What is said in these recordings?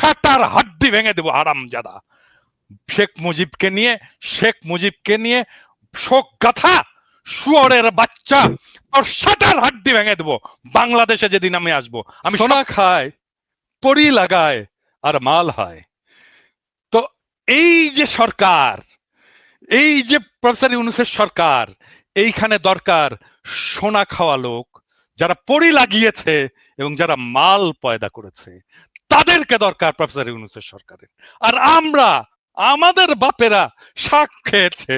ছাটার হাড্ডি ভেঙে দেবো হারামজাদা। শেখ মুজিবকে নিয়ে শোক গাথা শুয়োরের বাচ্চা, তোর ছাটার হাড্ডি ভেঙে দেবো বাংলাদেশে যেদিন আমি আসবো। আমি সোনা খায়, পরি লাগায়, আর মাল হয়। তো এই যে সরকার, এই যে প্রফেসর ইউনূসের সরকার, এইখানে দরকার সোনা খাওয়া লোক, যারা পরি লাগিয়েছে এবং যারা মাল পয়দা করেছে, তাদেরকে দরকার প্রফেসর ইউনূসের সরকারের। আর আমাদের বাপেরা শাক খেয়েছে,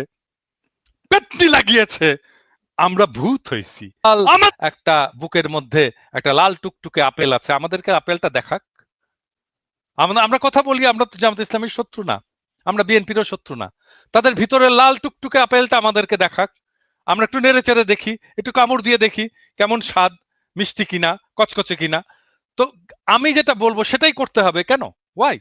পেটনি লাগিয়েছে, আমরা ভূত হয়েছি। আমার একটা বুকের মধ্যে একটা লাল টুকটুকে আপেল আছে, আমাদেরকে আপেলটা দেখাক। আমরা কথা বলি, আমরা তো জামাত ইসলামীর শত্রু না, আমরা বিএনপিরও শত্রু না। তাদের ভিতরে লাল টুকটুকে আপেলটা আমাদেরকে দেখাক, আমরা একটু নেড়ে চেড়ে দেখি, একটু কামড় দিয়ে দেখি কেমন স্বাদ, মিষ্টি কিনা, কচকচে কিনা। তো আমি যেটা বলবো সেটাই করতে হবে। কেন? ওয়াই?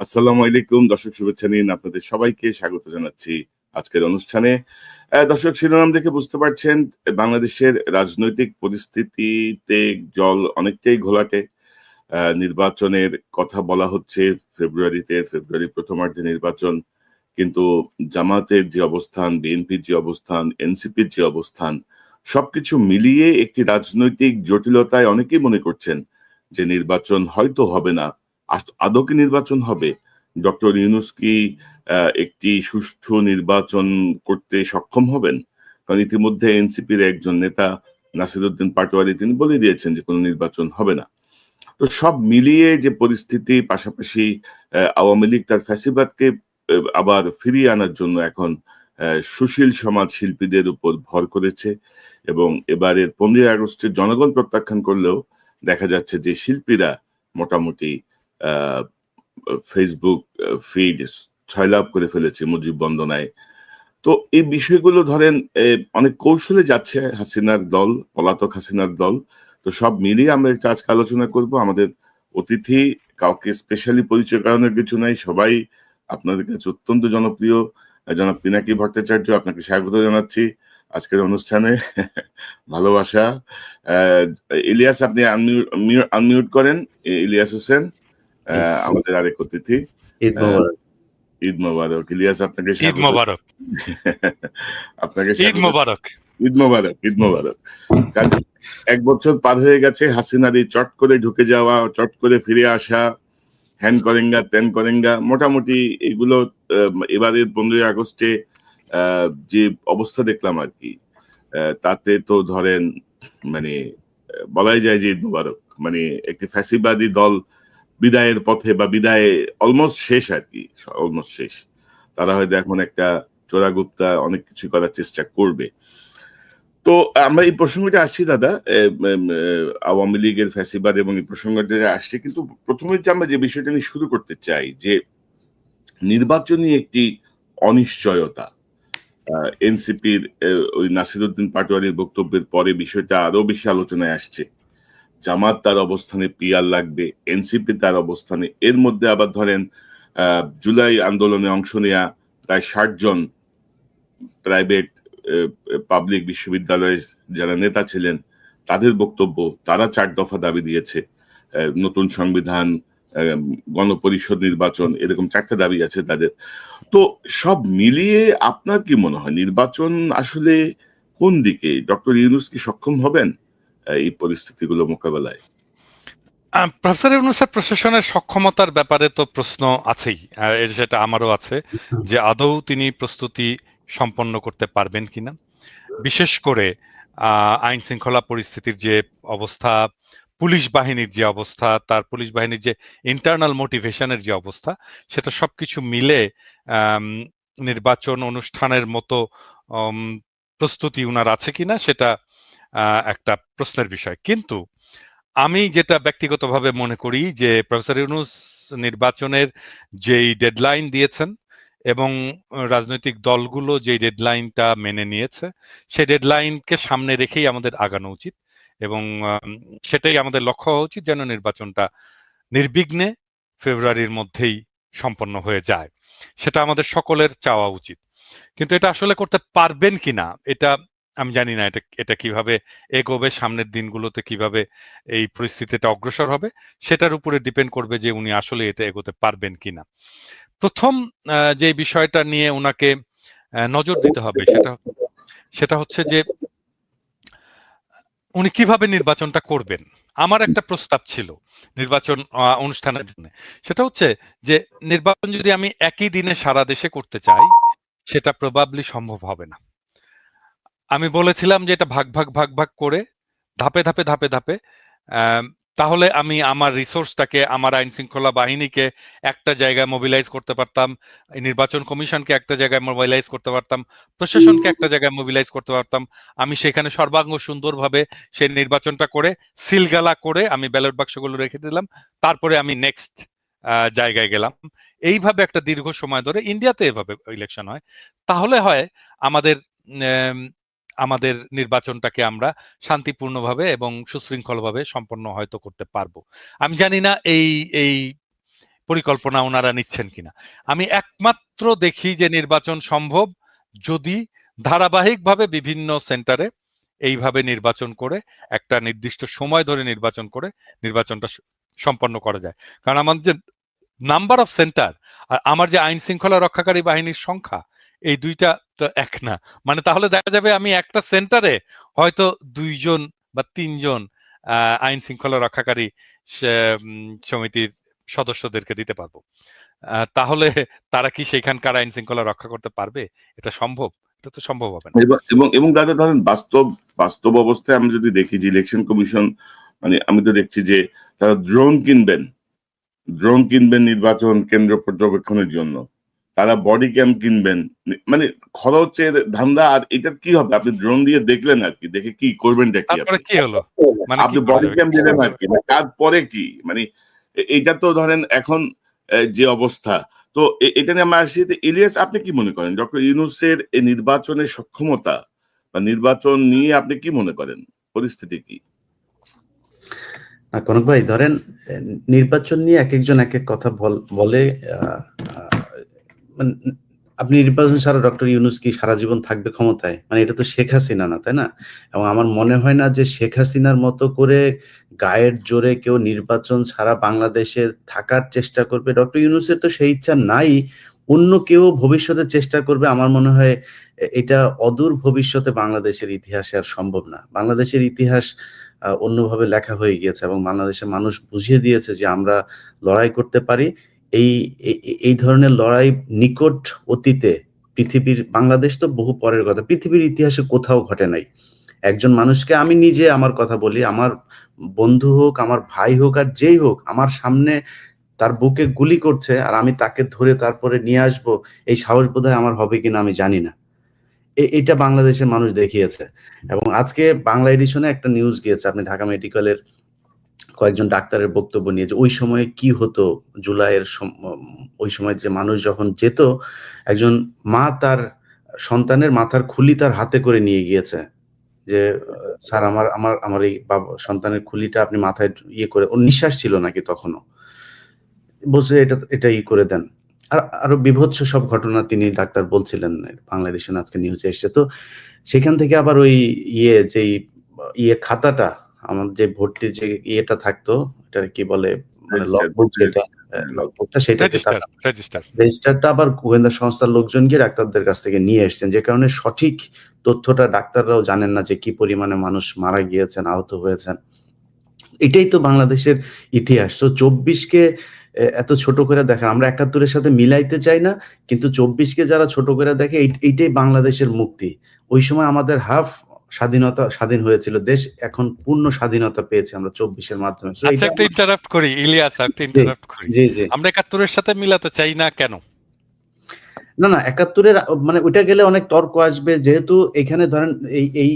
আসসালামু আলাইকুম দর্শক, শুভেচ্ছা নিন, আপনাদের সবাইকে স্বাগত জানাচ্ছি আজকের অনুষ্ঠানে। দর্শক, শিরোনাম দেখে বুঝতে পারছেন বাংলাদেশের রাজনৈতিক পরিস্থিতিতে জল অনেকটাই ঘোলাটে। নির্বাচনের কথা বলা হচ্ছে ফেব্রুয়ারি প্রথমার্ধে নির্বাচন, কিন্তু জামাতের যে অবস্থান, বিএনপির যে অবস্থান, এনসিপির যে অবস্থান, সবকিছু মিলিয়ে একটি রাজনৈতিক জটিলতায় অনেকেই মনে করছেন যে নির্বাচন হয়তো হবে না। আদৌ কি নির্বাচন হবে? ডক্টর ইউনূস কি একটি সুষ্ঠু নির্বাচন করতে সক্ষম হবেন? কারণ ইতিমধ্যে এনসিপির একজন নেতা নাসিরউদ্দিন পাটোয়ারি তিনি বলে দিয়েছেন যে কোনো নির্বাচন হবে না। তো সব মিলিয়ে যে পরিস্থিতি, পাশাপাশি আওয়ামী লীগ তার ফ্যাসিবাদকে আবার ফিরিয়ে আনার জন্য এখন সুশীল সমাজ শিল্পীদের উপর ভর করেছে, এবং এবারের 15 আগস্টের জনগণ প্রত্যাখ্যান করলেও দেখা যাচ্ছে যে শিল্পীরা মোটামুটি ফেসবুক ফিড ছয়লাভ করে ফেলেছে মুজিব বন্দনায়। তো এই বিষয়গুলো ধরেন অনেক কৌশলে যাচ্ছে হাসিনার দল, পলাতক হাসিনার দল। তো সব মিলিয়ে আমরা একটা আজকে আলোচনা করব। আমাদের অতিথি, কাউকে স্পেশালি পরিচয় করানোর কিছু নাই, সবাই আপনাদের কাছে অত্যন্ত জনপ্রিয়। জনাব পিনাকি ভট্টাচার্য, আপনাকে স্বাগত জানাচ্ছি আজকের অনুষ্ঠানে। ভালোবাসা। ইলিয়াস, আপনি আনমিউট করেন। ইলিয়াস হোসেন আমাদের আরেক অতিথি। ঈদ মোবারক। ইলিয়াস, আপনাকে ঈদ মোবারক। আপনাকে ঈদ মোবারক। ঈদ মোবারক। ঈদ মোবারক। এক বছর পার হয়ে গেছে হাসিনার এই চট করে ঢুকে যাওয়া, চট করে ফিরে আসা, হ্যান করেঙ্গা ত্যান করেঙ্গা, মোটামুটি এগুলো এবারের 15 আগস্টে যে অবস্থা দেখলাম আর কি, তাতে তো ধরেন মানে বলাই যায় যে ঈদ মোবারক, মানে একটি ফ্যাসিবাদী দল বিদায়ের পথে, বা বিদায় অলমোস্ট শেষ আর কি, অলমোস্ট শেষ। তারা হয়তো এখন একটা চোরাগুপ্তা অনেক কিছু করার চেষ্টা করবে। তো আমরা এই প্রসঙ্গটা আসছি দাদা, আওয়ামী লীগের ফ্যাসিবাদ এবং এই প্রসঙ্গটা আসছে, কিন্তু প্রথমে যে আমরা যে বিষয়টা নিয়ে শুরু করতে চাই, যে নির্বাচনী একটি অনিশ্চয়তা। এনসিপির ওই নাসিরউদ্দিন পাটোয়ারির বক্তব্যের পরে বিষয়টা আরো বেশি আলোচনায় আসছে। জামাত তার অবস্থানে পিয়ার লাগবে, এনসিপি তার অবস্থানে। এর মধ্যে আবার ধরেন জুলাই আন্দোলনে অংশ নেয়া প্রায় 60 জন প্রাইভেট পাবলিক বিশ্ববিদ্যালয়ের যারা নেতা ছিলেন, তাদের বক্তব্য, তারা 4 দফা দাবি দিয়েছে। নতুন সংবিধান, গণপরিষদ নির্বাচন, এরকম 4টা দাবি আছে তাদের। তো সব মিলিয়ে আপনার কি মনে হয় নির্বাচন আসলে কোন দিকে? ডক্টর ইউনূস কি সক্ষম হবেন এই পরিস্থিতিগুলো মোকাবেলায়? প্রফেসর ইউনূসের প্রশাসনের সক্ষমতার ব্যাপারে তো প্রশ্ন আছেই, সেটা আমারও আছে, যে আদৌ তিনি প্রস্তুতি সম্পন্ন করতে পারবেন কিনা। বিশেষ করে আইন শৃঙ্খলা পরিস্থিতির যে অবস্থা, পুলিশ বাহিনীর যে অবস্থা, তার পুলিশ বাহিনীর যে ইন্টারনাল মোটিভেশনের যে অবস্থা, সেটা সবকিছু মিলে নির্বাচন অনুষ্ঠানের মতো প্রস্তুতি উনার আছে কিনা সেটা একটা প্রশ্নের বিষয়। কিন্তু আমি যেটা ব্যক্তিগতভাবে মনে করি যে প্রফেসর ইউনূস নির্বাচনের যেই ডেডলাইন দিয়েছেন এবং রাজনৈতিক দলগুলো যে ডেডলাইনটা মেনে নিয়েছে, সেই ডেডলাইনকে সামনে রেখেই আমাদের আগানো উচিত, এবং সেটাই আমাদের লক্ষ্য হওয়া উচিত, যেন নির্বাচনটা নির্বিঘ্নে ফেব্রুয়ারির মধ্যেই সম্পন্ন হয়ে যায়, সেটা আমাদের সকলের চাওয়া উচিত। কিন্তু এটা আসলে করতে পারবেন কিনা এটা আমি জানি না। এটা এটা কিভাবে এগোবে, সামনের দিনগুলোতে কিভাবে এই পরিস্থিতিটা অগ্রসর হবে, সেটার উপরে ডিপেন্ড করবে যে উনি আসলে এটা এগোতে পারবেন কিনা। প্রথম যে বিষয়টা নিয়ে উনাকে নজর দিতে হবে সেটা সেটা হচ্ছে যে উনি কিভাবে নির্বাচনটা করবেন। আমার একটা প্রস্তাব ছিল নির্বাচন অনুষ্ঠানের জন্য। সেটা হচ্ছে যে নির্বাচন যদি আমি একই দিনে সারা দেশে করতে চাই, সেটা প্রবাবলি সম্ভব হবে না। আমি বলেছিলাম যে এটা ভাগ, ভাগ, ভাগ, ভাগ করে ধাপে, ধাপে, ধাপে, ধাপে আম তাহলে আমি আমার রিসোর্সটাকে, আমার আইনশৃঙ্খলা বাহিনীকে একটা জায়গায় মোবিলাইজ করতে পারতাম। নির্বাচন কমিশনকে একটা জায়গায় মোবিলাইজ করতে পারতাম। প্রশাসনকে একটা জায়গায় মোবিলাইজ করতে পারতাম। আমি সেখানে সর্বাঙ্গ সুন্দরভাবে সেই নির্বাচনটা করে, সিলগালা করে আমি ব্যালট বাক্সগুলো রেখে দিলাম। তারপরে আমি নেক্সট জায়গায় গেলাম। এইভাবে একটা দীর্ঘ সময় ধরে ইন্ডিয়াতে এভাবে ইলেকশন হয়। তাহলে হয় আমাদের এম আমাদের নির্বাচনটাকে আমরা শান্তিপূর্ণভাবে এবং সুশৃঙ্খলভাবে সম্পন্ন হয়তো করতে পারবো। আমি জানি না এই পরিকল্পনা ওনারা নিচ্ছেন কিনা। আমি একমাত্র দেখি যে নির্বাচন সম্ভব যদি ধারাবাহিকভাবে বিভিন্ন সেন্টারে এইভাবে নির্বাচন করে একটা নির্দিষ্ট সময় ধরে নির্বাচন করে নির্বাচনটা সম্পন্ন করা যায়। কারণ আমার যে নাম্বার অফ সেন্টার আর আমার যে আইন শৃঙ্খলা রক্ষাকারী বাহিনীর সংখ্যা, এই দুইটা তো এক না। মানে তাহলে দেখা যাবে আমি একটা সেন্টারে হয়তো ২ জন বা ৩ জন আইন শৃঙ্খলা রক্ষাকারী সমিতির সদস্যদেরকে দিতে পারবো। তাহলে তারা কি সেখানকার আইন শৃঙ্খলা রক্ষা করতে পারবে? এটা সম্ভব? এটা তো সম্ভব হবে না। এবং দাদা ধরেন বাস্তব অবস্থায় আমরা যদি দেখি যে ইলেকশন কমিশন, মানে আমি তো দেখছি যে তারা ড্রোন কিনবেন নির্বাচন কেন্দ্র পর্যবেক্ষণের জন্য, তারা বডি ক্যাম কিনবেন, মানে খরচের ধান্দা। আর এটার কি হবে? আপনি ড্রোন দিয়ে দেখলেন আর কি, দেখে কি করবেনটা কি? তারপরে কি হলো? মানে আপনি কি করা বডি যাবে? ক্যাম দিলেন আর কি, তারপরে কি? মানে এইটা তো ধরেন এখন যে অবস্থা, তো এটা নিয়ে আমরা আসি। ইলিয়াস, আপনি কি মনে করেন ডক্টর ইউনূসের এই নির্বাচনের সক্ষমতা বা নির্বাচন নিয়ে আপনি কি মনে করেন? পরিস্থিতি কি? না কনক ভাই, ধরেন নির্বাচন নিয়ে এক একজন এক এক কথা বলে। মানে আপনি নির্বাচন ছাড়া ডক্টর ইউনূস কি সারা জীবন থাকবে ক্ষমতায়? মানে এটা তো শেখ হাসিনা না, তাই না? এবং আমার মনে হয় না যে শেখ হাসিনার মতো করে গায়ের জোরে কেউ নির্বাচন ছাড়া বাংলাদেশে থাকার চেষ্টা করবে। ডক্টর ইউনূসের তো সেই ইচ্ছা নাই। অন্য কেউ ভবিষ্যতে চেষ্টা করবে, আমার মনে হয় এটা অদূর ভবিষ্যতে বাংলাদেশের ইতিহাসে আর সম্ভব না। বাংলাদেশের ইতিহাস অন্যভাবে লেখা হয়ে গিয়েছে এবং বাংলাদেশের মানুষ বুঝিয়ে দিয়েছে যে আমরা লড়াই করতে পারি। এই এই ধরনের লড়াই নিকট অতীতে পৃথিবীর, বাংলাদেশ তো বহু পরের কথা, পৃথিবীর ইতিহাসে কোথাও ঘটে নাই। একজন মানুষকে, আমি নিজে আমার কথা বলি, আমার বন্ধু হোক, আমার ভাই হোক, আর যেই হোক, আমার সামনে তার বুকে গুলি করছে আর আমি তাকে ধরে তারপরে নিয়ে আসবো, এই সাহস বোধহয় আমার হবে কিনা আমি জানি না। এটা বাংলাদেশের মানুষ দেখিয়েছে। এবং আজকে বাংলা এডিশনে একটা নিউজ গিয়েছে, আপনি ঢাকা মেডিকেলের কয়েকজন ডাক্তারের বক্তব্য নিয়ে, যে ওই সময়ে কি হতো, জুলাইয়ের ওই সময় যে মানুষ যখন যেত, একজন মা তার সন্তানের মাথার খুলি তার হাতে করে নিয়ে গিয়েছে, যে স্যার আমার আমার আমার এই সন্তানের খুলিটা আপনি মাথায় ইয়ে করে, ওর নিঃশ্বাস ছিল নাকি তখনও, বলছে এটা ই করে দেন। আর আরো বিভৎস সব ঘটনা তিনি ডাক্তার বলছিলেন, বাংলা এডিশন আজকে নিউজে এসছে। তো সেখান থেকে আবার ওই যেই খাতাটা, আমার যে ভর্তির যে ইয়েটা থাকতো, এটা কি বলে, মানে লগবুক, যেটা লগবুকটা, সেটাকে রেজিস্টারটা আবার গোয়েন্দা সংস্থার লোকজন গিয়ে ডাক্তারদের কাছ থেকে নিয়ে এসেছেন, যে কারণে সঠিক তথ্যটা ডাক্তাররাও জানেন না যে কি পরিমাণে মানুষ মারা গিয়েছেন, আহত হয়েছেন। এটাই তো বাংলাদেশের ইতিহাস। তো ২৪কে এত ছোট করে দেখা, আমরা ৭১-এর সাথে মিলাইতে চাই না, কিন্তু ২৪কে যারা ছোট করে দেখে, এইটাই বাংলাদেশের মুক্তি। ওই সময় আমাদের হাফ স্বাধীন হয়েছিল দেশ, এখন পূর্ণ স্বাধীনতা পেয়েছি আমরা ২৪-এর মাধ্যমে। আচ্ছা, একটা ইন্টারাপ্ট করি ইলিয়াস, একটা ইন্টারাপ্ট করি। জি, জি। আমরা ৭১-এর সাথে মিলাতে চাই না কেন? না, ৭১-এর মানে ওইটা গেলে অনেক তর্ক আসবে, যেহেতু এখানে ধরেন এই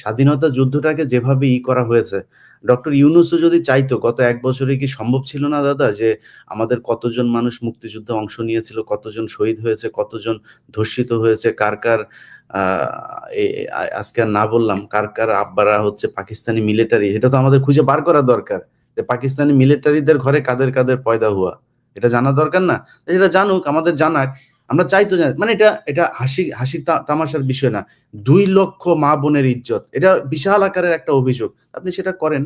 স্বাধীনতা যুদ্ধটাকে যেভাবে করা হয়েছে, ডক্টর ইউনূসও যদি চাইতো, গত ১ বছরে কি সম্ভব ছিল না দাদা, যে আমাদের কতজন মানুষ মুক্তিযুদ্ধে অংশ নিয়েছিল, কতজন শহীদ হয়েছে, কতজন ধর্ষিত হয়েছে, কার আজকে আর না বললাম, কার আব্বারা হচ্ছে পাকিস্তানি মিলিটারি, এটা তো আমাদের খুঁজে বার করা দরকার, যে পাকিস্তানি মিলিটারিদের ঘরে কাদের কাদের পয়দা হুয়া, এটা জানা দরকার না? এটা জানুক, আমাদের জানাক, আমরা চাই তো মানে এটা হাসি তামাশার বিষয় না। 2 লক্ষ মা বোনের ইজ্জত, এটা বিশাল আকারের একটা অভিযোগ। আপনি সেটা করেন,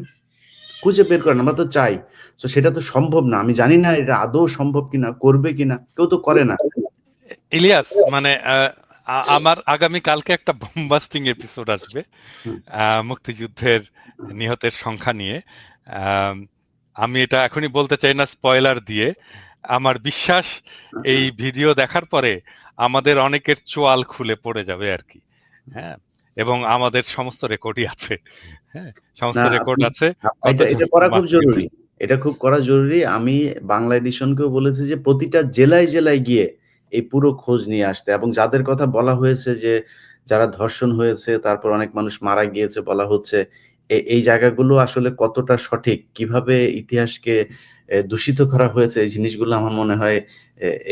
খুঁজে বের করেন, আমরা তো চাই। তো সেটা তো সম্ভব না, আমি জানি না এটা আদৌ সম্ভব কিনা, করবে কিনা, কেউ তো করে না। ইলিয়াস, মানে আমার আগামী কালকে একটা বোমবাস্টিং এপিসোড আসবে মুক্তিযুদ্ধের নিহতের সংখ্যা নিয়ে। আমি এটা এখনই বলতে চাই না স্পয়লার দিয়ে। আমার বিশ্বাস এই ভিডিও দেখার পরে আমাদের অনেকের চোয়াল খুলে পড়ে যাবে আর কি। হ্যাঁ, এবং আমাদের সমস্ত রেকর্ডই আছে। হ্যাঁ, সমস্ত রেকর্ড আছে। এটা করা খুব জরুরি, এটা খুব করা জরুরি। আমি বাংলা এডিশনকেও বলেছি যে প্রতিটা জেলায় জেলায় গিয়ে এই পুরো খোঁজ নিয়ে আসতে, এবং যাদের কথা বলা হয়েছে যে যারা ধর্ষণ হয়েছে, তারপর অনেক মানুষ মারা গিয়েছে বলা হচ্ছে, এই জায়গাগুলো আসলে কতটা সঠিক, কিভাবে ইতিহাসকে দূষিত করা হয়েছে, এই জিনিসগুলো আমার মনে হয়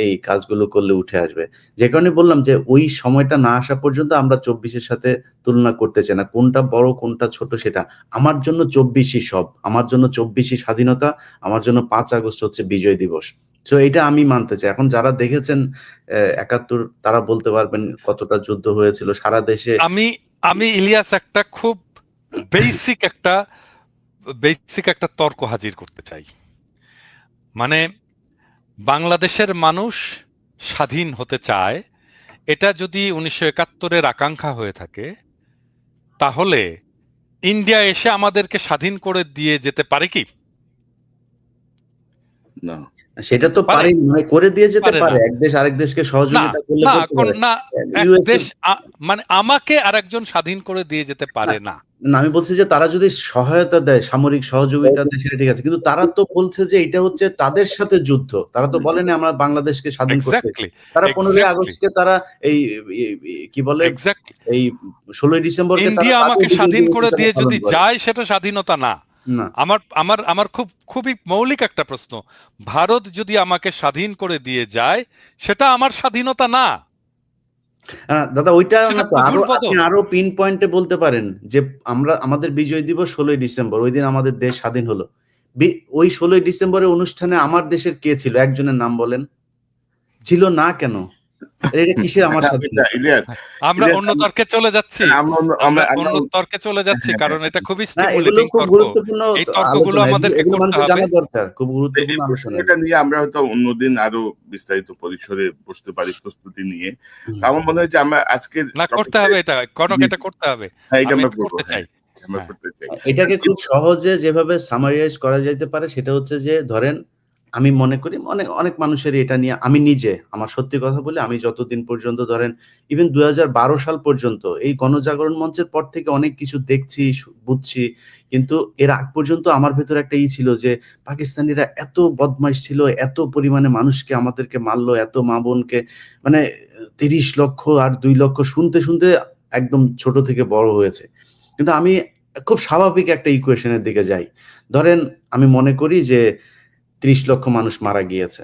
এই কাজগুলো করলে উঠে আসবে। যে কারণে বললাম যে ওই সময়টা না আসা পর্যন্ত আমরা 24-এর সাথে তুলনা করতে চাই না, কোনটা বড় কোনটা ছোট সেটা। আমার জন্য 24ই সব, আমার জন্য 24ই স্বাধীনতা, আমার জন্য 5 আগস্ট হচ্ছে বিজয় দিবস। তো এটা আমি মানতে চাই। এখন যারা দেখেছেন 71 তারা বলতে পারবেন কতটা যুদ্ধ হয়েছিল সারা দেশে। আমি ইলিয়াস একটা খুব বেসিক একটা তর্ক হাজির করতে চাই। মানে বাংলাদেশের মানুষ স্বাধীন হতে চায়, এটা যদি 1971-এর আকাঙ্ক্ষা হয়ে থাকে, তাহলে ইন্ডিয়া এসে আমাদেরকে স্বাধীন করে দিয়ে যেতে পারে কি? না, সেটা তো পারে, মানে করে দিয়ে যেতে পারে। এক দেশ আরেক দেশকে সহযোগিতা করলে করতে পারে না, এক দেশ মানে আমাকে আরেকজন স্বাধীন করে দিয়ে যেতে পারে না। না, আমি বলছি যে তারা যদি সহায়তা দেয়, সামরিক সহযোগিতা দেয়, সেটা ঠিক আছে, কিন্তু তারা তো বলছে যে এটা হচ্ছে তাদের সাথে যুদ্ধ। তারা তো বলেনি আমরা বাংলাদেশকে স্বাধীন করতে। তারা 15 আগস্টকে তারা এই কি বলে এই 16 ডিসেম্বরকে ইন্ডিয়া আমাকে স্বাধীন করে দিয়ে যদি যায়, সেটা স্বাধীনতা না। আমার খুবই মৌলিক একটা প্রশ্ন, ভারত যদি আমাকে স্বাধীন করে দিয়ে যায়, সেটা আমার স্বাধীনতা না? দাদা ওইটা না তো, আপনি আরো পিন পয়েন্টে বলতে পারেন যে আমাদের বিজয় দিবস 16 ডিসেম্বর, ওই দিন আমাদের দেশ স্বাধীন হলো। ওই 16 ডিসেম্বরের অনুষ্ঠানে আমার দেশের কে ছিল? একজনের নাম বলেন। ছিল না কেন? এটা কিসের আমার স্বাধীনতা? আমরা অন্য তর্কে চলে যাচ্ছি, কারণ এটা খুবই স্টিমুলেটিং তর্ক। গুরুত্বপূর্ণ এই তর্কগুলো আমাদেরকে করতে হবে, জানা দরকার, খুব গুরুত্বপূর্ণ আলোচনা। এটা নিয়ে আমরা হয়তো অন্যদিন আরো বিস্তারিত পরিসরে বসতে পারি প্রস্তুতি নিয়ে। আমার মনে হয় যে আমরা আজকে করতে হবে, এটা এটা করতে হবে। আমরা করতে চাই। এটাকে খুব সহজে যেভাবে সামারাইজ করা যাইতে পারে সেটা হচ্ছে যে, ধরেন আমি মনে করি অনেক মানুষেরই এটা নিয়ে, আমি নিজে আমার সত্যি কথা বলি, আমি যতদিন পর্যন্ত ধরেন ইভেন 2012 সাল পর্যন্ত এই গণজাগরণ মঞ্চের পর থেকে অনেক কিছু দেখছি, বুঝছি, কিন্তু এর আগ পর্যন্ত আমার ভেতর একটা ছিল যে পাকিস্তানিরা এত বদমাইশ ছিল, এত পরিমাণে মানুষকে আমাদেরকে মারলো, এত মা বোনকে, মানে 30 লক্ষ আর 2 লক্ষ শুনতে শুনতে একদম ছোট থেকে বড় হয়েছে। কিন্তু আমি খুব স্বাভাবিক একটা ইকুয়েশনের দিকে যাই। ধরেন আমি মনে করি যে 30 লক্ষ মানুষ মারা গিয়েছে।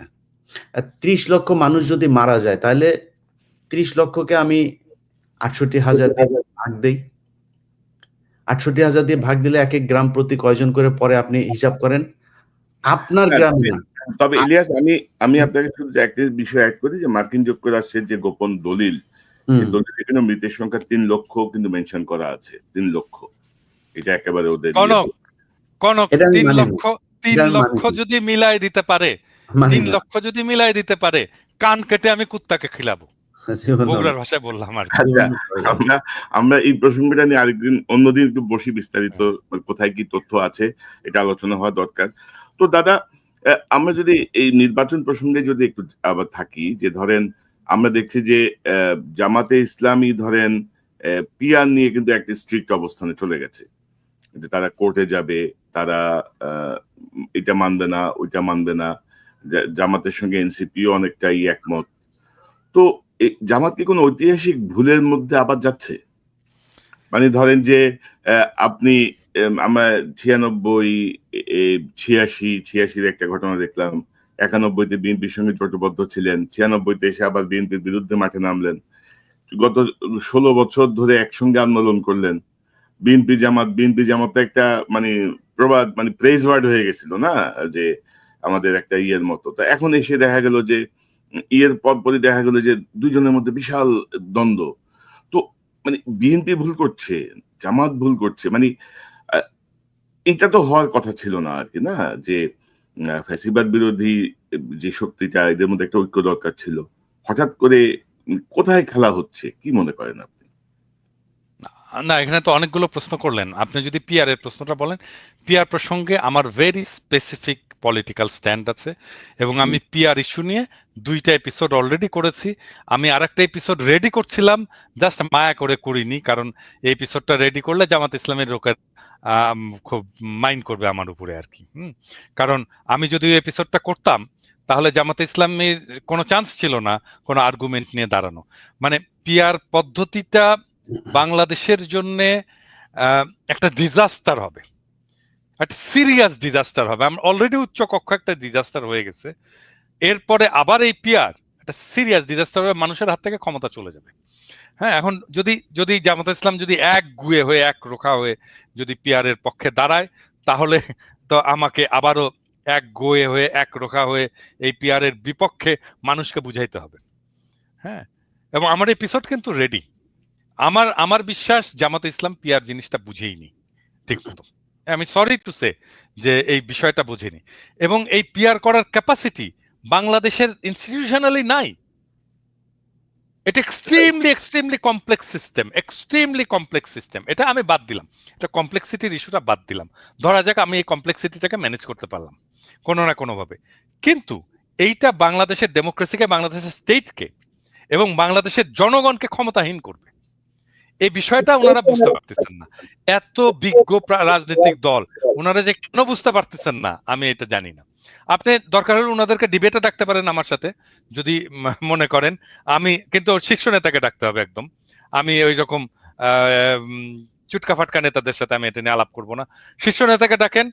30 লক্ষ মানুষ যদি মারা যায়, তাহলে 30 লক্ষকে আমি 68,000 দিয়ে ভাগ দেই। 68,000 দিয়ে ভাগ দিলে এক এক গ্রাম প্রতি কয়জন করে পরে আপনি হিসাব করেন। আপনার গ্রামে না। তবে ইলিয়াস, আমি আপনাকে শুধু একটা বিষয় অ্যাড করি যে মার্কিন যুক্তরাষ্ট্রের যে গোপন দলিল, সেই দলিলে কিন্তু মৃতের সংখ্যা 3 লক্ষ কিন্তু মেনশন করা আছে। 3 লক্ষ, এটা একেবারে ওদের 3 লক্ষ যদি মিলাই দিতে পারে, 3 লক্ষ যদি মিলাই দিতে পারে, কান কেটে আমি কুত্তাকে খিলাবো, বগুড়ার ভাষায় বললাম আর কি। আমরা এই প্রসঙ্গটা নিয়ে আরেকদিন অন্যদিন একটু বসি, বিস্তারিত কোথায় কি তথ্য আছে এটা আলোচনা হওয়া দরকার। তো দাদা, আমরা যদি এই নির্বাচন প্রসঙ্গে যদি একটু আবার থাকি, যে ধরেন আমরা দেখছি যে জামাতে ইসলামী ধরেন পিয়ার নিয়ে কিন্তু একটা স্ট্রিক্ট অবস্থানে চলে গেছে, যে তারা কোর্টে যাবে, তারা এটা মানবে না, ওইটা মানবে না। জামাতের সঙ্গে এনসিপিও অনেকটাই একমত। তো জামাত কি কোনো ঐতিহাসিক ভুলের মধ্যে আবার যাচ্ছে? মানে ধরেন যে আপনি আমরা 86 একটা ঘটনা দেখলাম, 91-তে বিএনপির সঙ্গে জোটবদ্ধ ছিলেন, 96-তে এসে আবার বিএনপির বিরুদ্ধে মাঠে নামলেন, গত 16 বছর ধরে একসঙ্গে আন্দোলন করলেন। বিএনপি জামাত একটা মানে প্রবাদ, মানে প্রেজ ওয়ার্ড হয়ে গেছিল না, যে আমাদের একটা ইয়ের মতো। তো এখন এসে দেখা গেল যে ইয়ের পরপরই দেখা গেল যে দুজনের মধ্যে বিশাল দ্বন্দ্ব। তো মানে বিএনপি ভুল করছে, জামাত ভুল করছে, মানে এটা তো হওয়ার কথা ছিল না আরকি, না? যে ফ্যাসিবাদ বিরোধী যে শক্তিটা, এদের মধ্যে একটা ঐক্য দরকার ছিল। হঠাৎ করে কোথায় খেলা হচ্ছে? কি মনে করেন আপনি? না, এখানে তো অনেকগুলো প্রশ্ন করলেন। আপনি যদি পিআর এর প্রশ্নটা বলেন, পিআর প্রসঙ্গে আমার ভেরি স্পেসিফিক পলিটিক্যাল স্ট্যান্ড আছে এবং আমি পিআর ইস্যু নিয়ে 2টা এপিসোড অলরেডি করেছি। আমি আরেকটা এপিসোড রেডি করছিলাম, জাস্ট মায়া করে করিনি, কারণ এই এপিসোডটা রেডি করলে জামাত ইসলামের লোকের খুব মাইন্ড করবে আমার উপরে আর কি। কারণ আমি যদি ওই এপিসোডটা করতাম তাহলে জামাত ইসলামের কোনো চান্স ছিল না কোনো আর্গুমেন্ট নিয়ে দাঁড়ানো। মানে পিআর পদ্ধতিটা বাংলাদেশের জন্য একটা ডিজাস্টার হবে, একটা সিরিয়াস ডিজাস্টার হবে। আমরা অলরেডি উচ্চ কক্ষ একটা ডিজাস্টার হয়ে গেছে, এরপরে আবার এই পিআর একটা সিরিয়াস ডিজাস্টার হবে, মানুষের হাত থেকে ক্ষমতা চলে যাবে। হ্যাঁ, এখন যদি যদি জামাত ইসলাম যদি এক গুয়ে হয়ে এক রোখা হয়ে যদি পিআর এর পক্ষে দাঁড়ায়, তাহলে তো আমাকে আবারও এক গোয়ে হয়ে এক রোখা হয়ে এই পিআর এর বিপক্ষে মানুষকে বুঝাইতে হবে। হ্যাঁ, এবং আমার এপিসোড কিন্তু রেডি। আমার আমার বিশ্বাস জামাতে ইসলাম পিআর জিনিসটা বুঝেইনি ঠিক মতো। আমি সরি টু সে যে এই বিষয়টা বুঝেনি, এবং এই পিআর করার ক্যাপাসিটি বাংলাদেশের ইনস্টিটিউশনালি নাই। এটা extremely complex system, extremely complex system. এটা আমি বাদ দিলাম, এটা কমপ্লেক্সিটির ইস্যুটা বাদ দিলাম। ধরা যাক আমি এই কমপ্লেক্সিটিটাকে ম্যানেজ করতে পারলাম কোনো না কোনোভাবে, কিন্তু এইটা বাংলাদেশের ডেমোক্রেসিকে, বাংলাদেশের স্টেটকে এবং বাংলাদেশের জনগণকে ক্ষমতাহীন করবে। এই বিষয়টা ওনারা বুঝতে পারতেছেন না। এত বিজ্ঞ রাজনৈতিক দল, ওনারা যে কেন বুঝতে পারতেছেন না আমি এটা জানি না। আপনি দরকার হলে ওনাদেরকে ডিবেটে ডাকতে পারেন আমার সাথে, যদি মনে করেন। আমি কিন্তু শীর্ষ নেতাকে ডাকতে হবে একদম। আমি ওই রকম চুটকা ফাটকা নেতাদের সাথে আমি এটা নিয়ে আলাপ করবো না। শীর্ষ নেতাকে ডাকেন,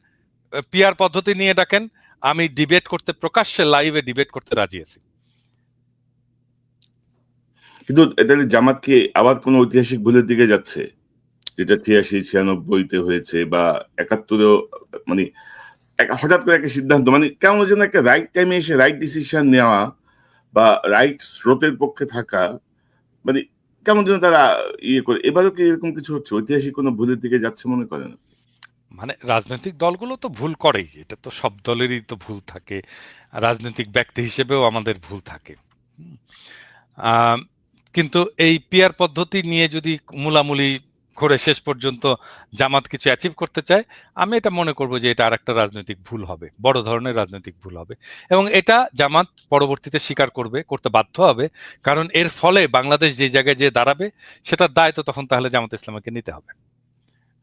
পিআর পদ্ধতি নিয়ে ডাকেন, আমি ডিবেট করতে, প্রকাশ্যে লাইভে ডিবেট করতে রাজি আছি। কিন্তু তাহলে জামাত কি আবার কোন ঐতিহাসিক ভুলের দিকে যাচ্ছে, যেটা ৮৬-৯৬-তে হয়েছে বা ৭১-এও? মানে হঠাৎ করে একটা সিদ্ধান্ত, মানে কেমন যেন একটা রাইট টাইমে এসে রাইট ডিসিশন নেওয়া বা রাইট স্রোতের পক্ষে থাকা, মানে কেমন যেন তারা ইয়ে করে। এবারও কি এরকম কিছু হচ্ছে? ঐতিহাসিক কোনো ভুলের দিকে যাচ্ছে মনে করেন? মানে রাজনৈতিক দলগুলো তো ভুল করেই, এটা তো সব দলেরই তো ভুল থাকে, রাজনৈতিক ব্যক্তি হিসেবেও আমাদের ভুল থাকে। আহ, কিন্তু এই পিআর পদ্ধতি নিয়ে যদি মূলামূলি করে শেষ পর্যন্ত জামাত কিছু অ্যাচিভ করতে চায়, আমি এটা মনে করব যে এটা আরেকটা রাজনৈতিক ভুল হবে, বড় ধরনের রাজনৈতিক ভুল হবে, এবং এটা জামাত পরবর্তীতে স্বীকার করবে, করতে বাধ্য হবে, কারণ এর ফলে বাংলাদেশ যে জায়গায় যে দাঁড়াবে সেটার দায় তো তখন তাহলে জামাত ইসলামকে নিতে হবে।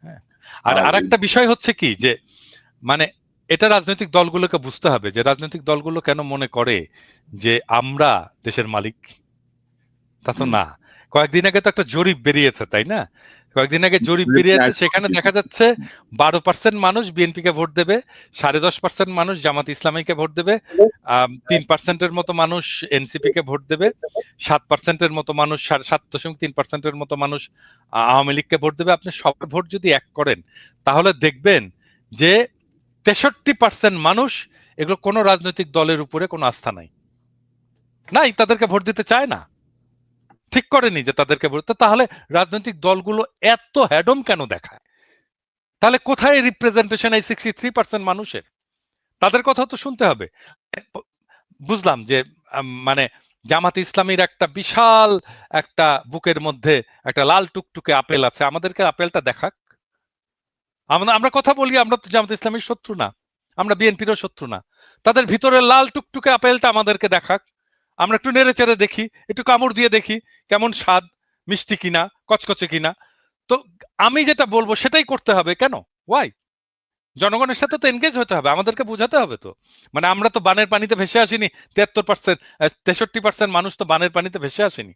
হ্যাঁ, আর আর আরেকটা বিষয় হচ্ছে কি, যে মানে এটা রাজনৈতিক দলগুলোকে বুঝতে হবে যে রাজনৈতিক দলগুলো কেন মনে করে যে আমরা দেশের মালিক। তা তো না। কয়েকদিন আগে তো একটা জরিপ বেরিয়েছে, তাই না? কয়েকদিন আগে জরিপ বেরিয়েছে, সেখানে দেখা যাচ্ছে 12% মানুষ বিএনপিকে ভোট দেবে, 10.5% মানুষ জামাত ইসলামীকে ভোট দেবে, 3%-এর মতো মানুষ এনসিপি কে ভোট দেবে, 7%-এর মতো মানুষ, 7.3%-এর মতো মানুষ আওয়ামী লীগকে ভোট দেবে। আপনি সব ভোট যদি এক করেন তাহলে দেখবেন যে 63% মানুষ, এগুলো কোনো রাজনৈতিক দলের উপরে কোনো আস্থা নাই, তাদেরকে ভোট দিতে চায় না, ঠিক করেনি যে তাদেরকে ভোট। তাহলে রাজনৈতিক দলগুলো এত হ্যাডম কেন দেখায়? তাহলে কোথায় রিপ্রেজেন্টেশন এই 63% মানুষের? তাদের কথা তো শুনতে হবে। বুঝলাম যে মানে জামাত ইসলামীর একটা বিশাল একটা বুকের মধ্যে একটা লাল টুকটুকে আপেল আছে, আমাদেরকে আপেলটা দেখাক। আমরা কথা বলি, আমরা তো জামাত ইসলামীর শত্রু না, আমরা বিএনপিরও শত্রু না। তাদের ভিতরে লাল টুকটুকে আপেলটা আমাদেরকে দেখাক, আমরা একটু নেড়ে চেড়ে দেখি, একটু কামড় দিয়ে দেখি কেমন স্বাদ, মিষ্টি কিনা, কচকচে কিনা। তো আমি যেটা বলবো সেটাই করতে হবে। কেন? ওয়াই? জনগণের সাথে তো এনগেজ হতে হবে, আমাদেরকে বোঝাতে হবে তো। মানে আমরা তো বানের পানিতে ভেসে আসিনি, 73%, 63% মানুষ তো বানের পানিতে ভেসে আসেনি।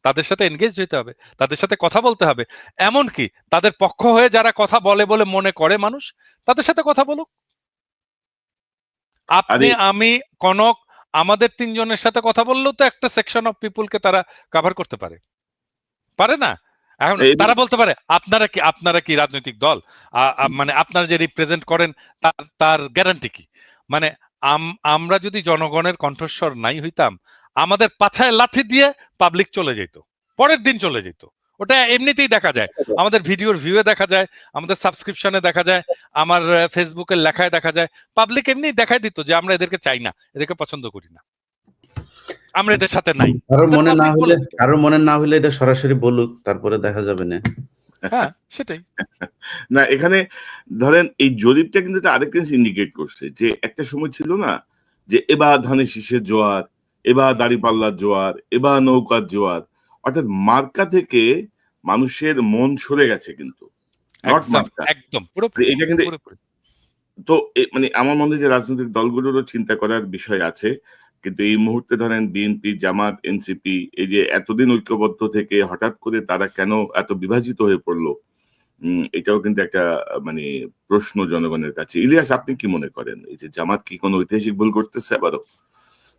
তাদের সাথে এনগেজ হতে হবে, তাদের সাথে কথা বলতে হবে। এমনকি তাদের পক্ষ হয়ে যারা কথা বলে বলে মনে করে মানুষ, তাদের সাথে কথা বলুক। আপনি, আমি, কনক, আমাদের 3 জনের সাথে কথা বললেও তো একটা সেকশন অফ পিপুলকে তারা কভার করতে পারে, পারে না? এখন তারা বলতে পারে আপনারা কি রাজনৈতিক দল, মানে আপনারা যে রিপ্রেজেন্ট করেন তার গ্যারান্টি কি? মানে আমরা যদি জনগণের কণ্ঠস্বর নাই হইতাম, আমাদের পাছায় লাথি দিয়ে পাবলিক চলে যেত, পরের দিন চলে যেত। ওটা এমনিতেই দেখা যায়, আমাদের ভিডিওর ভিউয়ে দেখা যায়, আমাদের সাবস্ক্রিপশনে দেখা যায়, আমার ফেসবুকের লেখায় দেখা যায়। পাবলিক এমনি দেখাই দিত যে আমরা এদেরকে চাই না, এদেরকে পছন্দ করি না, আমরা এদের সাথে নাই। কারোর মনে না হলে এটা সরাসরি বলুক, তারপরে দেখা যাবে না। হ্যাঁ, সেটাই। না, এখানে ধরেন এই জরিপটা কিন্তু আরেকটা জিনিস ইন্ডিকেট করছে যে একটা সময় ছিল না যে এবার ধানের শীষের জোয়ার, এবার দাঁড়িপাল্লার জোয়ার, এবার নৌকার জোয়ার, অর্থাৎ মার্কা থেকে মানুষের মন সরে গেছে কিন্তু, নট মার্কা। একদম পুরোপুরি এটা কিন্তু তো মানে আমার মনে হয় যে রাজনৈতিক দলগুলোরও চিন্তা করার বিষয় আছে। কিন্তু এই মুহূর্তে ধরেন বিএনপি, জামাত, এনসিপি এই যে এতদিন ঐক্যবদ্ধ থেকে হঠাৎ করে তারা কেন এত বিভাজিত হয়ে পড়লো, এটাও কিন্তু একটা মানে প্রশ্ন জনগণের কাছে। ইলিয়াস, আপনি কি মনে করেন, এই যে জামাত কি কোনো ঐতিহাসিক ভুল করতেছে আবারও,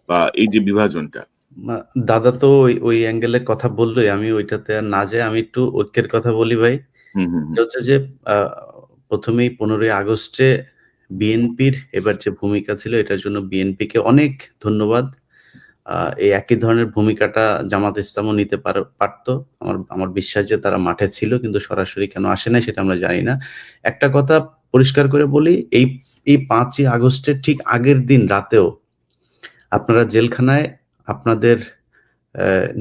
বা এই যে বিভাজনটা? দাদা তো ওই অ্যাঙ্গেলের কথা বললোই, আমি ওইটাতে আর না যাই, আমি একটু ঐক্যের কথা বলি ভাই। হচ্ছে যে প্রথমেই 15ই আগস্টে বিএনপির এবার যে ভূমিকা ছিল, এটার জন্য বিএনপিকে অনেক ধন্যবাদ। এই একই ধরনের ভূমিকাটা জামাত ইসলামও নিতে পারতো। আমার বিশ্বাস যে তারা মাঠে ছিল, কিন্তু সরাসরি কেন আসে নাই সেটা আমরা জানি না। একটা কথা পরিষ্কার করে বলি, এই 5ই আগস্টের ঠিক আগের দিন রাতেও আপনারা জেলখানায় আপনাদের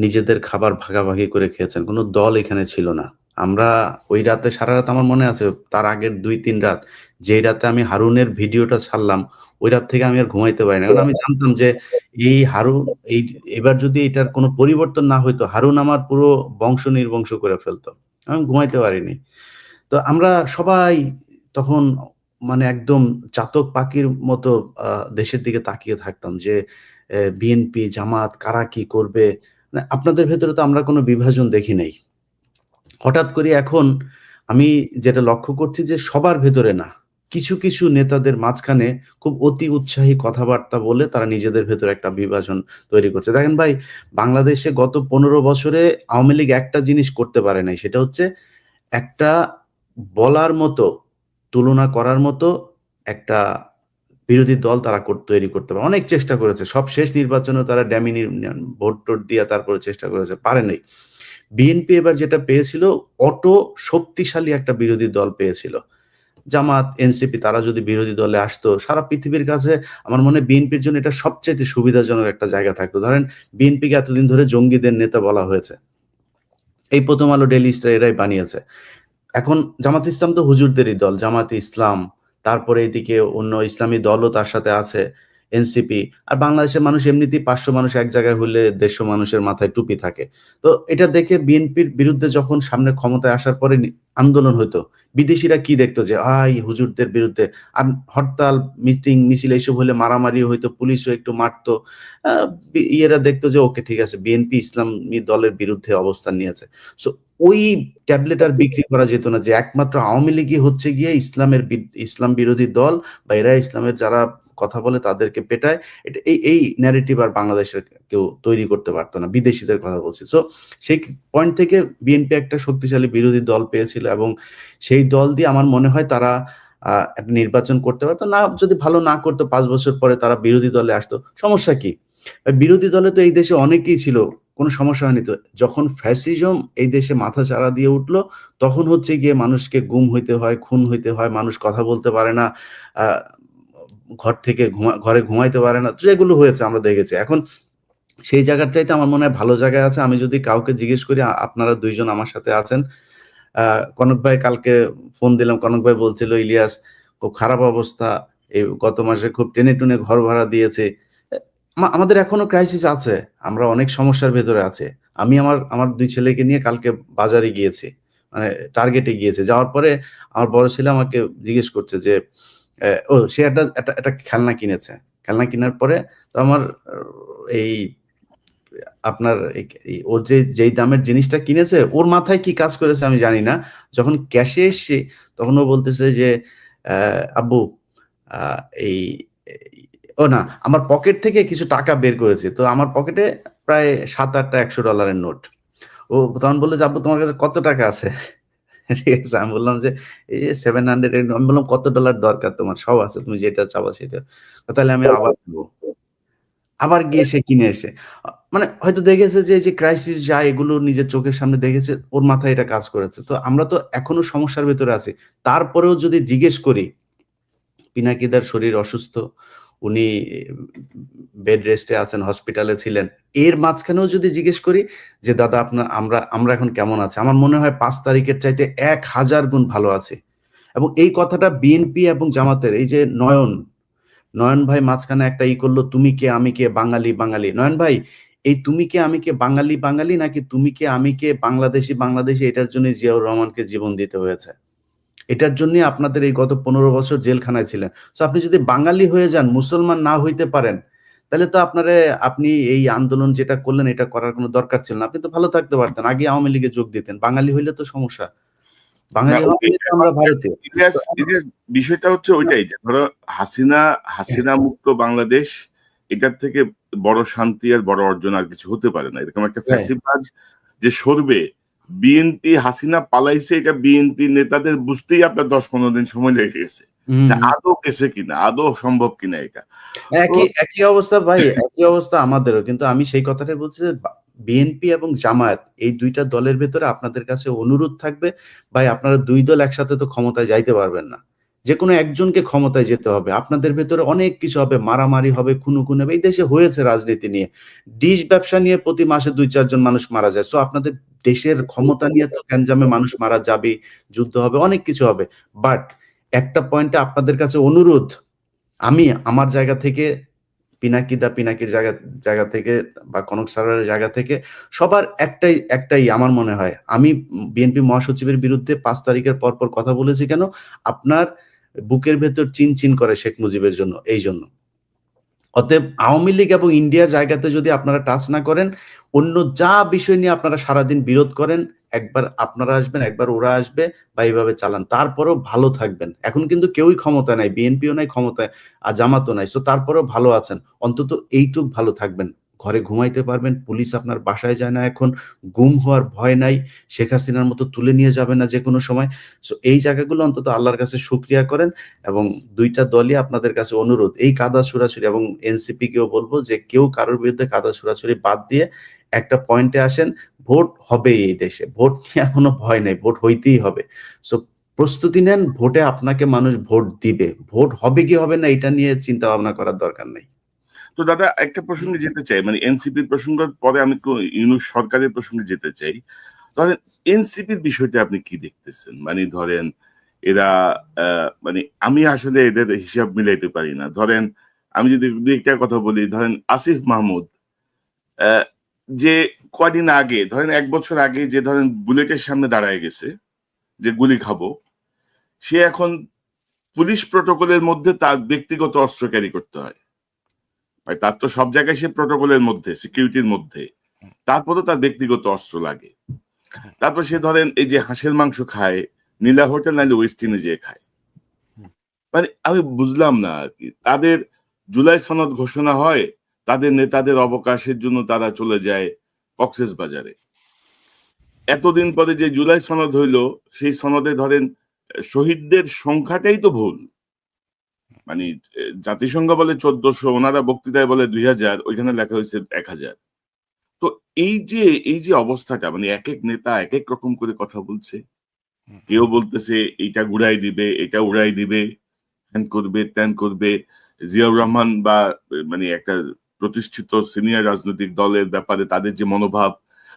নিজেদের খাবার ভাগাভাগি করে খেয়েছেন, কোনো দল এখানে ছিল না। আমরা ওই রাতে সারা রাত, আমার মনে আছে তার আগের 2-3 রাত, যেই রাতে আমি হারুনের ভিডিওটা ছাড়লাম, ওই রাত থেকে আমি আর ঘুমাইতে পারি না। কারণ আমি জানতাম যে এই হারুন, এবার যদি এটার কোনো পরিবর্তন না হইতো, হারুন আমার পুরো বংশ নির্বংশ করে ফেলতো। আমি ঘুমাইতে পারিনি। তো আমরা সবাই তখন মানে একদম চাতক পাখির মতো দেশের দিকে তাকিয়ে থাকতাম যে বিএনপি, জামাত কারা কি করবে। মানে আপনাদের ভেতরে তো আমরা কোনো বিভাজন দেখি নাই। হঠাৎ করে এখন আমি যেটা লক্ষ্য করছি যে সবার ভেতরে না, কিছু কিছু নেতাদের মাঝখানে খুব অতি উৎসাহী কথাবার্তা বলে তারা নিজেদের ভেতরে একটা বিভাজন তৈরি করছে। দেখেন ভাই, বাংলাদেশে গত 15 বছরে আওয়ামী লীগ একটা জিনিস করতে পারে নাই, সেটা হচ্ছে একটা বলার মতো, তুলনা করার মতো একটা বিরোধী দল তারা তৈরি করতে পারে। অনেক চেষ্টা করেছে, সব শেষ নির্বাচনে তারা ড্যামিনি ভোট টোট দিয়ে তারপরে চেষ্টা করেছে, পারে নাই। বিএনপি এবার যেটা পেয়েছিল, অটো শক্তিশালী একটা বিরোধী দল পেয়েছিল। জামাত, এনসিপি তারা যদি বিরোধী দলে আসতো, সারা পৃথিবীর কাছে আমার মনে হয় বিএনপির জন্য এটা সবচেয়ে সুবিধাজনক একটা জায়গা থাকতো। ধরেন বিএনপিকে এতদিন ধরে জঙ্গিদের নেতা বলা হয়েছে, এই প্রথম আলো, ডেইলি স্টার এরাই বানিয়েছে। এখন জামাত ইসলাম তো হুজুরদেরই দল, জামাতে ইসলাম, তারপরে এদিকে অন্য ইসলামী দলও তার সাথে আছে, এনসিপি। আর বাংলাদেশের মানুষ এমনিতেই 500 মানুষ এক জায়গায় হলে 150 মানুষের মাথায় টুপি থাকে। তো এটা দেখে বিএনপির বিরুদ্ধে যখন সামনে ক্ষমতায় আসার পরে আন্দোলন হইতো, বিদেশিরা কি দেখতো যে হুজুরদের বিরুদ্ধে। আর হরতাল, মিটিং, মিছিল এইসব হলে মারামারি হইতো, পুলিশও একটু মারতো। ইয়েরা দেখতো যে ওকে ঠিক আছে, বিএনপি ইসলামী দলের বিরুদ্ধে অবস্থান নিয়েছে। সো ওই ট্যাবলেট আর বিক্রি করা যেত না যে একমাত্র আওয়ামী লীগই হচ্ছে গিয়ে ইসলাম বিরোধী দল, বা এরা ইসলামের যারা কথা বলে তাদেরকে পেটায়। এই ন্যারেটিভ আর বাংলাদেশের কেউ তৈরি করতে পারতো না, বিদেশিদের কথা বলছি। সো সেই পয়েন্ট থেকে বিএনপি একটা শক্তিশালী বিরোধী দল পেয়েছিল, এবং সেই দল দিয়ে আমার মনে হয় তারা একটা নির্বাচন করতে পারতো। না, যদি ভালো না করতো 5 বছর পরে তারা বিরোধী দলে আসতো, সমস্যা কি? বিরোধী দলে তো এই দেশে অনেকেই ছিল, কোনো সমস্যা হয়নি। তো যখন ফ্যাসিজম এই দেশে মাথা চাড়া দিয়ে উঠলো, তখন হচ্ছে গিয়ে মানুষকে গুম হইতে হয়, খুন হইতে হয়, মানুষ কথা বলতে পারে না, ঘর থেকে ঘরে ঘুমাইতে পারে না, যেগুলো হয়েছে আমরা দেখেছি। এখন সেই জায়গার চাইতে আমার মনে হয় ভালো জায়গায় আছে। আমি যদি কাউকে জিজ্ঞেস করি, আপনারা 2 জন আমার সাথে আছেন, কনক ভাই কালকে ফোন দিলাম, কনক ভাই বলছিল ইলিয়াস খুব খারাপ অবস্থা, এই গত মাসে খুব টেনে টুনে ঘর ভাড়া দিয়েছে। আমাদের এখনো ক্রাইসিস আছে, আমরা অনেক সমস্যার ভেতরে আছে। আমি আমার 2 ছেলেকে নিয়ে কালকে বাজারে গিয়েছি, মানে টার্গেটে গিয়েছে। যাওয়ার পরে আমার বড় ছেলে আমাকে জিজ্ঞেস করছে যে সে একটা খেলনা কিনেছে। খেলনা কেনার পরে তো আমার এই আপনার ওর যেই দামের জিনিসটা কিনেছে, ওর মাথায় কি কাজ করেছে আমি জানি না। যখন ক্যাশে এসছি তখন ও বলতেছে যে আব্বু, এই ও না, আমার পকেট থেকে কিছু টাকা বের করেছে। তো আমার পকেটে প্রায় 7-8টা $100 নোট। ও তখন বললো যে আব্বু তোমার কাছে কত টাকা আছে? ঠিক আছে, আমি বললাম যে এই যে 700, আমি বললাম কত ডলার দরকার তোমার, সব আছে, তুমি যেটা চাবা সেটা। তাহলে আমি আবার দেবো। আবার গিয়ে সে কিনে এসে মানে হয়তো দেখেছে যে এই যে ক্রাইসিস যায় এগুলো নিজের চোখের সামনে দেখেছে, ওর মাথায় এটা কাজ করেছে। তো আমরা তো এখনো সমস্যার ভেতরে আছি। তারপরেও যদি জিজ্ঞেস করি, পিনাকিদার শরীর অসুস্থ, উনি বেড রেস্টে আছেন, হসপিটালে ছিলেন। এর মাঝখানেও যদি জিজ্ঞেস করি যে দাদা আমরা এখন কেমন আছি? আমার মনে হয় ৫ তারিখের চাইতে ১,০০০ গুণ ভালো আছি। এবং এই কথাটা বিএনপি এবং জামাতের এই যে নয়ন ভাই মাঝখানে একটা করলো, তুমি কে আমি কে বাঙালি বাঙালি। নয়ন ভাই, এই তুমি কে আমি কে বাঙালি বাঙালি নাকি তুমি কে আমি কে বাংলাদেশি বাংলাদেশি, এটার জন্য জিয়াউর রহমানকে জীবন দিতে হয়েছে। এটার জন্যই আপনাদের এই গত ১৫ বছর জেলখানায় ছিলেন। সো আপনি যদি বাঙালি হয়ে যান, মুসলমান না হইতে পারেন, তাহলে তো আপনি এই আন্দোলন যেটা করলেন এটা করার কোনো দরকার ছিল না। আপনি তো ভালো থাকতে পারতেন। আগে আওয়ামী লীগে যোগ দিতেন। বাঙালি হইলে তো সমস্যা। না, বাঙালি হওয়া মানে তো আমরা ভারতীয়। ইলিয়াস, তো ইলিয়াস, বিষয়টা হচ্ছে ওইটাই যে ধরো হাসিনা মুক্ত বাংলাদেশ, এটার থেকে বড় শান্তি আর বড় অর্জন আর কিছু হতে পারে না। এরকম একটা ফ্যাসিবাদ যে সরবে, বিএনপি হাসিনা পালাইছে, এটা বিএনপি নেতাদের বুঝতেই আপনার ১০-১৫ দিন সময় লেগে গেছে। আদৌ গেছে কিনা, আদৌ সম্ভব কিনা এটা। একই অবস্থা ভাই, একই অবস্থা আমাদেরও। কিন্তু আমি সেই কথাটাই বলছি যে বিএনপি এবং জামায়াত এই ২ টা দলের ভেতরে আপনাদের কাছে অনুরোধ থাকবে, ভাই আপনারা ২ দল একসাথে তো ক্ষমতায় যাইতে পারবেন না। যেকোনো একজনকে ক্ষমতায় যেতে হবে। আপনাদের ভেতরে অনেক কিছু হবে, মারামারি হবে, খুনোখুনি হবে। এই দেশে হয়েছে রাজনীতি নিয়ে। ডিশ ব্যবসা নিয়ে প্রতি মাসে ২-৪ জন মানুষ মারা যায়। সো আপনাদের দেশের ক্ষমতা নিয়ে তো গ্যাঞ্জামে মানুষ মারা যাবেই, যুদ্ধ হবে, অনেক কিছু হবে। বাট একটা পয়েন্টে আপনাদের কাছে অনুরোধ, আমি আমার জায়গা থেকে, পিনাকির জায়গা থেকে বা কনক সারারের জায়গা থেকে সবার একটাই আমার মনে হয়, আমি বিএনপি মহাসচিবের বিরুদ্ধে ৫ তারিখের পর কথা বলেছি কেন? আপনার বুকের ভেতর চিনচিন করে শেখ মুজিবের জন্য, এই জন্য। অতএব আওয়ামী লীগ এবং ইন্ডিয়ার জায়গাতে যদি আপনারা টাচ না করেন, অন্য যা বিষয় নিয়ে আপনারা সারাদিন বিরোধ করেন, একবার আপনারা আসবেন, একবার ওরা আসবে, বা এইভাবে চালান। তারপরেও ভালো থাকবেন। এখন কিন্তু কেউই ক্ষমতায় নাই, বিএনপিও নাই ক্ষমতায়, আর জামাতও নাই। সো তারপরেও ভালো আছেন। অন্তত এইটুক ভালো থাকবেন। ঘরে ঘুমাইতে পারবেন, পুলিশ আপনার বাসায় যায় না এখন, গুম হওয়ার ভয় নাই, শেখ হাসিনার মতো তুলে নিয়ে যাবে না যেকোনো সময়। সো এই জায়গাগুলো অন্তত আল্লাহর কাছে শুকরিয়া করেন। এবং ২ টা দলই আপনাদের কাছে অনুরোধ, এই কাদা ছুড়াছুড়ি, এবং এনসিপি কেও বলবো যে কেউ কারোর বিরুদ্ধে কাদা ছুড়াছুড়ি বাদ দিয়ে একটা পয়েন্টে আসেন, ভোট হবেই এই দেশে। ভোট নিয়ে কোনো ভয় নাই, ভোট হইতেই হবে। সো প্রস্তুতি নেন, ভোটে আপনাকে মানুষ ভোট দিবে। ভোট হবে কি হবে না এটা নিয়ে চিন্তা ভাবনা করার দরকার নাই। তো দাদা, একটা প্রসঙ্গে যেতে চাই, মানে এনসিপির প্রসঙ্গের পরে আমি ইউনূস সরকারের প্রসঙ্গে যেতে চাই। ধরেন এনসিপির বিষয়টা আপনি কি দেখতেছেন? মানে ধরেন এরা মানে আমি আসলে এদের হিসাব মিলাইতে পারি না। ধরেন আমি যদি দু একটা কথা বলি, ধরেন আসিফ মাহমুদ যে কদিন আগে, ধরেন ১ বছর আগে যে ধরেন বুলেটের সামনে দাঁড়ায় গেছে যে গুলি খাবো, সে এখন পুলিশ প্রটোকলের মধ্যে তার ব্যক্তিগত অস্ত্র ক্যারি করতে হয়। ভাই তার তো সব জায়গায় সে প্রটোকলের মধ্যে, সিকিউরিটির মধ্যে, তারপরেও তার ব্যক্তিগত অস্ত্র লাগে। তারপর সে ধরেন এই যে হাঁসের মাংস খায়, নীলা হোটেল নাইলে ওয়েস্টিনে যেয়ে খায়। মানে আমি বুঝলাম না আর কি, তাদের জুলাই সনদ ঘোষণা হয়, তাদের নেতাদের অবকাশের জন্য তারা চলে যায় কক্সবাজারে। এতদিন পরে যে জুলাই সনদ হইলো, সেই সনদে ধরেন শহীদদের সংখ্যাটাই তো ভুল। মানে জাতিসংঘ বলে ১৪০০, ওনারা বক্তৃতায় বলে ২০০০, ওইখানে লেখা হয়েছে ১০০০। তো এই যে অবস্থাটা, মানে এক এক নেতা এক এক রকম করে কথা বলছে। কেউ বলতেছে এইটা ঘুরাই দিবে, এটা উড়াই দিবে, হ্যান করবে, ত্যান করবে। জিয়াউর রহমান বা মানে একটা প্রতিষ্ঠিত সিনিয়র রাজনৈতিক দলের ব্যাপারে তাদের যে মনোভাব,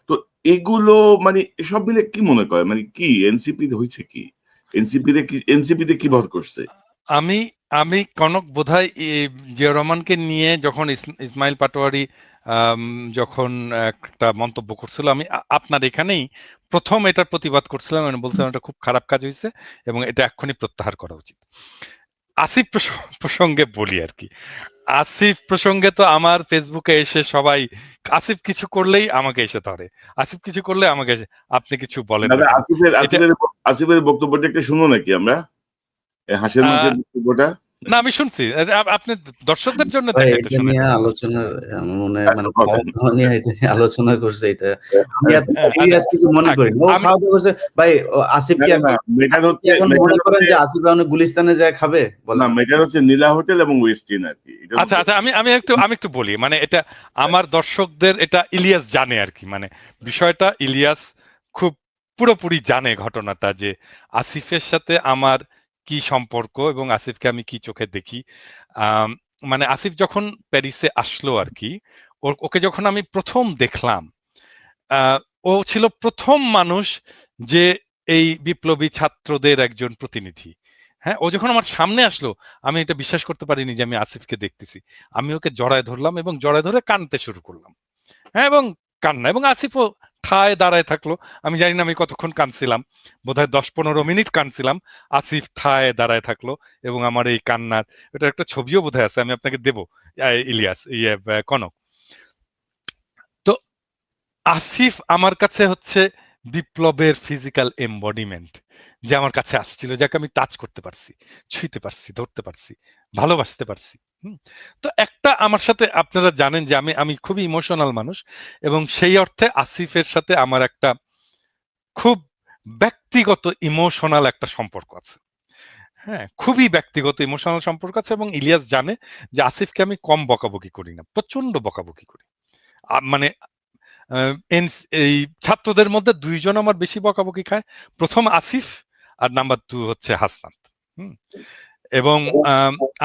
তো এগুলো মানে সব মিলে কি মনে করে, মানে কি এনসিপি হয়েছে কি? এনসিপিতে কি ভর করছে? আমি আমি কনক বোধহয় জিয়াউর রহমানকে নিয়ে যখন ইসমাইল পাটোয়ারি যখন একটা মন্তব্য করছিল, আমি আপনার এখানেই প্রথম এটার প্রতিবাদ করছিলাম, মানে বলছিলাম এটা খুব খারাপ কাজ হয়েছে এবং এটা এক্ষুনি প্রত্যাহার করা উচিত। আসিফ প্রসঙ্গে বলি আর কি, আসিফ প্রসঙ্গে তো আমার ফেসবুকে এসে সবাই আসিফ কিছু করলেই আমাকে এসে ধরে, আসিফ কিছু করলে আমাকে এসে, আপনি কিছু বলেন না দাদা, কেন? আসিফের বক্তব্যটা একটু শুনো নাকি আমরা, হাসির মাংসের বক্তব্যটা? না আমি শুনছি আপনি দর্শকদের জন্য ভাই দেখাইতে এটা নিয়ে শুনেন। আলোচনা আমার মনে হয় আচ্ছা, মানে খাওয়া বলেন। দাওয়া নিয়ে এটা নিয়ে আলোচনা করছে এটা আমি এত হ্যাঁ, সিরিয়াস কিছু মনে থাক। করি না। ও আমি খাওয়া দাওয়া করছে ভাই আসিফ না কি না না এখন মেটার আপনি কি হচ্ছে এখন মনে করেন যে আসিফ এখন গুলিস্তানে যায় খাবে না বলেন? মেটার হচ্ছে নীলা হোটেল এবং ওয়েস্ট ইন আর কি এটার আচ্ছা মধ্যে। আচ্ছা আমি একটু বলি, মানে এটা আমার দর্শকদের এটা ইলিয়াস জানে আর কি, মানে বিষয়টা ইলিয়াস খুব পুরোপুরি জানে ঘটনাটা, যে আসিফের সাথে আমার কি সম্পর্ক এবং আসিফকে আমি কি চোখে দেখি। আম, মানে আসিফ যখন প্যারিসে আসলো আর কি, ওকে যখন আমি প্রথম দেখলাম, আহ, ও ছিল প্রথম মানুষ যে এই বিপ্লবী ছাত্রদের একজন প্রতিনিধি। হ্যাঁ, ও যখন আমার সামনে আসলো, আমি এটা বিশ্বাস করতে পারিনি যে আমি আসিফকে দেখতেছি। আমি ওকে জড়ায় ধরলাম এবং জড়ায় ধরে কাঁদতে শুরু করলাম। হ্যাঁ, এবং কান্না, এবং আসিফও ঠায় দাঁড়ায় থাকলো। আমি জানি না আমি কতক্ষণ কাঁদছিলাম, বোধহয় 10-15 মিনিট কাঁদছিলাম। আসিফ ঠায় দাঁড়ায় থাকলো এবং আমার এই কান্নার এটা একটা ছবিও বোধহয় আছে, আমি আপনাকে দেবো। ইলিয়াস, কনক। তো আসিফ আমার কাছে হচ্ছে বিপ্লবের ফিজিক্যাল এমবডিমেন্ট, যে আমার কাছে আসছিল, যাকে আমি টাচ করতে পারছি, ছুঁইতে পারছি, ধরতে পারছি, ভালোবাসতে পারছি। হুম। তো একটা আমার সাথে, আপনারা জানেন যে আমি আমি খুবই ইমোশনাল মানুষ, এবং সেই অর্থে আসিফের সাথে আমার একটা খুব ব্যক্তিগত ইমোশনাল একটা সম্পর্ক আছে। হ্যাঁ, খুবই ব্যক্তিগত ইমোশনাল সম্পর্ক আছে, এবং ইলিয়াস জানে যে আসিফকে আমি কম বকাবকি করি না, প্রচন্ড বকাবকি করি। মানে এই ছাত্রদের মধ্যে দুইজন আমার বেশি বকাবকি খায়, প্রথম আসিফ, আর নাম্বার 2 হচ্ছে হাসনাত। হুম। এবং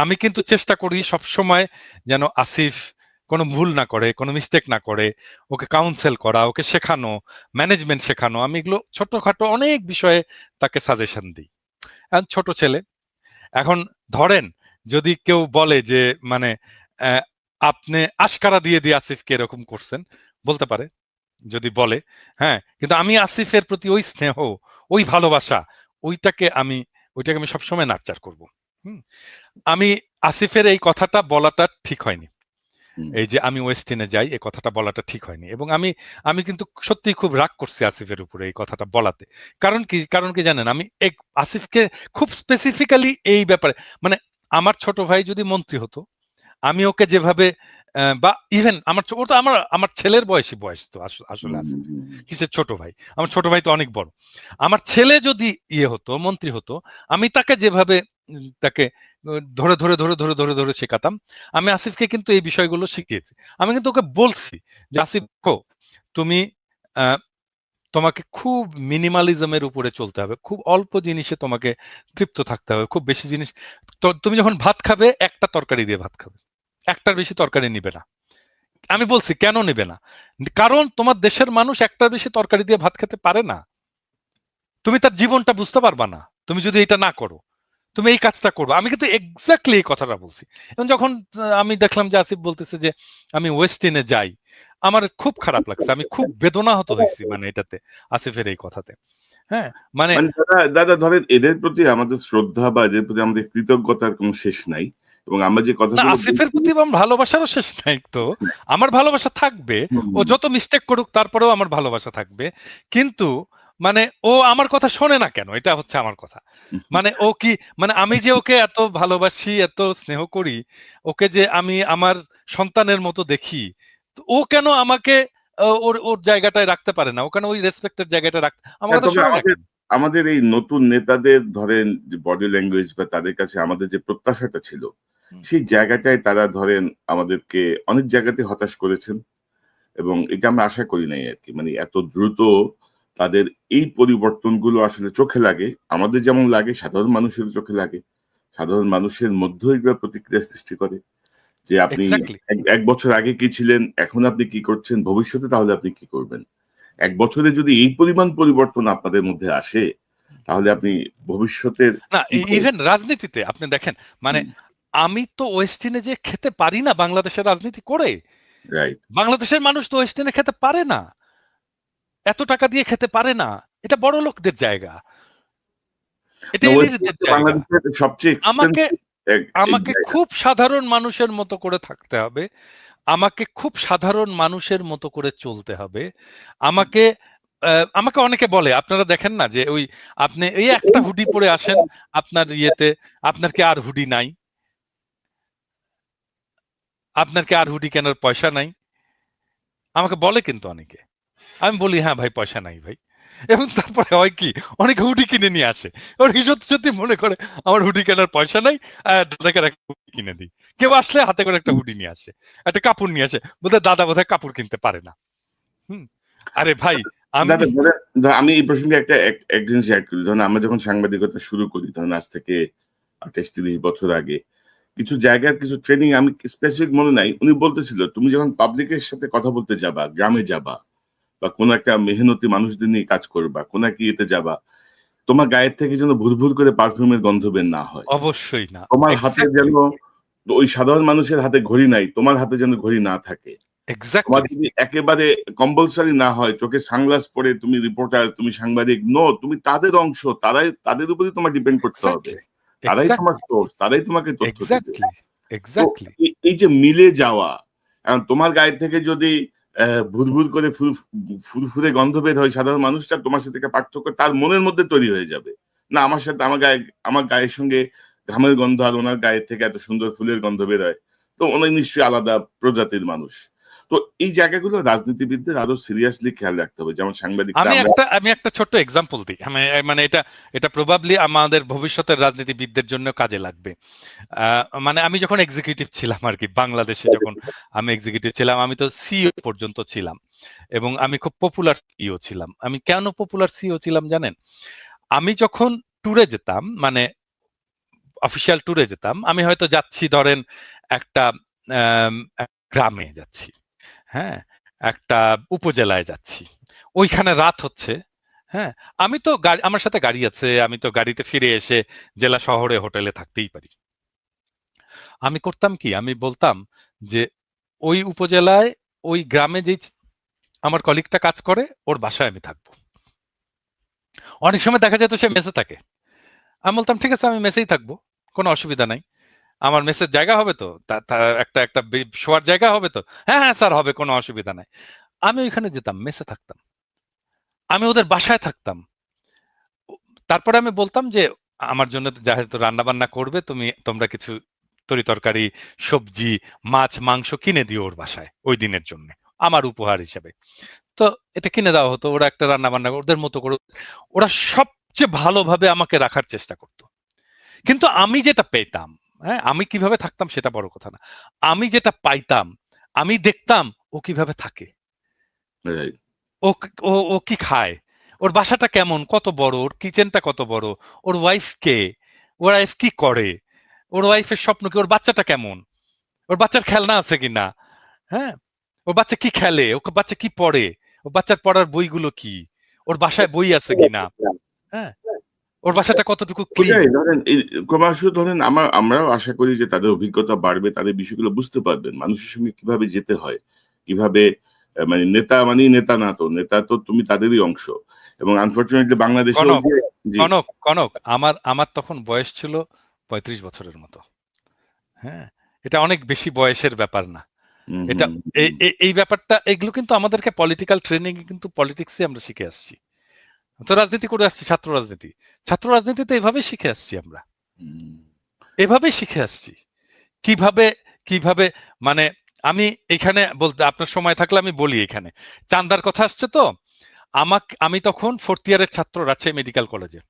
আমি কিন্তু চেষ্টা করি সবসময় যেন আসিফ কোনো ভুল না করে, কোনো মিস্টেক না করে, ওকে কাউন্সেল করা, ওকে শেখানো, ম্যানেজমেন্ট শেখানো, আমি এগুলো ছোটখাটো অনেক বিষয়ে তাকে সাজেশন দিই। এখন ছোট ছেলে, এখন ধরেন যদি কেউ বলে যে মানে আহ, আপনি আশকারা দিয়ে দিয়ে আসিফকে এরকম করছেন, বলতে পারে, যদি বলে। হ্যাঁ, কিন্তু আমি আসিফের প্রতি ওই স্নেহ, ওই ভালোবাসা, ওইটাকে আমি ওইটাকে আমি সবসময় নার্চার করব। হুম। আমি আসিফের এই কথাটা বলাটা ঠিক হয়নি, এই যে আমি ওয়েস্টিনে যাই, এই কথাটা বলাটা ঠিক হয়নি, এবং আমি আমি কিন্তু সত্যিই খুব রাগ করছি আসিফের উপরে এই কথাটা বলাতে। কারণ কি জানেন, আমি আসিফকে খুব স্পেসিফিক্যালি এই ব্যাপারে, মানে আমার ছোট ভাই যদি মন্ত্রী হতো, আমি ওকে যেভাবে বা ইভেন ও তো আমার আমার ছেলের বয়স তো আসলে আসিফ, কিসের ছোট ভাই, আমার ছোট ভাই তো অনেক বড়। আমার ছেলে যদি ইয়ে হতো, মন্ত্রী হতো, আমি তাকে যেভাবে তাকে ধরে ধরে ধরে ধরে ধরে ধরে শেখাতাম, আমি আসিফকে কিন্তু এই বিষয়গুলো শিখিয়েছি। আমি কিন্তু ওকে বলছি যে আসিফ দেখো, তুমি আহ, তোমাকে খুব মিনিমালিজমের উপরে চলতে হবে, খুব অল্প জিনিসে তোমাকে তৃপ্ত থাকতে হবে, খুব বেশি জিনিস, তুমি যখন ভাত খাবে একটা তরকারি দিয়ে ভাত খাবে, একটার বেশি তরকারি নিবে না। আমি বলছি কেন নিবে না, কারণ তোমার দেশের মানুষ একটার বেশি তরকারি দিয়ে ভাত খেতে পারে না। তুমি তার জীবনটা বুঝতে পারবা না তুমি যদি এটা না করো, তুমি এই কাজটা করবে। আমি কিন্তু এক্স্যাক্টলি এই কথাটা বলছি। এবং যখন আমি দেখলাম যে আসিফ বলতেছে যে আমি ওয়েস্টিনে যাই, আমার খুব খারাপ লাগছে, আমি খুব বেদনাহত হয়েছি, মানে এটাতে, আসিফের এই কথাতে। হ্যাঁ, মানে মানে দাদা দাদা ধরেন এদের প্রতি আমাদের শ্রদ্ধা বা এদের প্রতি আমাদের কৃতজ্ঞতার কোনো শেষ নাই, এবং আমরা যে না, কথাগুলো আসিফের বলছি। প্রতি আমার ভালোবাসারও শেষ নাই তো, আমার ভালোবাসা থাকবে, ও হুম, যত মিস্টেক করুক তারপরেও আমার ভালোবাসা থাকবে। কিন্তু মানে ও আমার কথা শোনে না কেন, এটা হচ্ছে আমার কথা। মানে ও কি, মানে আমি যে ওকে এত ভালোবাসি, এত স্নেহ করি, ওকে যে আমি আমার সন্তানের মতো দেখি, তো ও কেন আমাকে ওর ওর জায়গাটায় রাখতে পারে না, ও কেন ওই রেসপেক্টের জায়গাটা রাখতে, আমার হ্যাঁ, কথা তবে শোনে না আমাদের কেন? আমাদের এই নতুন নেতাদের ধরেন যে বডি ল্যাঙ্গুয়েজ বা তাদের কাছে আমাদের যে প্রত্যাশাটা ছিল, হুম। সেই জায়গাটায় তারা ধরেন আমাদেরকে অনেক জায়গাতে হতাশ করেছেন, এবং এটা আমরা আশা করি নাই আর কি। মানে এত দ্রুত তাদের এই পরিবর্তনগুলো আসলে চোখে লাগে, আমাদের যেমন লাগে সাধারণ মানুষের চোখে লাগে, সাধারণ মানুষের মধ্যেও এগুলো প্রতিক্রিয়া সৃষ্টি করে, যে আপনি এক্স্যাক্টলি। এক বছর আগে কি ছিলেন, এখন আপনি কি করছেন, ভবিষ্যতে তাহলে আপনি কি করবেন। এক বছরে যদি এই পরিমাণ পরিবর্তন আপনাদের মধ্যে আসে, তাহলে আপনি ভবিষ্যতের না, কি করবেন। ইভেন রাজনীতিতে আপনি দেখেন, মানে আমি তো ওয়েস্টিনে যে খেতে পারি না বাংলাদেশের রাজনীতি করে, রাইট। বাংলাদেশের মানুষ তো ওয়েস্টিনে খেতে পারে না, এত টাকা দিয়ে খেতে পারে না, এটা বড় লোকদের জায়গা, এটা না, ওয়েস্ট এলিটদের ইন্ডিজে জায়গা। বাংলাদেশের সবচেয়ে আমাকে এক্সপেন্সিভ এক আমাকে জায়গা। খুব সাধারণ মানুষের মতো করে থাকতে হবে, আমাকে খুব সাধারণ মানুষের মতো করে চলতে হবে, আমাকে আমাকে অনেকে বলে, আপনারা দেখেন না যে ওই আপনি এই একটা হুডি পরে আসেন আপনার ইয়েতে, আপনার কি আর হুডি নাই? আপনার কি আর হুডি কেনার পয়সা নাই? আমাকে বলে কিন্তু অনেকে। আমি বলি হ্যাঁ ভাই পয়সা নাই ভাই। এবং তারপরে হয় কি, অনেকে হুডি কিনে নিয়ে আসে। ওরা কি সত্যি সত্যি মনে করে আমার হুডি কেনার পয়সা নাই, দাদাকে একটা হুডি কিনে দিই। কেউ আসলে হাতে করে একটা হুডি নিয়ে আসে, একটা কাপড় নিয়ে আসে, বোধহয় দাদা বোধহয় কাপড় কিনতে পারে না। হুম। আরে ভাই আমি দাদা আমি এই প্রসঙ্গে এক জিনিস অ্যাড করি। ধরুন আমরা যখন সাংবাদিকতা শুরু করি, ধরুন আজ থেকে 28-30 বছর আগে, কিছু জায়গার কিছু ট্রেনিং আমি স্পেসিফিক মনে নাই, উনি বলতেছিল তুমি যখন পাবলিকের সাথে কথা বলতে যাবা, গ্রামে যাবা বা কোন একটা মেহনতি মানুষদের নিয়ে কাজ করবা, কোন একটা ইয়েতে যাবা, তোমার গায়ের থেকে যেন ভুরভুর করে পারফিউমের গন্ধ বের না হয়। অবশ্যই না, তোমার হাতে যেন এক্স্যাক্টলি ওই সাধারণ মানুষের হাতে ঘড়ি নাই, তোমার হাতে যেন ঘড়ি না থাকে। তোমার এক্স্যাক্টলি যদি একেবারে কম্পালসারি না হয়, চোখে সানগ্লাস পরে তুমি রিপোর্টার, তুমি সাংবাদিক, নো, তুমি তাদের অংশ, তাদের উপরই তোমার ডিপেন্ড করতে হবে। এক্স্যাক্টলি তারাই তোমার এক্স্যাক্টলি সোর্স, তারাই তোমাকে তথ্য দেবে। এক্স্যাক্টলি তো এক্স্যাক্টলি এই যে মিলে যাওয়া, এখন তোমার গায়ে থেকে যদি ভুরভুর করে ফুরফুরে গন্ধ বের হয়, সাধারণ মানুষটা তোমার সাথে একটা পার্থক্য তার মনের মধ্যে তৈরি হয়ে যাবে। না, আমার সাথে আমার গায়ের সঙ্গে ঘামের গন্ধ আর ওনার গায়ের থেকে এত সুন্দর ফুলের গন্ধ বের হয়, তো উনি নিশ্চয়ই আলাদা প্রজাতির মানুষ। তো এই জায়গাগুলো রাজনীতিবিদদের আরো সিরিয়াসলি খেয়াল রাখতে হবে, যেমন সাংবাদিকরা আমরা আমি একটা ছোট্ট এক্সাম্পল দিই। মানে এটা এটা প্রবাবলি আমাদের ভবিষ্যতের রাজনীতিবিদদের জন্য কাজে লাগবে। মানে আমি যখন এক্সিকিউটিভ ছিলাম আর কি, বাংলাদেশে যখন আমি এক্সিকিউটিভ ছিলাম, আমি তো সিইও পর্যন্ত ছিলাম এবং আমি খুব পপুলার সিইও ছিলাম। আমি কেন পপুলার সিইও ছিলাম জানেন? আমি যখন ট্যুরে যেতাম, মানে অফিসিয়াল ট্যুরে যেতাম, আমি হয়তো যাচ্ছি ধরেন একটা গ্রামে যাচ্ছি, হ্যাঁ, একটা উপজেলায় যাচ্ছি, ওইখানে রাত হচ্ছে, হ্যাঁ, আমি তো গাড়ি, আমার সাথে গাড়ি আছে, আমি তো গাড়িতে ফিরে এসে জেলা শহরে হোটেলে থাকতেই পারি। আমি করতাম কি, আমি বলতাম যে ওই উপজেলায় ওই গ্রামে যে আমার কলিগটা কাজ করে ওর বাসায় আমি থাকবো। অনেক সময় দেখা যেত সে মেসে থাকে, আমি বলতাম ঠিক আছে আমি মেসেই থাকবো, কোনো অসুবিধা নাই, আমার মেসের জায়গা হবে তো, একটা একটা শোয়ার জায়গা হবে তো, হ্যাঁ হ্যাঁ স্যার হবে, কোনো অসুবিধা নাই। আমি ওইখানে যেতাম, মেসে থাকতাম, আমি ওদের বাসায় থাকতাম। তারপরে আমি বলতাম যে আমার জন্য যেহেতু রান্না বান্না করবে, তোমরা কিছু তরি তরকারি, সবজি, মাছ, মাংস কিনে দিও ওর বাসায় ওই দিনের জন্য, আমার উপহার হিসেবে। তো এটা কিনে দেওয়া হতো, ওরা একটা রান্না বান্না ওদের মতো করে, ওরা সবচেয়ে ভালোভাবে আমাকে রাখার চেষ্টা করতো। কিন্তু আমি যেটা পেতাম, হ্যাঁ, আমি কিভাবে থাকতাম সেটা বড় কথা না, আমি যেটা পাইতাম, আমি দেখতাম ও কিভাবে থাকে, Right. ও ও ও কি খায়, ওর বাসাটা কেমন, কত বড়, ওর কিচেনটা কত বড়, ওর ওয়াইফ কে, ওর ওয়াইফ কি করে, ওর ওয়াইফের স্বপ্ন কি, ওর বাচ্চাটা কেমন, ওর বাচ্চার খেলনা আছে কিনা, হ্যাঁ, ওর বাচ্চা কি খেলে, ওর বাচ্চা কি পড়ে, ওর বাচ্চার পড়ার বইগুলো কি, ওর বাসায় বই আছে কিনা, হ্যাঁ, ওর বাসাটা কতটুকু ক্লিন। ওটাই ধরেন ক্রমশ ধরেন আমরাও আশা করি যে তাদের অভিজ্ঞতা বাড়বে, তাদের বিষয়গুলো বুঝতে পারবেন, মানুষের সঙ্গে কিভাবে যেতে হয়, কিভাবে মানে নেতা মানেই নেতা না, তো নেতা তো তুমি তাদেরই অংশ। এবং আনফরচুনেটলি বাংলাদেশেও কনক জি কনক কনক আমার আমার তখন বয়স ছিল 35 বছরের মতো, হ্যাঁ, এটা অনেক বেশি বয়সের ব্যাপার না। হুম এটা হুম হুম এই ব্যাপারটা, এগুলো কিন্তু আমাদেরকে পলিটিক্যাল ট্রেনিং এ কিন্তু পলিটিক্সে আমরা শিখে আসছি, তো রাজনীতি করে আসছি, ছাত্র রাজনীতিতে এভাবেই শিখে আসছি আমরা, হুম। এভাবেই শিখে আসছি কিভাবে কিভাবে মানে আমি এখানে বলতে, আপনার সময় থাকলে আমি বলি, এখানে চান্দার কথা আসছে তো, আমি তখন 4th ইয়ারের ছাত্র রাজশাহী মেডিকেল কলেজে,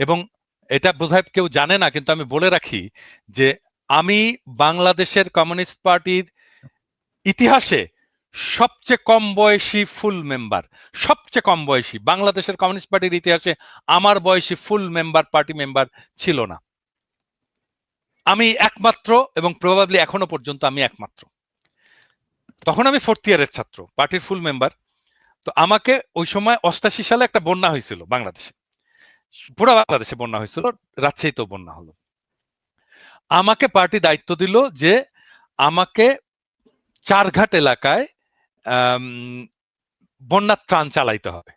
এবং এটা বোধহয় কেউ জানে না, কিন্তু আমি বলে রাখি যে আমি বাংলাদেশের কমিউনিস্ট পার্টির ইতিহাসে সবচেয়ে কম বয়সী ফুল মেম্বার, সবচেয়ে কম বয়সী বাংলাদেশের কমিউনিস্ট পার্টির ইতিহাসে আমার বয়সী ফুল মেম্বার, পার্টি মেম্বার ছিল না, আমি একমাত্র, এবং প্রবাবলি এখনো পর্যন্ত আমি একমাত্র। তখন আমি 4th ইয়ারের ছাত্র, পার্টির ফুল মেম্বার। তো আমাকে ওই সময় 88 সালে একটা বন্যা হয়েছিল বাংলাদেশে, পুরো বাংলাদেশে বন্যা হয়েছিল, রাজশাহীতেও বন্যা হলো। আমাকে পার্টি দায়িত্ব দিল যে আমাকে চারঘাট এলাকায় বন্যার ত্রাণ চালাইতে হবে,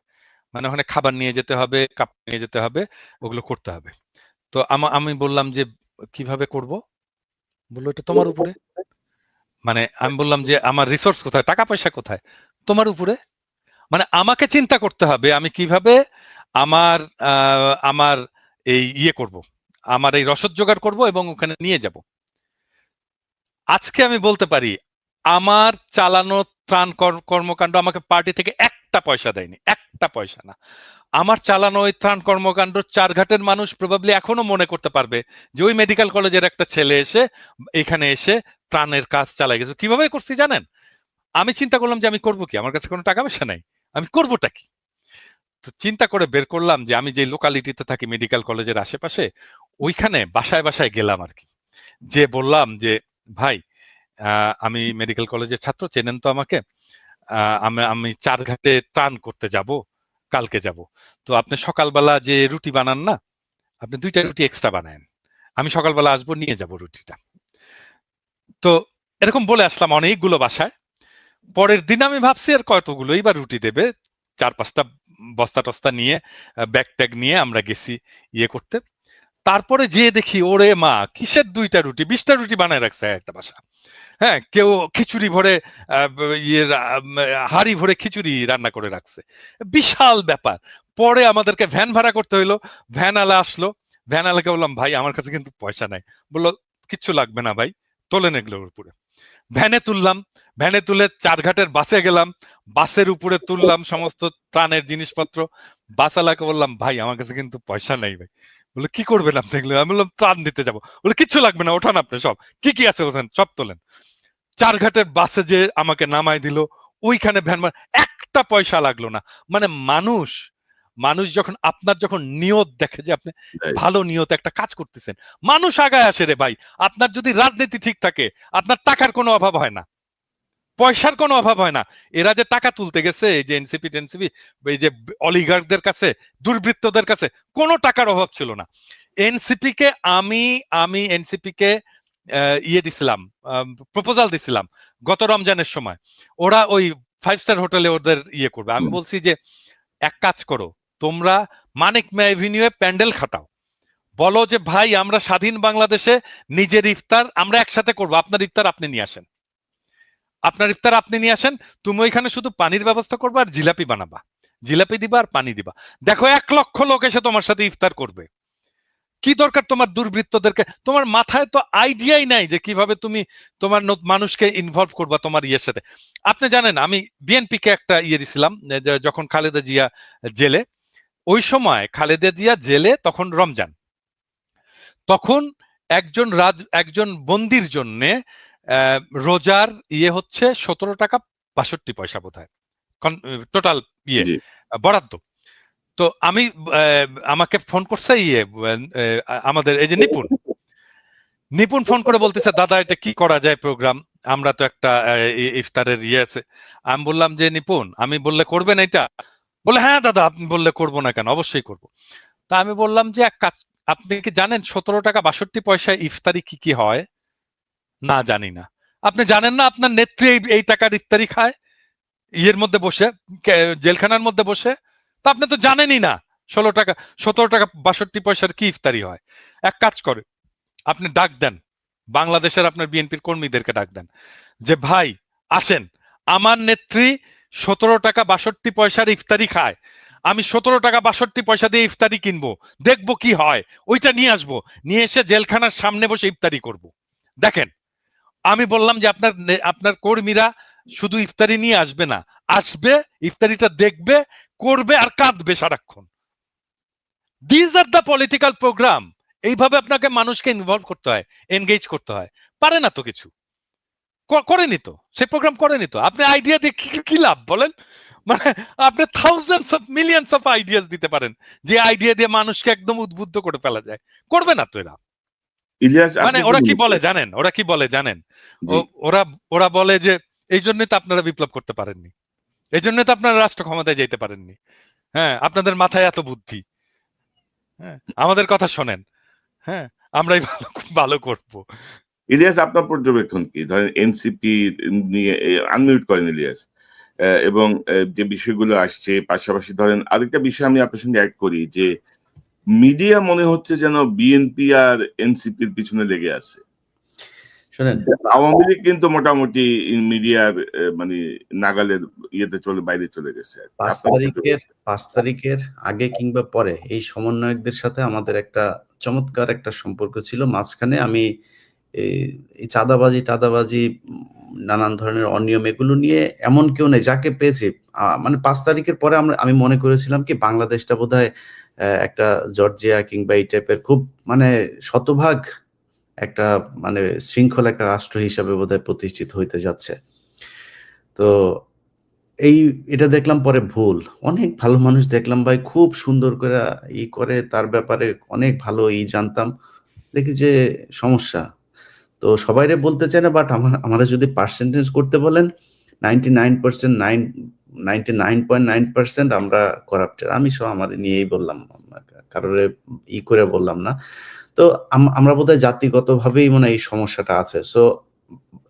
মানে ওখানে খাবার নিয়ে যেতে হবে, কাপড় নিয়ে যেতে হবে, ওগুলো করতে হবে। তো আমি বললাম যে কিভাবে করব, বললো এটা তোমার উপরে। মানে আমি বললাম যে আমার রিসোর্স কোথায়, টাকা পয়সা কোথায়, তোমার উপরে। মানে আমাকে চিন্তা করতে হবে আমি কিভাবে আমার আমার এই করব, আমার এই রসদ জোগাড় করব এবং ওখানে নিয়ে যাব। আজকে আমি বলতে পারি আমার চালানো ত্রাণ কর্মকাণ্ড আমাকে পার্টি থেকে একটা পয়সা দেয়নি, একটা পয়সা না। আমার চালানো ওই ত্রাণ কর্মকাণ্ড চারঘাটের মানুষ প্রবাবলি এখনো মনে করতে পারবে যে ওই মেডিকেল কলেজের একটা ছেলে এসে এখানে এসে ত্রাণের কাজ চালাই গেছে। কিভাবে করছি জানেন? আমি চিন্তা করলাম যে আমি করবো কি, আমার কাছে কোনো টাকা পয়সা নাই, আমি করবোটা কি? তো চিন্তা করে বের করলাম যে আমি যে লোকালিটিতে থাকি মেডিকেল কলেজের আশেপাশে, ওইখানে বাসায় বাসায় গেলাম আর কি। যে বললাম যে ভাই, আমি মেডিকেল কলেজের ছাত্র, চেনেন তো আমাকে, আমি চারঘাটে ত্রাণ করতে যাব, কালকে যাব। তো আপনি সকালবেলা যে রুটি বানান না, আপনি 2টা রুটি এক্সট্রা বানায়েন, আমি সকালবেলা আসবো, নিয়ে যাব রুটিটা। তো এরকম বলে আসলাম অনেকগুলো বাসায়। পরের দিন আমি ভাবছি আর কতগুলোই বা রুটি দেবে, 4-5টা বস্তা টস্তা নিয়ে, ব্যাগ ট্যাগ নিয়ে আমরা গেছি ইয়ে করতে। তারপরে যেয়ে দেখি ওরে মা, কিসের 2টা রুটি, 20টা রুটি বানায় রাখছে একটা বাসা। হ্যাঁ, কেউ খিচুড়ি ভরে হাড়ি ভরে খিচুড়ি রান্না করে রাখছে, বিশাল ব্যাপার। পরে আমাদেরকে ভ্যান ভাড়া করতে হইলো, ভ্যান আলা আসলো, ভ্যান আলাকে বললাম ভাই আমার কাছে কিন্তু পয়সা নাই। বললো কিচ্ছু লাগবে না ভাই, তোলেন এগুলোর উপরে। ভ্যানে তুললাম, ভ্যানে তুলে চারঘাটের বাসে গেলাম, বাসের উপরে তুললাম সমস্ত ত্রাণের জিনিসপত্র। বাসওয়ালাকে বললাম ভাই আমার কাছে কিন্তু পয়সা নাই ভাই। বলে কি করবেন আপনি এগুলো? আমি বললাম ত্রাণ দিতে যাবো। বলে কিচ্ছু লাগবে না, ওঠান আপনি, সব কি কি আছে ওখানে সব তোলেন। চারঘাটের বাসে যে আমাকে নামাই দিল, ওইখানে ভ্যান, একটা পয়সা লাগলো না। মানে মানুষ মানুষ যখন আপনার যখন নিয়ত দেখে যে আপনি ভালো নিয়ত একটা কাজ করতেছেন, মানুষ আগায় আসে রে ভাই। আপনার যদি রাজনীতি ঠিক থাকে, আপনার টাকার কোনো অভাব হয় না, পয়সার কোনো অভাব হয় না। এরা যে টাকা তুলতে গেছে, এই যে এনসিপি টেনসিপি, এই যে অলিগার্কদের কাছে, দুর্বৃত্তদের কাছে কোনো টাকার অভাব ছিল না। এনসিপি কে আমি এনসিপি কে ইয়ে দিছিলাম, প্রপোজাল দিছিলাম গত রমজানের সময়। ওরা ওই 5 স্টার হোটেলে ওদের ইয়ে করবে। আমি বলছি যে এক কাজ করো, তোমরা মানিক মে এভিনিউয়ে প্যান্ডেল খাটাও, বলো যে ভাই আমরা স্বাধীন বাংলাদেশে নিজের ইফতার আমরা একসাথে করবো, আপনার ইফতার আপনি নিয়ে আসেন, আপনার ইফতার আপনি নিয়ে আসেন, তুমি ওইখানে শুধু পানির ব্যবস্থা করবা আর জিলাপি বানাবা, জিলাপি দিবা আর পানি দিবা। দেখো 1 লক্ষ লোক এসে তোমার সাথে ইফতার করবে। কি দরকার তোমার দুর্বৃত্তদেরকে? তোমার মাথায় তো আইডিয়াই নাই যে কিভাবে তুমি তোমার মানুষকে ইনভলভ করবা তোমার ইয়ের সাথে। আপনি জানেন আমি বিএনপি কে একটা ইয়ে দিছিলাম, যখন খালেদা জিয়া জেলে, ওই সময় খালেদা জিয়া জেলে, তখন রমজান, তখন একজন বন্দির জন্য রোজার ইয়ে হচ্ছে 17 টাকা 62 পয়সা বোধ হয়, টোটাল ইয়ে বরাদ্দ। তো আমি আমাকে ফোন করছে ইয়ে আমাদের এই যে নিপুণ ফোন করে বলতেছে দাদা এটা কি করা যায় প্রোগ্রাম, আমরা তো একটা ইফতারের ইয়ে আছে। আমি বললাম যে নিপুণ, আমি বললে করবেন এটা? বলে হ্যাঁ দাদা আপনি বললে করবো না কেন, অবশ্যই করবো। তা আমি বললাম যে এক কাজ, আপনি কি জানেন 17 টাকা 62 পয়সায় ইফতারি কি কি হয়? না জানি না। আপনি জানেন না আপনার নেত্রী এই টাকার ইফতারি খায় ইয়ের মধ্যে বসে, জেলখানার মধ্যে বসে? তা আপনি তো জানেনই না 17 টাকা 62 পয়সার কি ইফতারি হয়। এক কাজ করে, আপনি ডাক দেন বাংলাদেশের আপনার বিএনপির কর্মীদেরকে, ডাক দেন যে ভাই আসেন, আমার নেত্রী 17 টাকা 62 পয়সার ইফতারি খায়, আমি 17 টাকা 62 পয়সা দিয়ে ইফতারি কিনবো, দেখবো কি হয়, ওইটা নিয়ে আসবো, নিয়ে এসে জেলখানার সামনে বসে ইফতারি করব। দেখেন, আমি বললাম যে আপনার কর্মীরা শুধু ইফতারি নিয়ে আসবে না, আসবে ইফতারিটা দেখবে, করবে আর কাঁদবে সারাক্ষণ। This are the political program. এইভাবে আপনাকে মানুষকে ইনভলভ করতে হয়, এনগেজ করতে হয়। পারে না তো কিছু, করেনি তো, সে প্রোগ্রাম করেনি তো। আপনি আইডিয়া দিয়ে কি লাভ বলেন? মানে আপনি thousands of millions of ideas দিতে পারেন, যে আইডিয়া দিয়ে মানুষকে একদম উদ্বুদ্ধ করে ফেলা যায়, করবে না তো এরা। ইলিয়াস, মানে ওরা কি বলে জানেন, ওরা বলে যে এই জন্যই তো আপনারা বিপ্লব করতে পারেননি, এই জন্যই তো আপনারা রাষ্ট্র ক্ষমতায় যেতে পারেননি। হ্যাঁ, আপনাদের মাথায় এত বুদ্ধি, হ্যাঁ আমাদের কথা শোনেন, হ্যাঁ আমরাই ভালো করবো। ইলিয়াস, আপনার পর্যবেক্ষণ কি? ধরেন এনসিপি নিয়ে আনমিউট করেন ইলিয়াস, এবং যে বিষয়গুলো আসছে, পাশাপাশি ধরেন আরেকটা বিষয় আমি আপনার সঙ্গে অ্যাড করি, যে মিডিয়া মনে হচ্ছে যেন বিএনপি আর এনসিপির পিছনে লেগে আছে। শোনেন, আওয়ামী লীগ কিন্তু মোটামুটি মিডিয়ার মানে নাগালের বাইরে চলে গেছে। 5 তারিখের আগে কিংবা পরে এই সমন্বয়কদের সাথে আমাদের একটা চমৎকার একটা সম্পর্ক ছিল। মাঝখানে আমি এই এই চাঁদাবাজি টাদাবাজি নানান ধরনের অনিয়ম এগুলো নিয়ে এমন কেউ নেই যাকে পেয়েছি। মানে ৫ তারিখের পরে আমি মনে করেছিলাম কি বাংলাদেশটা বোধহয় একটা জর্জিয়া কিংবা এই টাইপের খুব মানে শতভাগ একটা মানে শৃঙ্খল একটা রাষ্ট্র হিসাবে বোধহয় প্রতিষ্ঠিত হইতে যাচ্ছে। তো এটা দেখলাম পরে ভুল। অনেক ভালো মানুষ দেখলাম ভাই খুব সুন্দর কইরা করে তার ব্যাপারে অনেক ভালো জানতাম। দেখি যে সমস্যা। তো সবাইরে বলতে চাই না বাট আমারে যদি পার্সেন্টেজ করতে বলেন 99% 99.9% আমরা করাপ্টেড। আমি সহ আমারে নিয়েই বললাম। কারোরে করে বললাম না। তো আমরা বোধহয় জাতিগতভাবেই মনে হয় এই সমস্যাটা আছে। সো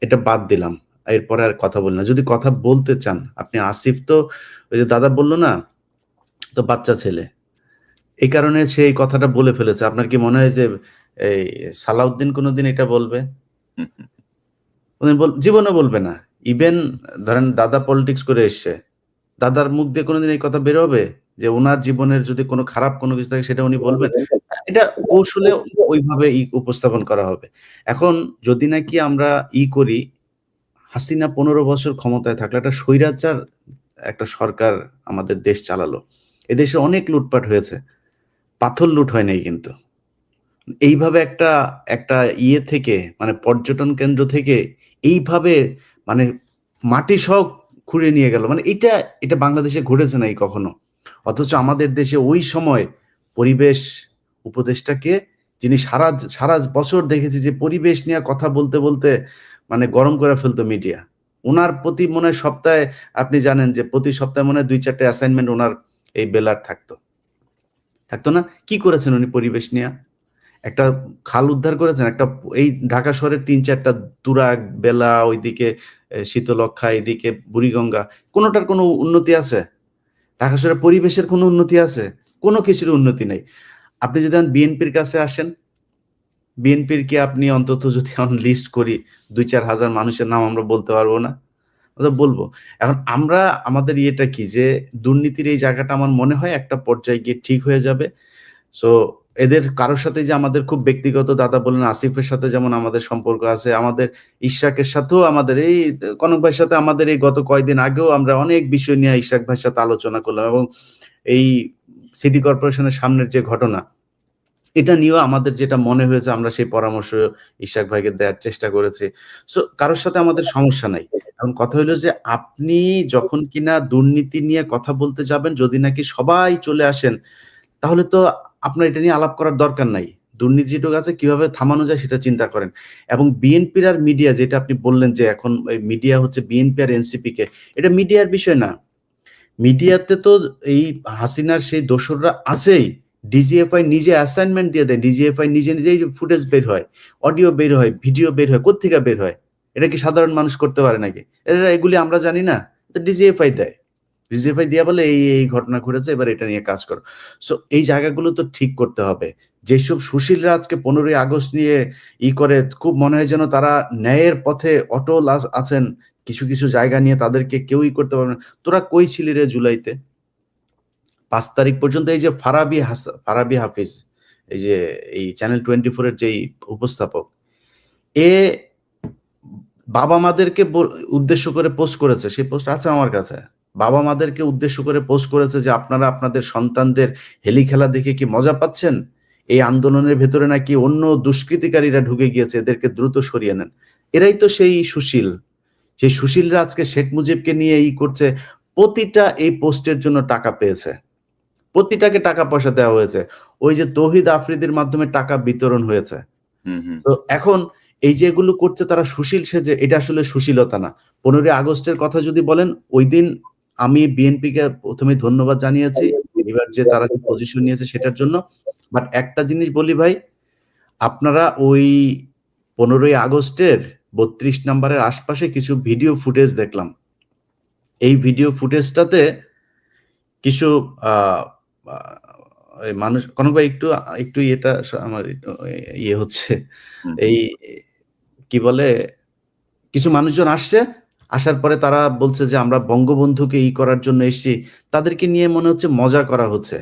এটা বাদ দিলাম। এরপরে আর কথা বলি না। যদি কথা বলতে চান, আপনি আসিফ তো ওই যে দাদা বলল না? তো বাচ্চা ছেলে। এই কারণে সে এই কথাটা বলে ফেলেছে। আপনার কি মনে হয় যে এই সালাউদ্দিন কোনদিন এটা বলবে? জীবনেও বলবে না। ইভেন ধরেন দাদা পলিটিক্স করে এসছে। দাদার মুখ দিয়ে কোনদিন এই কথা বের হবে? যে উনার জীবনের যদি কোনো খারাপ কোনো কিছু থাকে সেটা উনি বলবেন? এটা কৌশলে ওইভাবে উপস্থাপন করা হবে। এখন যদি নাকি আমরা করি, হাসিনা ১৫ বছর ক্ষমতায় থাকলো। একটা স্বৈরাচার একটা সরকার আমাদের দেশ চালালো। এদেশে অনেক লুটপাট হয়েছে। পাথর লুট হয় নাই কিন্তু। এইভাবে একটা একটা থেকে মানে পর্যটন কেন্দ্র থেকে এইভাবে মানে মাটি সহ খুঁড়ে নিয়ে গেল। মানে এটা বাংলাদেশে ঘটেছে নাই কখনো। অথচ আমাদের দেশে ওই সময় পরিবেশ উপদেষ্টাকে যিনি সারা বছর দেখেছি যে পরিবেশ নিয়ে কথা বলতে, বলতে মানে গরম করে ফেলতো মিডিয়া। উনার প্রতি মনে হয় সপ্তাহে আপনি জানেন যে প্রতি সপ্তাহে মনে হয় ২-৪ টা অ্যাসাইনমেন্ট উনার এই বেলার থাকতো। থাকতো না? কি করেছেন উনি পরিবেশ নিয়া? একটা খাল উদ্ধার করেছেন। এই ঢাকা শহরের ৩-৪ টা তুরাগ, বেলা, ওইদিকে শীতলক্ষ্যা, এদিকে বুড়িগঙ্গা কোনটার কোনো উন্নতি আছে? ঢাকা শহরের পরিবেশের কোনো উন্নতি আছে? কোনো কিছুর উন্নতি নাই। আপনি যদি বিএনপির কাছে আসেন, বিএনপির কি আপনি অন্তত যদি লিস্ট করি ২-৪ হাজার মানুষের নাম আমরা বলতে পারবো না? বলবো। এখন আমরা আমাদের কি যে দুর্নীতির এই জায়গাটা আমার মনে হয় একটা পর্যায়ে গিয়ে ঠিক হয়ে যাবে। সো এদের কারোর সাথে যে আমাদের খুব ব্যক্তিগত দাদা বললেন আসিফের সাথে যেমন আমাদের সম্পর্ক আছে, আমাদের ইশরাকের সাথেও আমাদের এই কনক ভাইয়ের সাথে আমাদের এই গত কয়েকদিন আগেও আমরা অনেক বিষয় নিয়ে ইশরাক ভাইয়ের সাথে আলোচনা করলাম এবং এই সিটি কর্পোরেশনের সামনের যে ঘটনা এটা নিয়েও আমাদের যেটা মনে হয়েছে আমরা সেই পরামর্শ ইশরাক ভাইকে দেওয়ার চেষ্টা করেছি। সো কারোর সাথে আমাদের সমস্যা নাই। এখন কথা হইলো যে আপনি যখন কিনা দুর্নীতি নিয়ে কথা বলতে যাবেন যদি নাকি সবাই চলে আসেন তাহলে তো আপনার এটা নিয়ে আলাপ করার দরকার নাই। দুর্নীতি যেটুকু আছে কিভাবে থামানো যায় সেটা চিন্তা করেন। এবং বিএনপির আর মিডিয়া যেটা আপনি বললেন যে এখন এই মিডিয়া হচ্ছে বিএনপি আর এনসিপি কে। এটা মিডিয়ার বিষয় না। মিডিয়াতে তো এই হাসিনার সেই দোসররা আছেই। ডিজিএফআই নিজে অ্যাসাইনমেন্ট দিয়ে দেয়। ডিজিএফআই নিজেই ফুটেজ বের হয়, অডিও বের হয়, ভিডিও বের হয়। কোত্থেকে বের হয়? এটা কি সাধারণ মানুষ করতে পারে নাকি? এগুলি আমরা জানি না। তো ডিজিএফআই দেয়। ডিজিএফআই দিয়া বলে এই ঘটনা ঘটেছে এবার এটা নিয়ে কাজ করো। সো এই জায়গাগুলো তো ঠিক করতে হবে। যেসব সুশীলরা আজকে 15ই আগস্ট নিয়ে করে খুব মনে হয় যেন তারা ন্যায়ের পথে অটল আছেন। কিছু জায়গা নিয়ে তাদেরকে কেউই করতে পারবে না। তোরা কই ছিলি রে জুলাইতে? ৫ তারিখ পর্যন্ত এই যে ফারাবী হাফিজ এই যে এই চ্যানেল 24 এর যেই উপস্থাপক এ বাবা-মাদেরকে উদ্দেশ্য করে পোস্ট করেছে। সেই পোস্ট আছে আমার কাছে। বাবা-মাদেরকে উদ্দেশ্য করে পোস্ট করেছে যে আপনারা আপনাদের সন্তানদের হেলি খেলা দেখে কি মজা পাচ্ছেন? এই আন্দোলনের ভেতরে নাকি অন্য দুষ্কৃতিকারীরা ঢুকে গিয়েছে, এদেরকে দ্রুত সরিয়ে নেন। এরাই তো সেই সুশীল। সেই সুশীলরা আজকে শেখ মুজিবকে নিয়ে করছে। প্রতিটা এই পোস্টের জন্য টাকা পেয়েছে। প্রতিটাকে টাকা পয়সা দেওয়া হয়েছে। ওই যে তৌহিদ আফ্রিদির মাধ্যমে টাকা বিতরণ হয়েছে। তো এখন এই যে এগুলো করছে তারা সুশীল সেজে, এটা আসলে সুশীলতা না। 15ই আগস্টের কথা যদি বলেন, ঐদিন আমি বিএনপিকে প্রথমে ধন্যবাদ জানিয়েছি। এবার যে তারা যে পজিশন নিয়েছে সেটার জন্য। বাট একটা জিনিস বলি ভাই, আপনারা ওই 15ই আগস্টের 32 নাম্বারের আশপাশে কিছু ভিডিও ফুটেজ দেখলাম। এই ভিডিও ফুটেজটাতে কিছু আ আ মানুষ কনক ভাই একটু আমার হচ্ছে এই কি বলে কিছু মানুষজন আসছে, আসার পরে তারা বলছে যে আমরা বঙ্গবন্ধুকে করার জন্য এসেছি। তাদেরকে নিয়ে মনে হচ্ছে মজা করা হচ্ছে।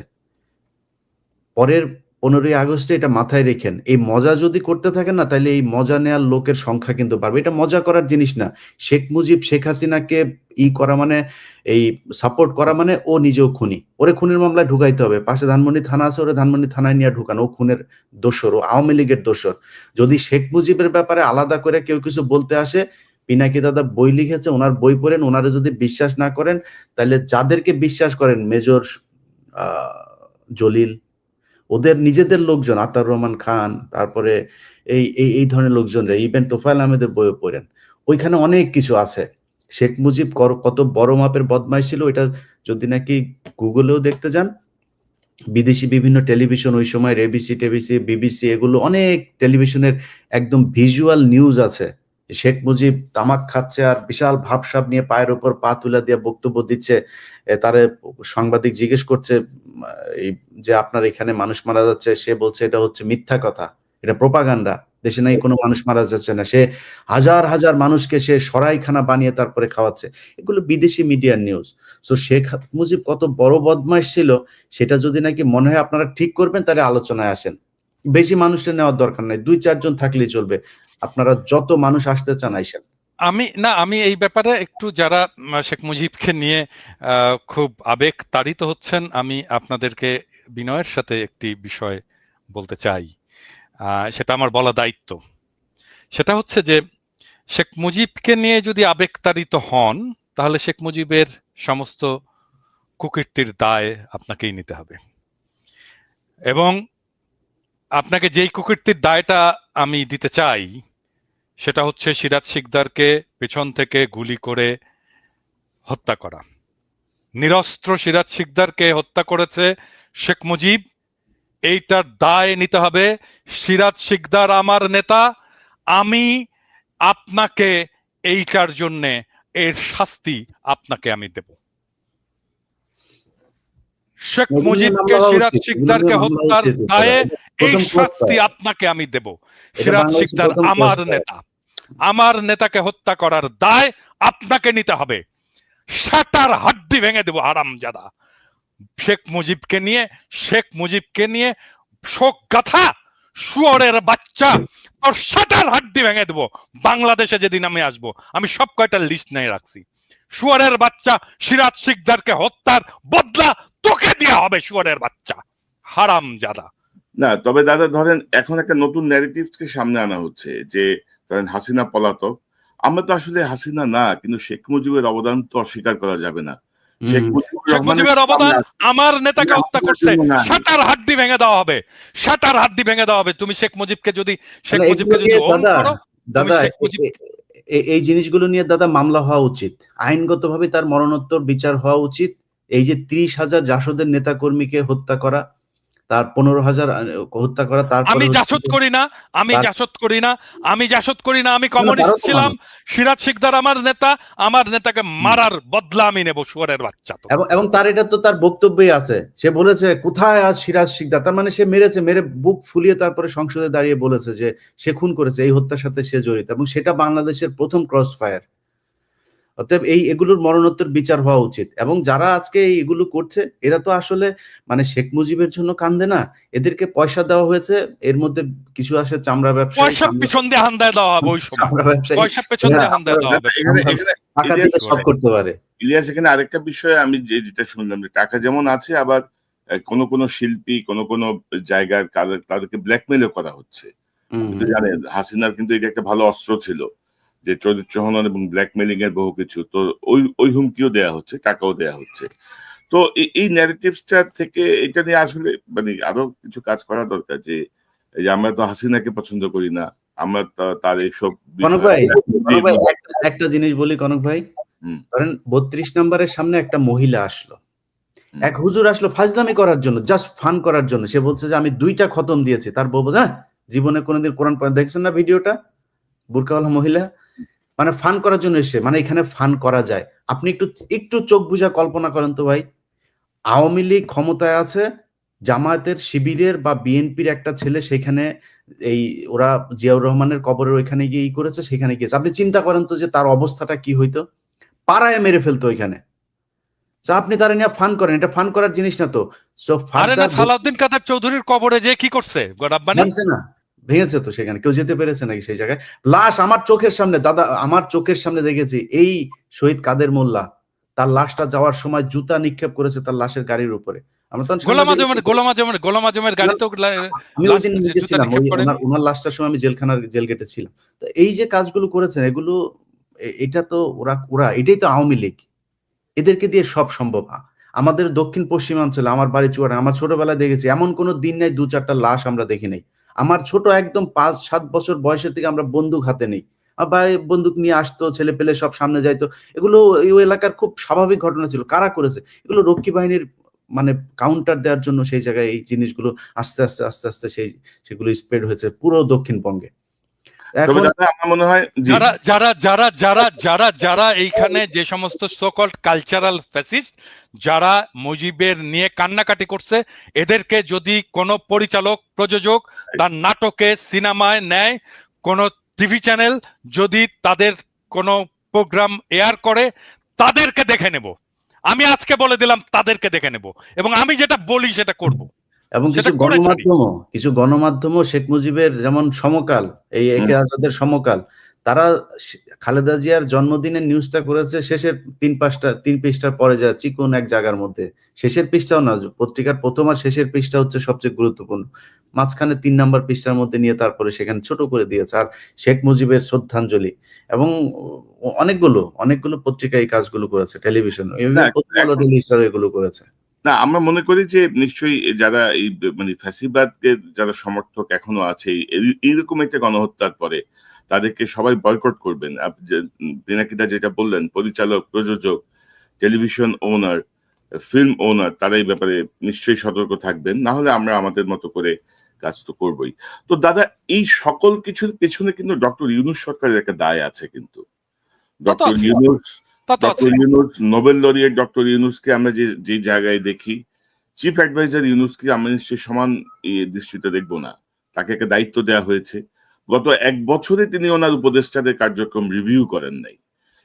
পরের 15ই আগস্টে এটা মাথায় রেখেন। এই মজা যদি করতে থাকেন না, তাইলে এই মজা নেয়ার লোকের সংখ্যা কিন্তু বাড়বে। এটা মজা করার জিনিস না। শেখ মুজিব শেখ হাসিনাকে করা মানে, এই সাপোর্ট করা মানে ও নিজেও খুনি। ওরে খুনের মামলায় ঢুকাইতে হবে। পাশে ধানমন্ডি থানা আছে, ওরে ধানমন্ডি থানায় নিয়ে ঢুকান। ও খুনের দোসর, ও আওয়ামী লীগের দোসর। যদি শেখ মুজিবের ব্যাপারে আলাদা করে কেউ কিছু বলতে আসে, পিনাকি দাদা বই লিখেছে, ওনার বই পড়েন। ওনারে যদি বিশ্বাস না করেন, তাহলে যাদেরকে বিশ্বাস করেন, মেজর জলিল, ওদের নিজেদের লোকজন, আতাউর রহমান খান, তারপরে এই ধরনের লোকজনরা, ইভেন তোফায়েল আহমেদের বইও পড়েন। ওইখানে অনেক কিছু আছে। শেখ মুজিব কত বড় মাপের বদমাইশ ছিল, এটা যদি নাকি গুগলেও দেখতে যান, বিদেশি বিভিন্ন টেলিভিশন ওই সময় এবিসি টেবিসি বিবিসি, এগুলো অনেক টেলিভিশনের একদম ভিজুয়াল নিউজ আছে। শেখ মুজিব তামাক খাচ্ছে আর বিশাল ভাবসাব নিয়ে পায়ের উপর পা তুলে দিয়ে বক্তব্য দিচ্ছে। তারে সাংবাদিক জিজ্ঞেস করছে এই যে আপনার এখানে মানুষ মারা যাচ্ছে, সে বলছে এটা হচ্ছে মিথ্যা কথা, এটা প্রোপাগান্ডা, দেশে নাই কোনো মানুষ মারা যাচ্ছে না। সে হাজার হাজার মানুষকে সে সরাইখানা বানিয়ে তারপরে খাওয়াচ্ছে। এগুলো বিদেশি মিডিয়ার নিউজ। সো শেখ মুজিব কত বড় বদমাইশ ছিল, সেটা যদি নাকি মনে হয় আপনারা ঠিক করবেন, তাহলে আলোচনায় আসেন। বেশি মানুষের নেওয়ার দরকার নাই, 2-4 জন থাকলেই চলবে। আপনারা যত মানুষ আসতে চান আইসেন। আমি এই ব্যাপারে একটু, যারা শেখ মুজিবকে নিয়ে খুব আবেগ তাড়িত হচ্ছেন, আমি আপনাদেরকে বিনয়ের সাথে একটি বিষয় বলতে চাই। সেটা আমার বলা দায়িত্ব। সেটা হচ্ছে যে শেখ মুজিবকে নিয়ে যদি আবেগ তাড়িত হন, তাহলে শেখ মুজিবের সমস্ত কুকীর্তির দায় আপনাকেই নিতে হবে। এবং আপনাকে যেই কুকীর্তির দায়টা আমি দিতে চাই, সেটা হচ্ছে সিরাজ শিকদারকে পেছন থেকে গুলি করে হত্যা করা। নিরস্ত্র সিরাজ শিকদারকে হত্যা করেছে শেখ মুজিব, এইটার দায় নিতে হবে। সিরাজ শিকদার আমার নেতা, আমি আপনাকে এইটার জন্যে এর শাস্তি আপনাকে আমি দেব। শেখ মুজিবকে সিরাজ শিকদারকে হত্যার দায়ে এই শাস্তি আপনাকে আমি দেব। সিরাজ শিকদার আমার নেতা, আমার নেতাকে হত্যা করার দায় আপনাকে নিতে হবে। সাতার হাড্ডি ভেঙে দেব হারামজাদা। শেখ মুজিবকে নিয়ে শোক গাথা, শুয়োরের বাচ্চা, তোর সাতার হাড্ডি ভেঙে দেব। বাংলাদেশে যেদিন আমি আসবো, আমি সব কয়টা লিস্ট নিয়ে রাখছি। শুয়োরের বাচ্চা, সিরাজ শিকদারকে হত্যার বদলা তোকে দেওয়া হবে, শুয়োরের বাচ্চা হারামজাদা। না, তবে দাদা ধরেন এখন একটা নতুন ন্যারেটিভসকে সামনে আনা হচ্ছে যে ধরেন হাসিনা পলাতক। আমরা তো আসলে হাসিনা না, কিন্তু শেখ মুজিবের অবদান তো অস্বীকার করা যাবে না। শেখ মুজিবের অবদান আমার নেতাকে হত্যা করছে, সাতার হাড্ডি ভেঙে দেওয়া হবে, সাতার হাড্ডি ভেঙে দেওয়া হবে। তুমি শেখ মুজিবকে যদি দাদা, এই জিনিসগুলো নিয়ে দাদা মামলা হওয়া উচিত, আইনগতভাবে তার মরণোত্তর বিচার হওয়া উচিত। এই যে 30,000 জাসদের নেতা কর্মীকে হত্যা করা, তার 15,000 হত্যা করা, তারপর আমি জাসদ করি না, আমি কমিউনিস্ট ছিলাম। সিরাজ শিকদার আমার নেতা, আমার নেতাকে মারার বদলা আমি নেব, শুয়োরের বাচ্চা। এবং তার এটা তো তার বক্তব্যই আছে, সে বলেছে কোথায় আজ সিরাজ শিকদার, তার মানে সে মেরে বুক ফুলিয়ে তারপরে সংসদে দাঁড়িয়ে বলেছে যে সে খুন করেছে, এই হত্যার সাথে সে জড়িত, এবং সেটা বাংলাদেশের প্রথম ক্রস ফায়ার। অতএব এগুলোর মরণোত্তর বিচার হওয়া উচিত। এবং যারা আজকে এগুলো করছে, এরা তো আসলে মানে শেখ মুজিবের জন্য কান্দে না, এদেরকে পয়সা দেওয়া হয়েছে। এর মধ্যে কিছু আসে চামড়া ব্যবসায়ী, পয়সা পেছন দিয়ে হান্দায় দেওয়া হবে, ওই সময় পয়সা পেছন দিয়ে হান্দায় দেওয়া হবে, টাকা দিলে সব করতে পারে। ইলিয়াস, এখানে আরেকটা বিষয় আমি যেটা শুনলাম, যে টাকা যেমন আছে, আবার কোন শিল্পী কোন জায়গার তাদেরকে ব্ল্যাকমেলও করা হচ্ছে। জানেন হাসিনার কিন্তু এটা একটা ভালো অস্ত্র ছিল, যে চরিত্র হনন এবং ব্ল্যাকমেলিং এর বহু কিছু। তো ওই হুমকিও দেয়া হচ্ছে, টাকাও দেয়া হচ্ছে। তো এই ন্যারেটিভসটা থেকে এটা নিয়ে আসলে মানে আরো কিছু কাজ করা দরকার। যে আমরা তো হাসিনাকে পছন্দ করি না, আমরা তার এইসব। কনক ভাই, একটা জিনিস বলি কনক ভাই, ধরেন 32 নম্বরের সামনে একটা মহিলা আসলো, এক হুজুর আসলো ফাজলামি করার জন্য, জাস্ট ফান করার জন্য। সে বলছে যে আমি 2টা খতম দিয়েছি। তার বউ বলছে, জীবনে কোনোদিন কোরআন পড়া দেখছেন না? ভিডিওটা, বুরকাওয়ালা মহিলা, মানে ফান করার জন্য এসে, মানে এখানে ফান করা যায়। আপনি একটু চোখ বুঝা কল্পনা করেন তো ভাই, আওয়ামী লীগ ক্ষমতায় আছে, জামায়াতের শিবিরের বা বিএনপির একটা ছেলে সেখানে ওরা জিয়াউর রহমানের কবরের ওইখানে গিয়ে করেছে, সেখানে গিয়েছে। আপনি চিন্তা করেন তো যে তার অবস্থাটা কি হইতো, পাড়ায় মেরে ফেলতো ওইখানে। তো আপনি তারা নিয়ে ফান করেন, এটা ফান করার জিনিস না তো। সো আরে না, ফার্দার সালাউদ্দিন কাদের চৌধুরীর কবরে যে কি করছে রাব্বানি? ভেঙেছে না, ভেঙেছে তো, সেখানে কেউ যেতে পেরেছে নাকি সেই জায়গায়? লাশ আমার চোখের সামনে, দাদা আমার চোখের সামনে দেখেছি, এই শহীদ কাদের মোল্লা তার লাশটা যাওয়ার সময় জুতা নিক্ষেপ করেছে তার লাশের গাড়ির উপরে। আমরা তখন গোলাম আজমের গাড়িতে আমি ওই দিন নিজে জুতা ছিলাম, নিক্ষেপ ওই করেনি। ওনার লাশটার সময় আমি জেল গেটে ছিলাম। তো এই যে কাজগুলো করেছেন, এগুলো এটা তো ওরা এটাই তো আওয়ামী লীগ, এদেরকে দিয়ে সব সম্ভব। আমাদের দক্ষিণ পশ্চিমাঞ্চলে, আমার বাড়ি চুয়াডাঙ্গা, আমার ছোটবেলায় দেখেছি এমন কোনো দিন নাই 2-4টা লাশ আমরা দেখি নাই। আমার ছোট একদম 5-7 বছর বয়সের থেকে আমরা বন্দুক হাতে নেই, আবার বন্দুক নিয়ে আসতো, ছেলে পেলে সব সামনে যাইতো। এগুলো ওই এলাকার খুব স্বাভাবিক ঘটনা ছিল। কারা করেছে এগুলো? রক্ষী বাহিনীর মানে কাউন্টার দেওয়ার জন্য সেই জায়গায় এই জিনিসগুলো আস্তে আস্তে আস্তে আস্তে সেগুলো স্প্রেড হয়েছে পুরো দক্ষিণ বঙ্গে। তবে এখন দাদা আমার মনে হয় জি, যারা যারা যারা যারা যারা যারা এইখানে যে সমস্ত সোকল্ড কালচারাল ফ্যাসিস্ট যারা মুজিবের নিয়ে কান্নাকাটি করছে, এদেরকে যদি কোনো পরিচালক প্রযোজক তার নাটকে সিনেমায় নেয়, কোনো টিভি চ্যানেল যদি তাদের কোনো প্রোগ্রাম এয়ার করে, তাদেরকে দেখে নেব। আমি আজকে বলে দিলাম তাদেরকে দেখে নেব, এবং আমি যেটা বলি সেটা করব, এবং সেটা করে ছাড়ি। কিছু গণমাধ্যমও শেখ মুজিবের যেমন সমকাল, এই একে আজাদের সমকাল, তারা খালেদা জিয়ার জন্মদিনের নিউজটা করেছে শেষের 3 পৃষ্ঠার পরে, যা চিকন এক জায়গার মধ্যে, শেষের পৃষ্ঠাও না, পত্রিকার প্রথম আর শেষের পৃষ্ঠা হচ্ছে সবচেয়ে গুরুত্বপূর্ণ, মাঝখানে 3 নাম্বার পৃষ্ঠার মধ্যে নিয়ে তারপরে সেখানে ছোট করে দিয়েছে। আর শেখ মুজিবের শ্রদ্ধাঞ্জলি, এবং অনেকগুলো পত্রিকা এই কাজগুলো করেছে, টেলিভিশন, ডেইলি স্টার এগুলো করেছে। না আমরা মনে করি যে নিশ্চয়ই যারা এই মানে ফ্যাসিবাদকে যারা সমর্থক এখনো আছে, এইরকম একটা গণহত্যার পরে তাদেরকে সবাই বয়কট করবেন। পিনাকিদা যেটা বললেন, পরিচালক, প্রযোজক, টেলিভিশন ওনার, ফিল্ম ওনার, তারা এই ব্যাপারে নিশ্চয়ই সতর্ক থাকবেন, না হলে আমরা আমাদের মতো করে কাজ তো করবোই। তো দাদা এই সকল কিছুর পেছনে কিন্তু ডক্টর ইউনূস সরকারের একটা দায় আছে। কিন্তু doctor Yunus Nobel laureate doctor ইউনূসকে আমরা যে জায়গায় দেখি, চিফ অ্যাডভাইজার ইউনূসকে আমরা নিশ্চয়ই সমান দৃষ্টিতে দেখবো না। তাকে একটা দায়িত্ব দেওয়া হয়েছে, গত 1 বছরে তিনি ওনার উপদেষ্টাদের কার্যক্রম রিভিউ করেন নাই,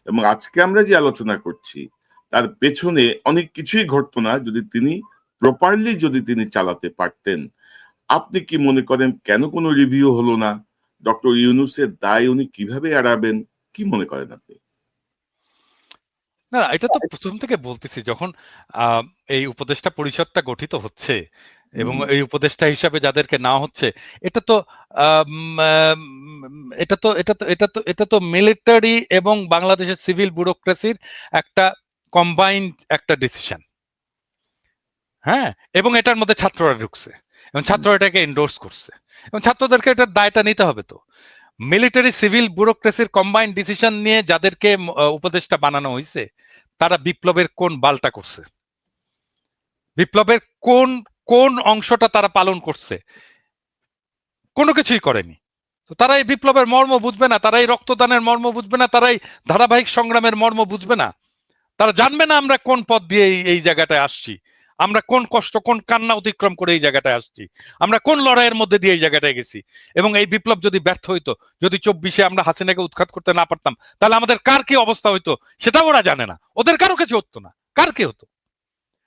এবং আজকে আমরা যে আলোচনা করছি তার পেছনে অনেক কিছুই ঘটতো না যদি তিনি প্রপারলি চালাতে পারতেন। আপনি কি মনে করেন কেন কোনো রিভিউ হলো না? ডক্টর ইউনূসের দায় উনি কিভাবে এড়াবেন, কি মনে করেন আপনি? না, এটা তো প্রথম থেকে বলতেছি, যখন এই উপদেষ্টা পরিষদটা গঠিত হচ্ছে এবং এই উপদেষ্টা হিসাবে যাদেরকে নেওয়া হচ্ছে, এটা তো এটা তো মিলিটারি এবং বাংলাদেশের সিভিল ব্যুরোক্রেসির একটা কম্বাইন্ড একটা ডিসিশন। হ্যাঁ, এবং এটার মধ্যে ছাত্ররা ঢুকছে এবং ছাত্ররা এটাকে এন্ডোর্স করছে, এবং ছাত্রদেরকে এটার দায়টা নিতে হবে। তো মিলিটারি সিভিল ব্যুরোক্রেসির কম্বাইন্ড ডিসিশন নিয়ে যাদেরকে উপদেষ্টা বানানো হয়েছে, তারা বিপ্লবের কোন বালটা করছে? বিপ্লবের কোন কোন অংশটা তারা পালন করছে? কোনো কিছুই করেনি। তো তারা এই বিপ্লবের মর্ম বুঝবে না, তারা এই রক্তদানের মর্ম বুঝবে না, তারা এই ধারাবাহিক সংগ্রামের মর্ম বুঝবে না, তারা জানবে না আমরা কোন পথ দিয়ে এই জায়গাটায় আসছি, আমরা কোন কষ্ট, কোন কান্না অতিক্রম করে এই জায়গাটায় আসছি, আমরা কোন লড়াইয়ের মধ্যে দিয়ে এই জায়গাটায় গেছি। এবং এই বিপ্লব যদি ব্যর্থ হইতো, যদি 24-এ আমরা হাসিনাকে উৎখাত করতে না পারতাম, তাহলে আমাদের কার কি অবস্থা হইতো সেটা ওরা জানে না। ওদের কারো কিছু হতো না। কার কি হতো?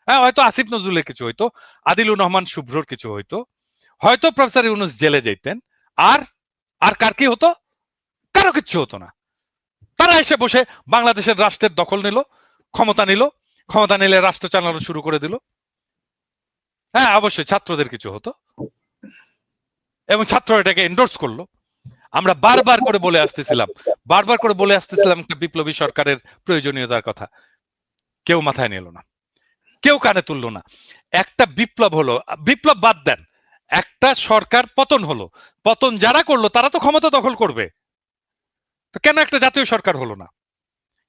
হ্যাঁ, হয়তো আসিফ নজরুলের কিছু হইতো, আদিলুর রহমান শুভ্রর কিছু হইতো, হয়তো প্রফেসর ইউনূস জেলে যেতেন, আর আর কার কি হতো? কারো কিচ্ছু হতো না। তারা এসে বসে বাংলাদেশের রাষ্ট্রের দখল নিল, ক্ষমতা নিলে রাষ্ট্র চালানো শুরু করে দিল। হ্যাঁ, অবশ্যই ছাত্রদের কিছু হতো এবং ছাত্র এটাকে এন্ডোর্স করলো। আমরা বারবার করে বলে আসতেছিলাম একটা বিপ্লবী সরকারের প্রয়োজনীয়তার কথা। কেউ মাথায় নিল না, কেউ কানে তুললো না। একটা বিপ্লব হলো, বিপ্লব বাদ দেন, একটা সরকার পতন হলো, পতন যারা করলো তারা তো ক্ষমতা দখল করবে। তো কেন একটা জাতীয় সরকার হলো না?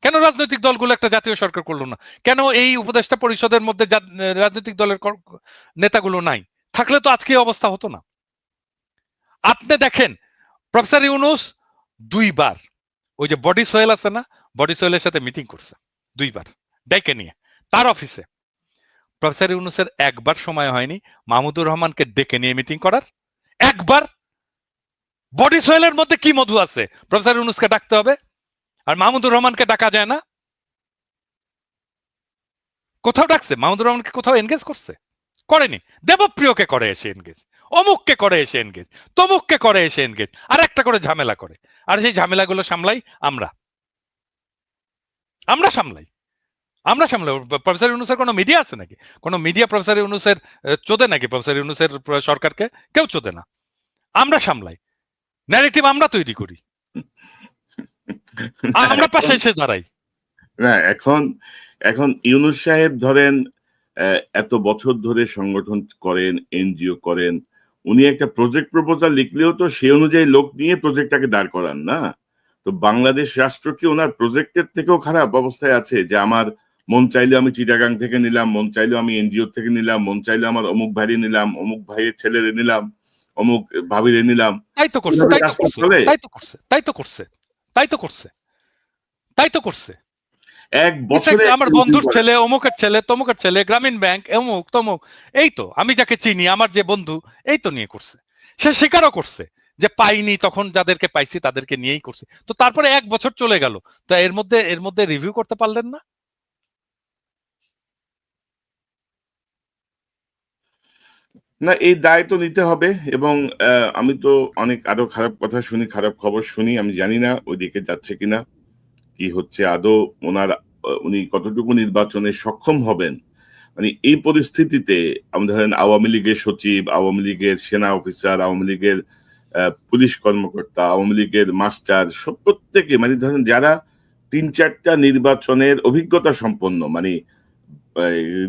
কেন রাজনৈতিক দলগুলো একটা জাতীয় সরকার করলো না? কেন এই উপদেষ্টা পরিষদের মধ্যে রাজনৈতিক দলের নেতাগুলো নাই? থাকলে তো আজকে অবস্থা হতো না। আপনি দেখেন, প্রফেসর ইউনূস 2 বার ওই যে বডি সোহেল আছে না, বডি সোহেলের সাথে মিটিং করছে 2 বার ডেকে নিয়ে তার অফিসে। প্রফেসর ইউনূসের একবার সময় হয়নি মাহমুদুর রহমানকে ডেকে নিয়ে মিটিং করার। একবার। বডি সোহেলের মধ্যে কি মধু আছে প্রফেসর ইউনূসকে ডাকতে হবে, আর মাহমুদুর রহমানকে ডাকা যায় না? কোথাও ডাকছে? মাহমুদুর রহমানকে কোথাও এনগেজ করছে? করেনি। দেবপ্রিয়কে করে এসে এনগেজ, অমুককে করে এসে এনগেজ, তমুককে করে এসে এনগেজ, আর একটা করে ঝামেলা করে। আর সেই ঝামেলাগুলো সামলাই আমরা, আমরা সামলাই, আমরা সামলাই। প্রফেসর ইউনূসের কোনো মিডিয়া আছে নাকি? কোনো মিডিয়া প্রফেসর ইউনূসের চোদে নাকি? প্রফেসর ইউনূসের সরকারকে কেউ চোদে না। আমরা সামলাই, ন্যারেটিভ আমরা তৈরি করি, আমরা পাশে এসে দাঁড়াই। না, এখন এখন ইউনূস সাহেব ধরেন এত বছর ধরে সংগঠন করেন, এনজিও করেন, উনি একটা প্রজেক্ট প্রপোজাল লিখলেও তো সেই অনুযায়ী লোক নিয়ে প্রজেক্টটাকে দাঁড় করান না। তো বাংলাদেশ রাষ্ট্র কি ওনার প্রজেক্টের থেকেও খারাপ অবস্থায় আছে, যে আমার মন চাইলে আমি চিটাগাং থেকে নিলাম, মন চাইলে আমি এনজিও থেকে নিলাম, মন চাইলে আমার অমুক ভাইরে নিলাম, অমুক ভাইয়ের ছেলেরে নিলাম, অমুক ভাবিরে নিলাম? তাই তো করছে, তাই তো করছে, তাই তো করছে, তাই তো করছে, তাই তো করছে, তাই তো করছে। এক বছরে আমার বন্ধুর ছেলে, অমুকের ছেলে, তমুকের ছেলে, গ্রামীণ ব্যাংক, অমুক তমুক, এই তো আমি যাকে চিনি, আমার যে বন্ধু, এই তো নিয়ে করছে। সে স্বীকারও করছে যে পাইনি, তখন যাদেরকে পাইছি তাদেরকে নিয়েই করছে। তো তারপরে 1 বছর চলে গেল, তো এর মধ্যে রিভিউ করতে পারলেন না? না, এই দায় তো নিতে হবে। এবং আমি তো অনেক আরো খারাপ কথা শুনি, খারাপ খবর শুনি। আমি জানি না ওইদিকে যাচ্ছে কিনা, কি হচ্ছে আদৌ, উনি কতটুকু নির্বাচনে সক্ষম হবেন। মানে এই পরিস্থিতিতে আমরা ধরেন আওয়ামী লীগের সচিব, আওয়ামী লীগের সেনা অফিসার, আওয়ামী লীগের পুলিশ কর্মকর্তা, আওয়ামী লীগের মাস্টার, সব প্রত্যেকে, মানে ধরেন যারা 3-4টা নির্বাচনের অভিজ্ঞতা সম্পন্ন, মানে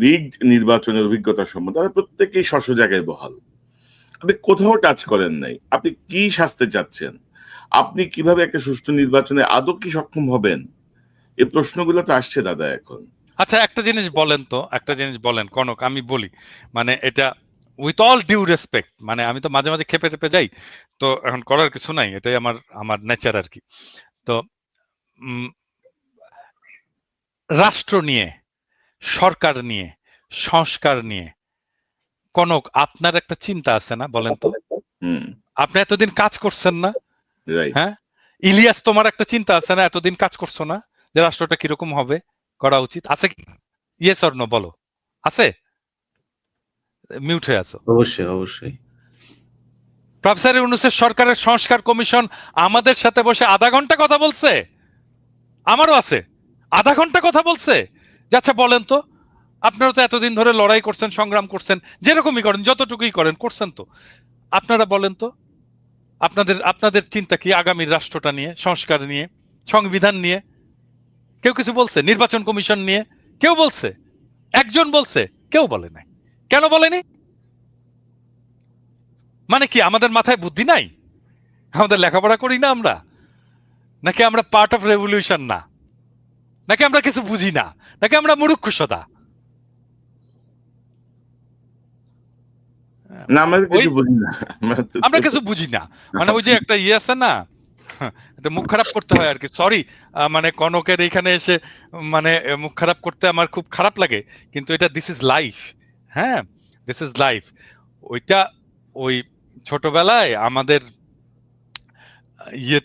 রিগড নির্বাচনের অভিজ্ঞতা সম্পন্ন, তারা প্রত্যেকেই স্ব জায়গায় বহাল। আপনি কোথাও টাচ করেন নাই। আপনি কি শাস্তে চাচ্ছেন? আপনি কিভাবে একটা সুষ্ঠু নির্বাচনে আদৌ কি সক্ষম হবেন? এই প্রশ্নগুলো তো আসছে দাদা এখন। আচ্ছা, একটা জিনিস বলেন তো, একটা জিনিস বলেন কনক, আমি বলি, মানে এটা উইথ অল ডিউ রেসপেক্ট, মানে আমি তো মাঝে মাঝে খেপে টেপে যাই, তো এখন করার কিছু নাই, এটাই আমার আমার নেচার আর কি। তো রাষ্ট্র নিয়ে, সরকার নিয়ে, সংস্কার নিয়ে কনক আপনার একটা চিন্তা আছে না? বলেন তো, আপনি এতদিন কাজ করছেন না? হ্যাঁ, ইলিয়াস, তোমার একটা চিন্তা আছে না? এতদিন কাজ করছো না যে রাষ্ট্রটা কিরকম হবে, করা উচিত আছে কি? ইয়েস অর নো বলো, আছে? মিউট হয়ে আছো। অবশ্যই, অবশ্যই। প্রফেসর ইউনূসের সরকারের সংস্কার কমিশন আমাদের সাথে বসে আধা ঘন্টা কথা বলছে, আমারও আছে, আধা ঘন্টা কথা বলছে। আচ্ছা বলেন তো, আপনারা তো এতদিন ধরে লড়াই করছেন, সংগ্রাম করছেন, যেরকমই করেন, যতটুকুই করেন, করছেন তো। আপনারা বলেন তো, আপনাদের আপনাদের চিন্তা কি আগামী রাষ্ট্রটা নিয়ে, সংস্কার নিয়ে, সংবিধান নিয়ে? কেউ কিছু বলছে? নির্বাচন কমিশন নিয়ে কেউ বলছে? একজন বলছে? কেউ বলে নাই। কেন বলেনি? মানে কি আমাদের মাথায় বুদ্ধি নাই? আমাদের লেখাপড়া করি না আমরা? নাকি আমরা পার্ট অফ রেভলিউশন না? নাকি আমরা কিছু বুঝি না? নাকি আমরা মূর্খসদা? না, আমরা কিছু বুঝি না। আমরা কিছু বুঝি না, মানে ওই যে একটা ইয়ে আছে না, এটা মুখ খারাপ করতে হয় আর কি, সরি। মানে কনকের এখানে এসে মানে মুখ খারাপ করতে আমার খুব খারাপ লাগে, কিন্তু এটা দিস ইজ লাইফ। হ্যাঁ, দিস ইজ লাইফ। ওইটা ওই ছোটবেলায় আমাদের ইয়ে,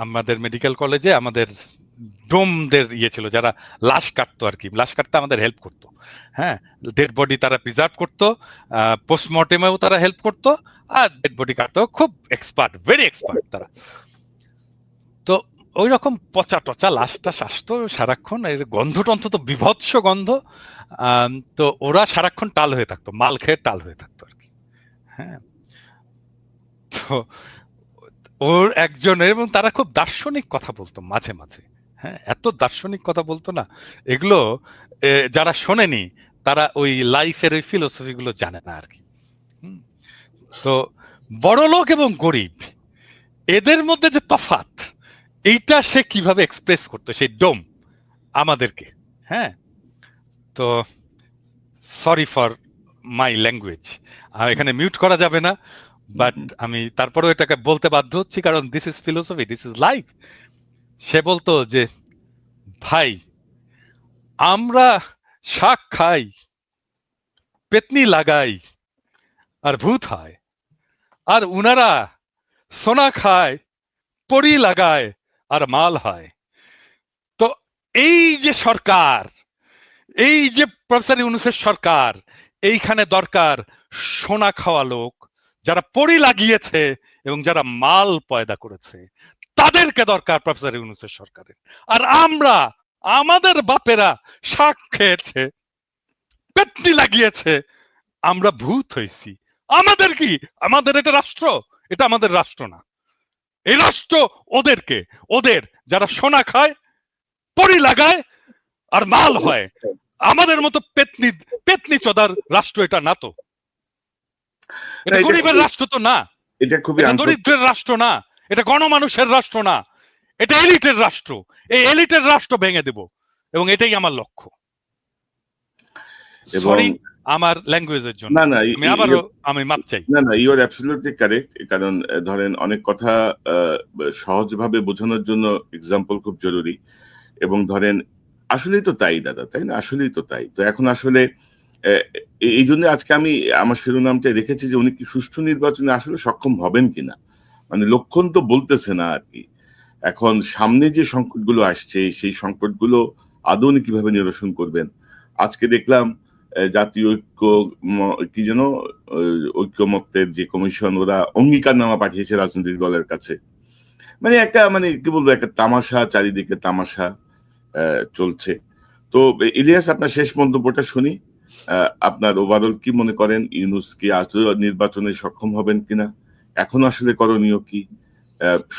আমাদের মেডিকেল কলেজে আমাদের ডোমদের ইয়ে ছিল, যারা লাশ কাটতো আর কি, লাশ কাটতে আমাদের হেল্প করতো। হ্যাঁ, ডেড বডি তারা প্রিজার্ভ করতো, পোস্টমর্টেমেও তারা হেল্প করতো, আর ডেড বডি কাটতেও খুব এক্সপার্ট, ভেরি এক্সপার্ট তারা। তো ওই রকম পচা টচা লাশটা আসতো সারাক্ষণ, এর গন্ধ টন্ধ তো বিভৎস গন্ধ। তো ওরা সারাক্ষণ টাল হয়ে থাকতো, মাল খেয়ে টাল হয়ে থাকতো আর কি। হ্যাঁ, তো ওর একজনের, এবং তারা খুব দার্শনিক কথা বলতো মাঝে মাঝে। হ্যাঁ, এত দার্শনিক কথা বলতো না, এগুলো যারা শোনেনি তারা ওই লাইফের ওই ফিলোসফি গুলো জানে না আর কি। তো বড় লোক এবং গরিব, এদের মধ্যে যে তফাৎ, এইটা সে কিভাবে এক্সপ্রেস করতো সেই ডোম আমাদেরকে। হ্যাঁ, তো সরি ফর মাই ল্যাঙ্গুয়েজ, এখানে মিউট করা যাবে না, বাট আমি তারপরেও এটাকে বলতে বাধ্য হচ্ছি, কারণ this is philosophy, this is life. সে বলতো যে ভাই, আমরা শাক খাই, পেতনি লাগাই, আর ভূত হয়, আর উনারা সোনা খায়, পরি লাগায়, আর মাল হয়। তো এই যে সরকার, এই যে প্রফেসর ইউনূসের সরকার, এইখানে দরকার সোনা খাওয়া লোক, যারা পড়ি লাগিয়েছে এবং যারা মাল পয়দা করেছে, তাদেরকে দরকার প্রফেসর ইউনূসের সরকারের। আর আমরা, আমাদের বাপেরা শাক খেয়েছে, পেতনি লাগিয়েছে, আমরা ভূত হয়েছি। আমাদের কি? আমাদের এটা রাষ্ট্র? এটা আমাদের রাষ্ট্র না। এই রাষ্ট্র ওদেরকে, ওদের যারা সোনা খায়, পড়ি লাগায় আর মাল হয়। আমাদের মতো পেতনি পেতনি চোদার রাষ্ট্র এটা না তো। এটা এটা গরিবের খুবই- রাষ্ট্র তো না, এটা খুবই এটা দরিদ্রের রাষ্ট্র না, এটা গণমানুষের রাষ্ট্র না, এটা এলিটের রাষ্ট্র। এই এলিটের রাষ্ট্র ভেঙে দেব, এবং এটাই আমার লক্ষ্য। এবং সরি আমার ল্যাঙ্গুয়েজের জন্য, না না আমি আবারও আমি মাপ চাই। না না, ইউ আর অ্যাবসলিউটলি কারেক্ট। কারণ ধরেন অনেক কথা সহজভাবে বোঝানোর জন্য এক্সাম্পল খুব জরুরি। এবং ধরেন আসলেই তো তাই দাদা, তাই না? আসলেই তো তাই। তো এখন আসলে এই জন্য আজকে আমি আমার শিরোনামটা রেখেছি যে উনি কি সুষ্ঠু নির্বাচনে আসলে সক্ষম হবেন কিনা। মানে লক্ষণ তো বলতেছে না আর কি। এখন সামনে যে সংকটগুলো আসছে, সেই সংকটগুলো আদৌ উনি কিভাবে নিরসন করবেন। আজকে দেখলাম জাতীয় ঐক্য কি যেন ঐক্যমত্যের যে কমিশন, ওরা অঙ্গীকারনামা পাঠিয়েছে রাজনৈতিক দলের কাছে। মানে একটা, মানে কি বলবো, একটা তামাশা, চারিদিকে তামাশা চলছে। তো ইলিয়াস, আপনার শেষ মন্তব্যটা শুনি। আপনার ওভারঅল কি মনে করেন, ইউনূস কি আসলে নির্বাচনে সক্ষম হবেন কিনা? এখন আসলে করণীয় কি?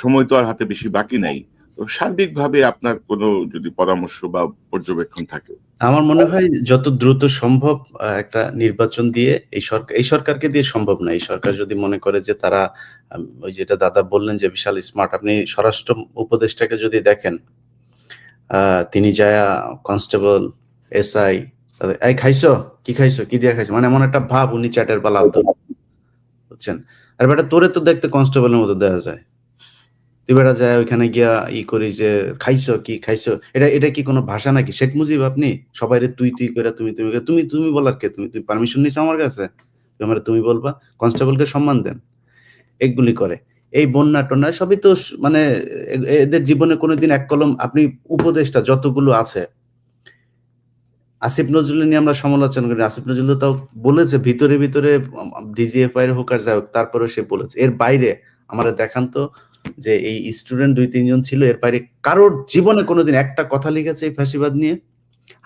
সময় তো আর হাতে বেশি বাকি নাই। তো সার্বিকভাবে আপনার কোনো যদি পরামর্শ বা পর্যবেক্ষণ থাকে। আমার মনে হয় যত দ্রুত সম্ভব একটা নির্বাচন দিয়ে, এই সরকারকে দিয়ে সম্ভব না। এই সরকার যদি মনে করে যে তারা ওই যেটা দাদা বললেন যে বিশাল স্মার্ট, আপনি স্বরাষ্ট্র উপদেষ্টাকে যদি দেখেন, তিনি যায়া কনস্টেবল, এসআই, এই খাইছো, কি খাইছো, কি দিয়ে খাইছো, মানে এমন একটা ভাব, উনি চ্যাটের পালা আব্দুল, বুঝছেন? আর বেটা তোরে তো দেখতে কনস্টেবলের মতো দেখা যায়, তুই বেটা যায় ওইখানে গিয়া করি যে খাইছো, কি খাইছো, এটা এটা কি কোনো ভাষা নাকি? শেখ মুজিব আপনি? সবাইরে তুই তুই করে, তুমি তুমি করে, তুমি তুমি বলার কে? তুমি তুমি পারমিশন নিছো আমার কাছে আমার তুমি বলবা? কনস্টেবলকে সম্মান দেন। এগুলি করে এই বন্যা টন্যা সবই তো মানে এদের জীবনে কোনোদিন এক কলম, আপনি উপদেশটা যতগুলো আছে, আসিফ নজরুল নিয়ে আমরা সমালোচনা করি, আসিফ নজরুল তাও বলেছে ভিতরে ভিতরে ডিজিএফআই এর হোক আর যাই হোক, তারপরেও সে বলেছে। এর বাইরে আমরা দেখান তো যে এই স্টুডেন্ট 2-3 জন ছিল, এর বাইরে কারোর জীবনে কোনোদিন একটা কথা লিখেছে এই ফ্যাসিবাদ নিয়ে?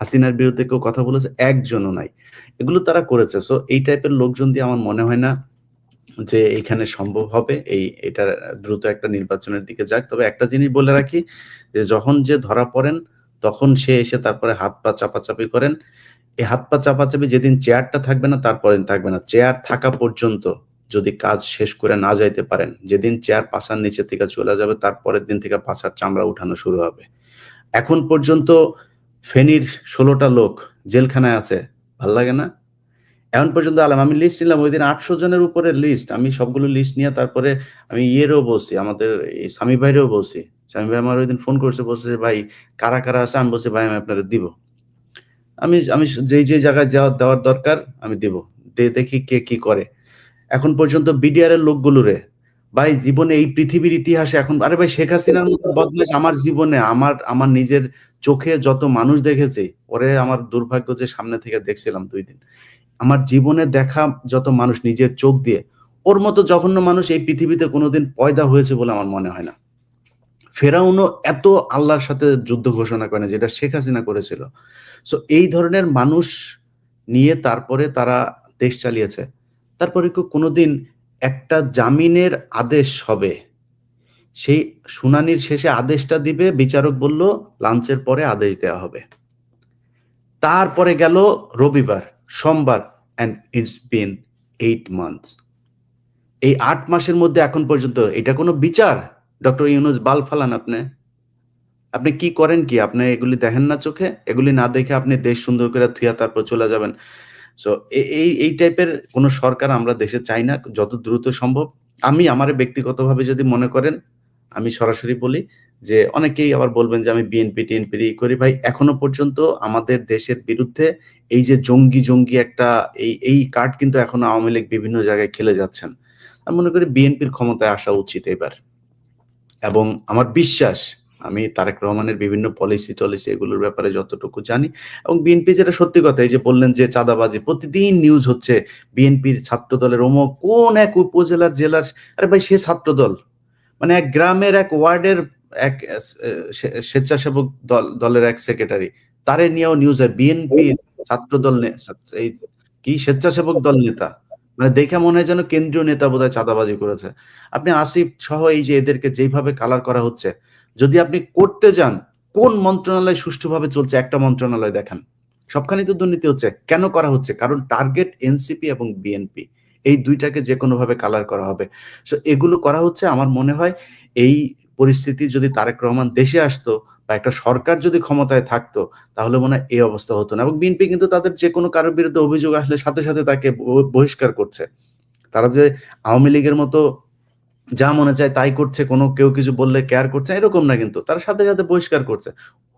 হাসিনার বিরুদ্ধে কেউ কথা বলেছে? একজনও নাই। এগুলো তারা করেছে। সো এই টাইপের লোকজন দিয়ে আমার মনে হয় না যে এখানে সম্ভব হবে এটা দ্রুত একটা নির্বাচনের দিকে যাক। তবে একটা জিনিস বলে রাখি, যে যখন যে ধরা পড়েন তখন সে এসে তারপরে হাত পা চাপাচাপি করেন। এই হাত পা চাপাচাপি যেদিন চেয়ারটা থাকবে না তারপরের দিন থাকবে না। চেয়ার থাকা পর্যন্ত যদি কাজ শেষ করে না যাইতে পারেন, যেদিন চেয়ার পাছার নিচে থেকে চলে যাবে তারপরের দিন থেকে পাছার চামড়া উঠানো শুরু হবে। এখন পর্যন্ত ফেনীর 16টা লোক জেলখানায় আছে, ভাল লাগে না? এখন পর্যন্ত আলাম, আমি লিস্ট নিলাম ওই দিন 800 জনের উপরে লিস্ট, আমি সবগুলো লিস্ট নিয়ে তারপরে আমি ইয়েরও বলছি, আমাদের এই স্বামী ভাইরেও বলছি। স্বামী ভাই আমার ওই দিন ফোন করছে, বলছে যে ভাই কারা কারা আছে, আমি বলছি ভাই আমি আপনারা দিব, আমি আমি যেই যে জায়গায় দেওয়ার দরকার আমি দিব, দেখি কে কি করে। এখন পর্যন্ত বিডিআর এর লোকগুলো রে ভাই, জীবনে এই পৃথিবীর ইতিহাসে এখন, আরে ভাই শেখ হাসিনার মতো বদমাশ আমার জীবনে, আমার নিজের চোখে যত মানুষ দেখেছি, ওরে আমার দুর্ভাগ্য যে সামনে থেকে দেখছিলাম 2 দিন, আমার জীবনে দেখা যত মানুষ নিজের চোখ দিয়ে, ওর মতো জঘন্য মানুষ এই পৃথিবীতে কোনোদিন পয়দা হয়েছে বলে আমার মনে হয় না। ফেরাউনও এত আল্লাহর সাথে যুদ্ধ ঘোষণা করে না যেটা শেখ হাসিনা করেছিল। সো এই ধরনের মানুষ নিয়ে তারপরে তারা দেশ চালিয়েছে। তারপরে কি কোনোদিন একটা জামিনের আদেশ হবে, সেই শুনানির শেষে আদেশটা দিবে, বিচারক বলল লাঞ্চের পরে আদেশ দেওয়া হবে। তারপরে গেল রবিবার, সোমবার, and it's been 8 months. এই 8 মাসের মধ্যে এখন পর্যন্ত এটা কোনো বিচার? ডক্টর ইউনূস বাল ফালান আপনি। আপনি কি করেন কি? আপনি এগুলি দেখেন না চোখে? এগুলি না দেখে আপনি দেশ সুন্দর করে থুইয়া তারপর চলে যাবেন। সো এই টাইপের কোন সরকার আমরা দেশে চাই না, যত দ্রুত সম্ভব। আমি আমারে ব্যক্তিগতভাবে যদি মনে করেন, আমি সরাসরি বলি যে অনেকেই আবার বলবেন যে আমি বিএনপি টিএনপি করি, ভাই এখনো পর্যন্ত আমাদের দেশের বিরুদ্ধে এই যে জঙ্গি একটা এই কার্ড কিন্তু এখনো আওয়ামী লীগ বিভিন্ন জায়গায় খেলে যাচ্ছেন। আমি মনে করি বিএনপির ক্ষমতায় আসা উচিত এবার, এবং আমার বিশ্বাস আমি তারেক রহমানের বিভিন্ন পলিসি এগুলোর ব্যাপারে যতটুকু জানি, এবং বিএনপি যেটা সত্যি কথা, এই যে বললেন যে চাঁদাবাজি, প্রতিদিন নিউজ হচ্ছে বিএনপির ছাত্র দলের অমুক কোন এক উপজেলার জেলার, আরে ভাই সে ছাত্র দল, মানে এক গ্রামের এক ওয়ার্ডের এক স্বেচ্ছাসেবক দলের এক সেক্রেটারি, তারে নিয়েও নিউজ হয় বিএনপির ছাত্র দল এই কি স্বেচ্ছাসেবক দল নেতা, মানে দেখে মনে হয় যেন কেন্দ্রীয় নেতা বোধহয় চাঁদাবাজি করেছে। আপনি আসিফ সহ এই যে এদেরকে যেইভাবে কালার করা হচ্ছে, যদি আপনি করতে যান কোন মন্ত্রণালয় সুষ্ঠুভাবে চলছে একটা মন্ত্রণালয় দেখান, সবখানেই তো দুর্নীতি হচ্ছে। কেন করা হচ্ছে? কারণ টার্গেট এনসিপি এবং বিএনপি, এই দুইটাকে যে কোনো ভাবে কালার করা হবে। সো এগুলো করা হচ্ছে। আমার মনে হয় এই পরিস্থিতি যদি তারেক রহমান দেশে আসতো বা একটা সরকার যদি ক্ষমতায় থাকতো, তাহলে মনে হয় এই অবস্থা হতো না। এবং বিএনপি কিন্তু তাদের যে কোনো কারোর বিরুদ্ধে অভিযোগ আসলে সাথে সাথে তাকে বহিষ্কার করছে। তারা যে আওয়ামী লীগের মতো যা মনে চায় তাই করছে, কোনো কেউ কিছু বললে কেয়ার করছে এরকম না, কিন্তু তার সাথে সাথে বহিষ্কার করছে।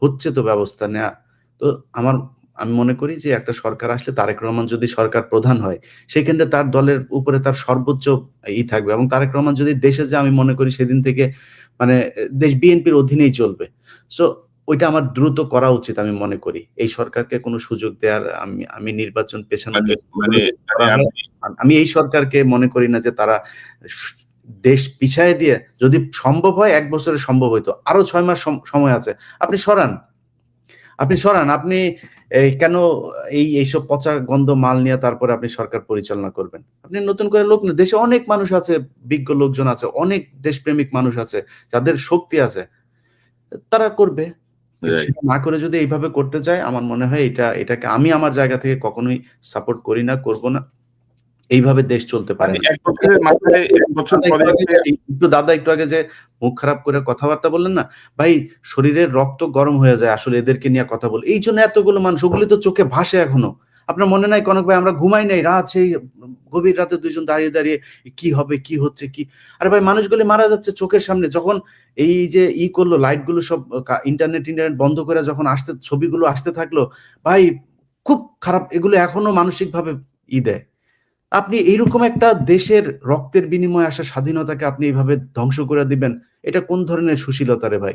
হচ্ছে তো ব্যবস্থা নেয়া। তো আমি মনে করি যে একটা সরকার আসলে তারেক রহমান যদি সরকার প্রধান হয়, সেক্ষেত্রে তার দলের উপরে তার সর্বোচ্চ থাকবে, এবং তারেক রহমান যদি দেশে যায়, আমি মনে করি সেদিন থেকে মানে দেশ বিএনপির অধীনেই চলবে। সো ওইটা আমার দ্রুত করা উচিত আমি মনে করি। এই সরকারকে কোনো সুযোগ দেওয়ার আমি নির্বাচন পেছানো আমি এই সরকারকে মনে করি না যে তারা দেশ পিছায় দিয়ে, যদি সম্ভব হয় 1 বছরে সম্ভব হইতো, আরো 6 মাস সময় আছে, আপনি সরান। আপনি কেন এইসব পচা গন্ধ মাল নিয়ে তারপরে আপনি সরকার পরিচালনা করবেন? আপনি নতুন করে লোক না, দেশে অনেক মানুষ আছে, বিজ্ঞ লোকজন আছে, অনেক দেশপ্রেমিক মানুষ আছে, যাদের শক্তি আছে, তারা করবে। সেটা না করে যদি এইভাবে করতে চায়, আমার মনে হয় এটাকে আমি আমার জায়গা থেকে কখনোই সাপোর্ট করি না, করব না। এইভাবে দেশ চলতে পারে না। একটু দাদা একটু আগে যে মুখ খারাপ করে কথাবার্তা বললেন না ভাই, শরীরের রক্ত গরম হয়ে যায় আসলে এদেরকে নিয়ে কথা বলে। এই জন্য এতগুলো মানুষ, ওগুলি তো চোখে ভাসে এখনো। আপনার মনে নাই কনক ভাই, আমরা ঘুমাই নাই রাত, সেই গভীর রাতে দুইজন দাঁড়িয়ে দাঁড়িয়ে কি হবে, কি হচ্ছে, কি, আরে ভাই মানুষগুলি মারা যাচ্ছে চোখের সামনে। যখন এই যে করলো, লাইট গুলো সব ইন্টারনেট বন্ধ করে যখন ছবিগুলো আসতে থাকলো, ভাই খুব খারাপ। এগুলো এখনো মানসিক ভাবে দেয়। আপনি এইরকম একটা দেশের রক্তের বিনিময়ে আসা স্বাধীনতাকে আপনি এইভাবে ধ্বংস করে দিবেন, এটা কোন ধরনের সুশীলতা রে ভাই?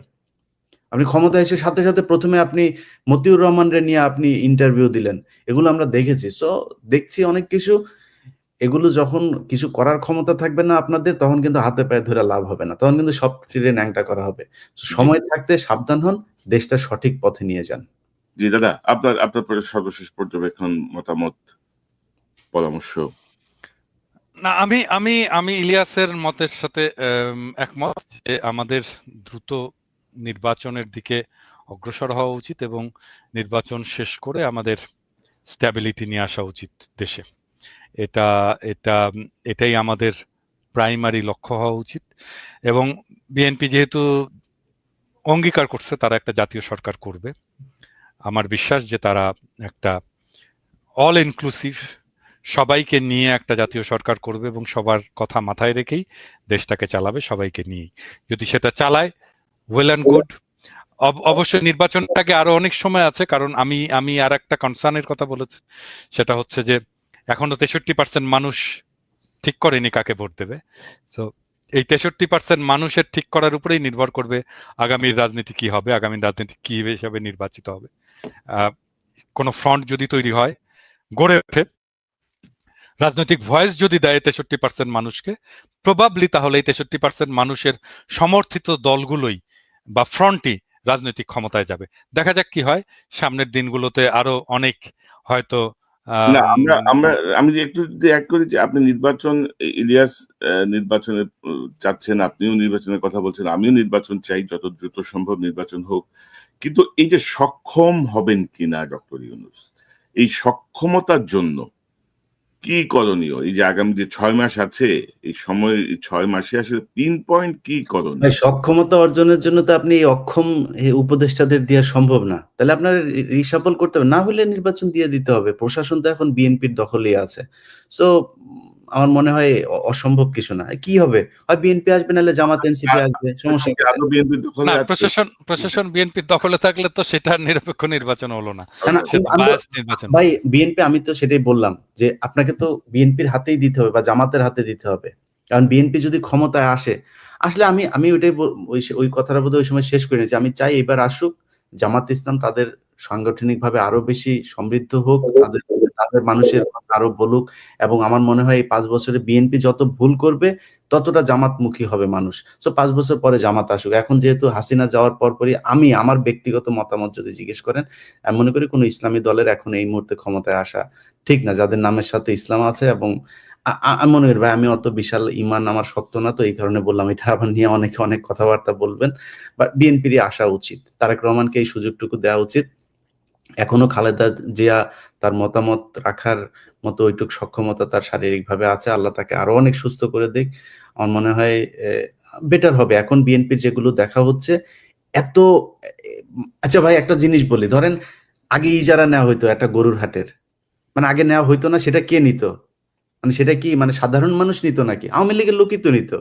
আপনি ক্ষমতায় এসে সাথে সাথে প্রথমে আপনি মতিউর রহমানরে নিয়ে আপনি ইন্টারভিউ দিলেন, এগুলো আমরা দেখেছি। সো দেখছি অনেক কিছু, এগুলো যখন কিছু করার ক্ষমতা থাকবে না আপনাদের, তখন কিন্তু হাতে পায়ে ধরে লাভ হবে না, তখন কিন্তু সব টিরে ন্যাংটা করা হবে। সময় থাকতে সাবধান হন, দেশটা সঠিক পথে নিয়ে যান। জি দাদা, আপনার সর্বশেষ পর্যবেক্ষণ, মতামত, পরামর্শ। না, আমি ইলিয়াসের মতের সাথে একমত যে আমাদের দ্রুত নির্বাচনের দিকে অগ্রসর হওয়া উচিত এবং নির্বাচন শেষ করে আমাদের স্ট্যাবিলিটি নিয়ে আসা উচিত দেশে। এটাই আমাদের প্রাইমারি লক্ষ্য হওয়া উচিত। এবং বিএনপি যেহেতু অঙ্গীকার করছে তারা একটা জাতীয় সরকার করবে, আমার বিশ্বাস যে তারা একটা অল ইনক্লুসিভ, সবাইকে নিয়ে একটা জাতীয় সরকার করবে এবং সবার কথা মাথায় রেখেই দেশটাকে চালাবে, সবাইকে নিয়েই। যদি সেটা চালায়, ওয়েল অ্যান্ড গুড। অবশ্যই নির্বাচনটাকে আরো অনেক সময় আছে, কারণ আমি আর একটা কনসার্নের কথা বলেছি, সেটা হচ্ছে যে এখনো 63% মানুষ ঠিক করেনি কাকে ভোট দেবে। সো এই 63% মানুষের ঠিক করার উপরেই নির্ভর করবে আগামীর রাজনীতি কি হবে, আগামীর রাজনীতি কি হিসেবে নির্বাচিত হবে। কোন ফ্রন্ট যদি তৈরি হয়, গড়ে ওঠে, রাজনৈতিক ভয়েস যদি দেয় 63% মানুষকে, প্রবাবলি তাহলে এই 63% মানুষের সমর্থিত দলগুলোই বা ফ্রন্টই রাজনৈতিক ক্ষমতায় যাবে। দেখা যাক কি হয় সামনের দিনগুলোতে। আরো অনেক হয়তো না, আমি একটু যদি অ্যাড করি যে আপনি নির্বাচন, ইলিয়াস নির্বাচনে চাচ্ছেন, আপনিও নির্বাচনের কথা বলছেন, আমিও নির্বাচন চাই, যত দ্রুত সম্ভব নির্বাচন হোক। কিন্তু এই যে সক্ষম হবেন কিনা ডক্টর ইউনূস, এই সক্ষমতার জন্য কি করণীয়? এই যে আগামী যে 6 মাস আছে, এই সময় 6 মাসে আসলে পিন পয়েন্ট কি করণীয়? সক্ষমতা অর্জনের জন্য তো আপনি অক্ষম উপদেষ্টাদের দেওয়া সম্ভব না, তাহলে আপনার রিসাফল করতে হবে, না হলে নির্বাচন দিয়ে দিতে হবে। প্রশাসন তো এখন বিএনপির দখলেই আছে। সো আমার মনে হয় অসম্ভব কিছু না। কি হবে, হয় বিএনপি আসবে, নাহলে জামাত এনসিপি আসবে, সমস্যা কি? প্রশাসন বিএনপির দখলে থাকলে তো সেটা নিরপেক্ষ নির্বাচন হলো না, ভাই বিএনপি, আমি তো সেটাই বললাম যে আপনাকে তো বিএনপির হাতেই দিতে হবে বা জামাতের হাতে দিতে হবে। কারণ বিএনপি যদি ক্ষমতায় আসে, আসলে আমি ওইটাই ওই কথাটা বোধহয় ওই সময় শেষ করে নিয়েছি। আমি চাই এবার আসুক, জামাত ইসলাম তাদের সাংগঠনিকভাবে আরো বেশি সমৃদ্ধ হোক, তাদের তাদের মানুষের কথা আরো বলুক, এবং আমার মনে হয় এই ৫ বছরে বিএনপি যত ভুল করবে ততটা জামাতমুখী হবে মানুষ। সো ৫ বছর পরে জামাত আসুক। এখন যেহেতু হাসিনা যাওয়ার পরপরই আমার ব্যক্তিগত মতামত যদি জিজ্ঞেস করেন, আমি মনে করি কোনো ইসলামী দলের এখন এই মুহূর্তে ক্ষমতায় আসা ঠিক না, যাদের নামের সাথে ইসলাম আছে। এবং আমি মনে করি ভাই, আমি অত বিশাল ইমান আমার শক্ত না, তো এই কারণে বললাম। এটা আবার নিয়ে অনেকে অনেক কথাবার্তা বলবেন, বাট বিএনপিরই আসা উচিত, তারেক রহমানকে এই সুযোগটুকু দেওয়া উচিত। এখনো খালেদা জিয়া তার মতামত রাখার মতো ওইটুক সক্ষমতা তার শারীরিকভাবে আছে, আল্লাহ তাকে আরো অনেক সুস্থ করে দিক। আমার মনে হয় বেটার হবে। এখন বিএনপির যেগুলো দেখা হচ্ছে এত আচ্ছা ভাই, একটা জিনিস বলি, ধরেন আগে ইজারা নেওয়া হইতো একটা গরুর হাটের, মানে আগে নেওয়া হইতো না, সেটা কে নিত? মানে সেটা কি মানে সাধারণ মানুষ নিত নাকি? আওয়ামী লীগের লোকই তো নিত।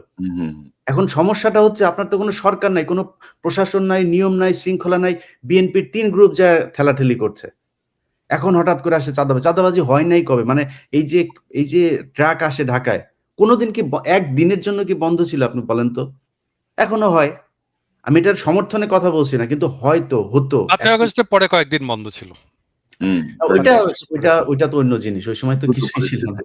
এখন সমস্যাটা হচ্ছে আপনার তো কোনো সরকার নাই, কোনো প্রশাসন নাই, নিয়ম নাই, শৃঙ্খলা নাই। বিএনপির ৩ গ্রুপ যা ঠেলাঠেলি করছে। এখন হঠাৎ করে আসে চাঁদাবাজি। চাঁদাবাজি হয় নাই কবে? মানে এই যে ট্রাক আসে ঢাকায়, কোনদিন কি একদিনের জন্য কি বন্ধ ছিল আপনি বলেন তো? এখনো হয়। আমি এটার সমর্থনে কথা বলছি না, কিন্তু হয়তো হতো। ৫ই আগস্টের পরে কয়েকদিন বন্ধ ছিল। ওইটা ওইটা তো অন্য জিনিস। ওই সময় তো কিছুই ছিল না।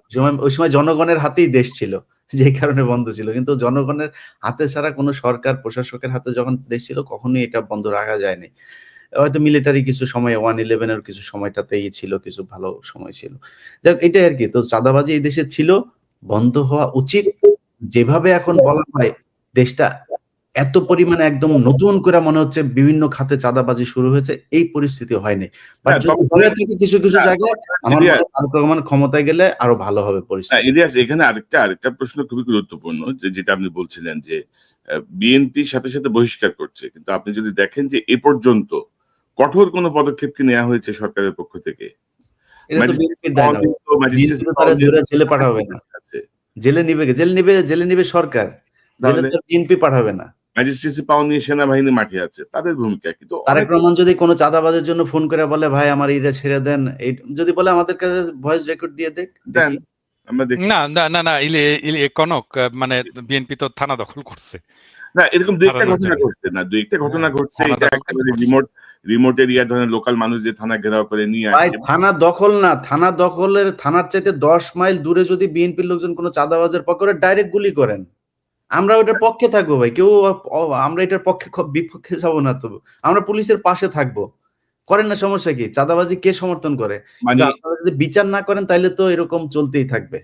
ওই সময় জনগণের হাতেই দেশ ছিল। যে কারণে বন্ধ ছিল। কিন্তু জনগণের হাতে ছাড়া কোনো সরকার প্রশাসকের হাতে যখন দেশ ছিল, কখনোই এটা বন্ধ রাখা যায়নি। হয়তো মিলিটারি কিছু সময় 111 এর কিছু সময়টাতেই ছিল, কিছু ভালো সময় ছিল। যাক, এটাই আরকি। তো চাঁদাবাজি এই দেশে ছিল, বন্ধ হওয়া উচিত। যেভাবে এখন বলা হয় দেশটা এত পরিমাণে একদম নতুন করে মনে হচ্ছে বিভিন্ন খাতে চাঁদাবাজি শুরু হয়েছে, এই পরিস্থিতি হয়নি। বাট যদি হয়ে থাকে কিছু জায়গায়, আমার মনে হয় তারেক রহমান ক্ষমতায় গেলে আরো ভালো হবে পরিস্থিতি। ইলিয়াস, এখানে আরেকটা প্রশ্ন খুবই গুরুত্বপূর্ণ, যেটা আপনি বলছিলেন যে বিএনপি সাথে সাথে বহিষ্কার করছে, কিন্তু আপনি যদি দেখেন যে এ পর্যন্ত কঠোর কোনো পদক্ষেপ কি নেওয়া হয়েছে সরকারের পক্ষ থেকে? এটা তো বিএনপির দায় না। বিএনপি তো তারা ধরে জেলে পাঠাবে না। জেলে নিবে সরকার। জেলে তো বিএনপি পাঠাবে না। ম্যাজিস্ট্রেসি পাওয়ার নিয়ে সেনাবাহিনী মাঠে আছে, তাদের ভূমিকা কিন্তু তারেক রহমান যদি কোনো চাঁদাবাজের জন্য ফোন করে বলে, ভাই আমার এটা ছেড়ে দেন, এই যদি বলে আমাদের কাছে ভয়েস রেকর্ড দিয়ে দেখি। আমরা দেখি না না না না, ইলে কনক মানে বিএনপি তো থানা দখল করছে। না, এরকম দুই একটা ঘটনা ঘটছে, না দুই একটা ঘটনা ঘটছে। এটা একেবারে রিমোট এরিয়া, ধরেন লোকাল মানুষ যে থানা ঘেরাও করে নিয়ে ভাই আসছে। থানা দখল না, থানা দখলের থানার চাইতে 10 মাইল দূরে যদি বিএনপির লোকজন কোনো চাঁদাবাজের পক্ষে ডাইরেক্ট গুলি করেন, আমরা ওইটার পক্ষে থাকবো ভাই। কেউ আমরা এটার পক্ষে বিপক্ষে যাবো না। তো আমরা পুলিশের পাশে থাকবো। করেন না, সমস্যা কি? চাঁদাবাজি কে সমর্থন করে? মানে আপনারা যদি বিচার না করেন তাহলে তো এরকম চলতেই থাকবে।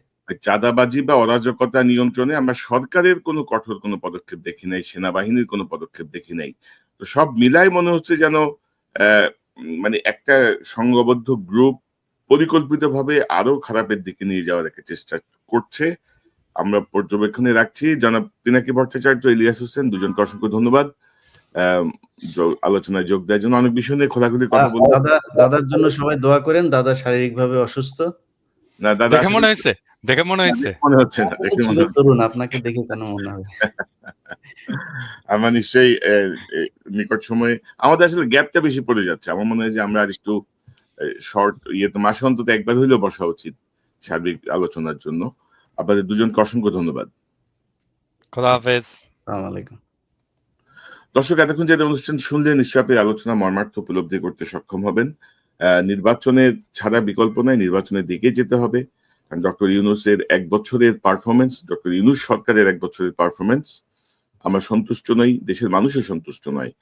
চাঁদাবাজি বা অরাজকতা নিয়ন্ত্রণে আমরা সরকারের কোনো কঠোর কোনো পদক্ষেপ দেখি নাই, সেনাবাহিনীর কোনো পদক্ষেপ দেখি নাই। তো সব মিলাই মনে হচ্ছে যেন মানে একটা সংঘবদ্ধ গ্রুপ পরিকল্পিতভাবে আরো খারাপের দিকে নিয়ে যাওয়ার একটা চেষ্টা করছে। আমরা পর্যবেক্ষণে রাখছি। জনাব পিনাকি ভট্টাচার্য, ইলিয়াস হোসেন, দুজনকে অসংখ্য ধন্যবাদ আলোচনায় যোগ দেওয়ার জন্য। অনেক বিষয় নিয়ে খোলাখুলি কথা বলবো। দাদার জন্য সবাই দোয়া করেন। দাদা শারীরিকভাবে অসুস্থ। না দাদা, দেখে মনে হচ্ছে মনে হচ্ছে না, দেখে মনে হচ্ছে তরুণ, আপনাকে দেখে কেন মনে হবে? আমরা নিশ্চয়ই নিকট সময়ে আমাদের আসলে গ্যাপটা বেশি পড়ে যাচ্ছে। আমার মনে হয় যে আমরা আর একটু শর্ট ইয়েতে মাসে অন্তত একবার হইলেও বসা উচিত সার্বিক আলোচনার জন্য। আপনাদের দুজনকে অসংখ্য ধন্যবাদ। খোদা হাফেজ। আসসালামু আলাইকুম। দর্শক, এতক্ষণ যে অনুষ্ঠান শুনলেন, নিশ্চয়ই আপনি আলোচনা মর্মার্থ উপলব্ধি করতে সক্ষম হবেন। নির্বাচনের ছাড়া বিকল্প নাই, নির্বাচনের দিকে যেতে হবে। ডক্টর ইউনূসের 1 বছরের পারফরমেন্স, ডক্টর ইউনূস সরকারের 1 বছরের পারফরমেন্স আমরা সন্তুষ্ট নই, দেশের মানুষও সন্তুষ্ট নয়।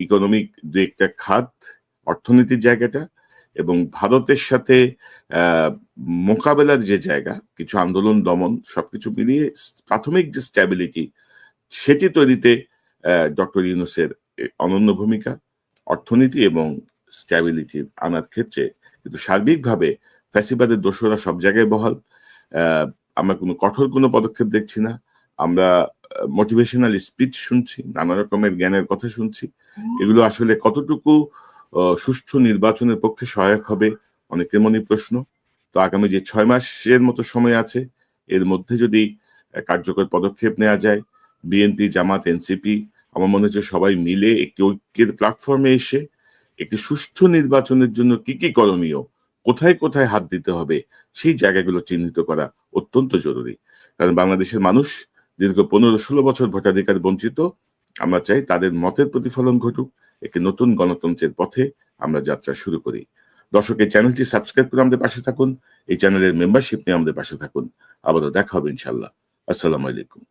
ইকোনমিক দু একটা খাত, অর্থনীতির জায়গাটা এবং ভারতের সাথে মোকাবেলার যে জায়গা, কিছু আন্দোলন দমন, সবকিছু মিলিয়ে প্রাথমিক যে স্ট্যাবিলিটি, সেটি তৈরিতে ডক্টর ইউনূসের অনন্য ভূমিকা, অর্থনীতি এবং স্ট্যাবিলিটি আনার ক্ষেত্রে। কিন্তু সার্বিকভাবে ফ্যাসিবাদের দোষরা সব জায়গায় বহাল। আমরা কোনো কঠোর কোনো পদক্ষেপ দেখছি না। আমরা মোটিভেশনাল স্পিচ শুনছি, নানা রকমের জ্ঞানের কথা শুনছি। এগুলো আসলে কতটুকু সুষ্ঠু নির্বাচনের পক্ষে সহায়ক হবে, অনেকের মনে প্রশ্ন। তো আগামী যে 6 মাসের মতো সময় আছে, এর মধ্যে যদি কার্যকর পদক্ষেপ নেওয়া যায়, বিএনপি, জামাত, এনসিপি, আমার মনে হচ্ছে সবাই মিলে একটি ঐক্যের প্ল্যাটফর্মে এসে একটি সুষ্ঠু নির্বাচনের জন্য কি কি করণীয়, কোথায় কোথায় হাত দিতে হবে, সেই জায়গাগুলো চিহ্নিত করা অত্যন্ত জরুরি। কারণ বাংলাদেশের মানুষ দীর্ঘ 15-16 বছর ভোটাধিকার বঞ্চিত। আমরা চাই তাদের মতের প্রতিফলন ঘটুক, একটি নতুন গণতন্ত্রের পথে আমরা যাত্রা শুরু করি। দর্শক, এই চ্যানেলটি সাবস্ক্রাইব করে আমাদের পাশে থাকুন, এই চ্যানেলের মেম্বারশিপ নিয়ে আমাদের পাশে থাকুন। আবারও দেখা হবে ইনশাল্লাহ। আসসালামু আলাইকুম।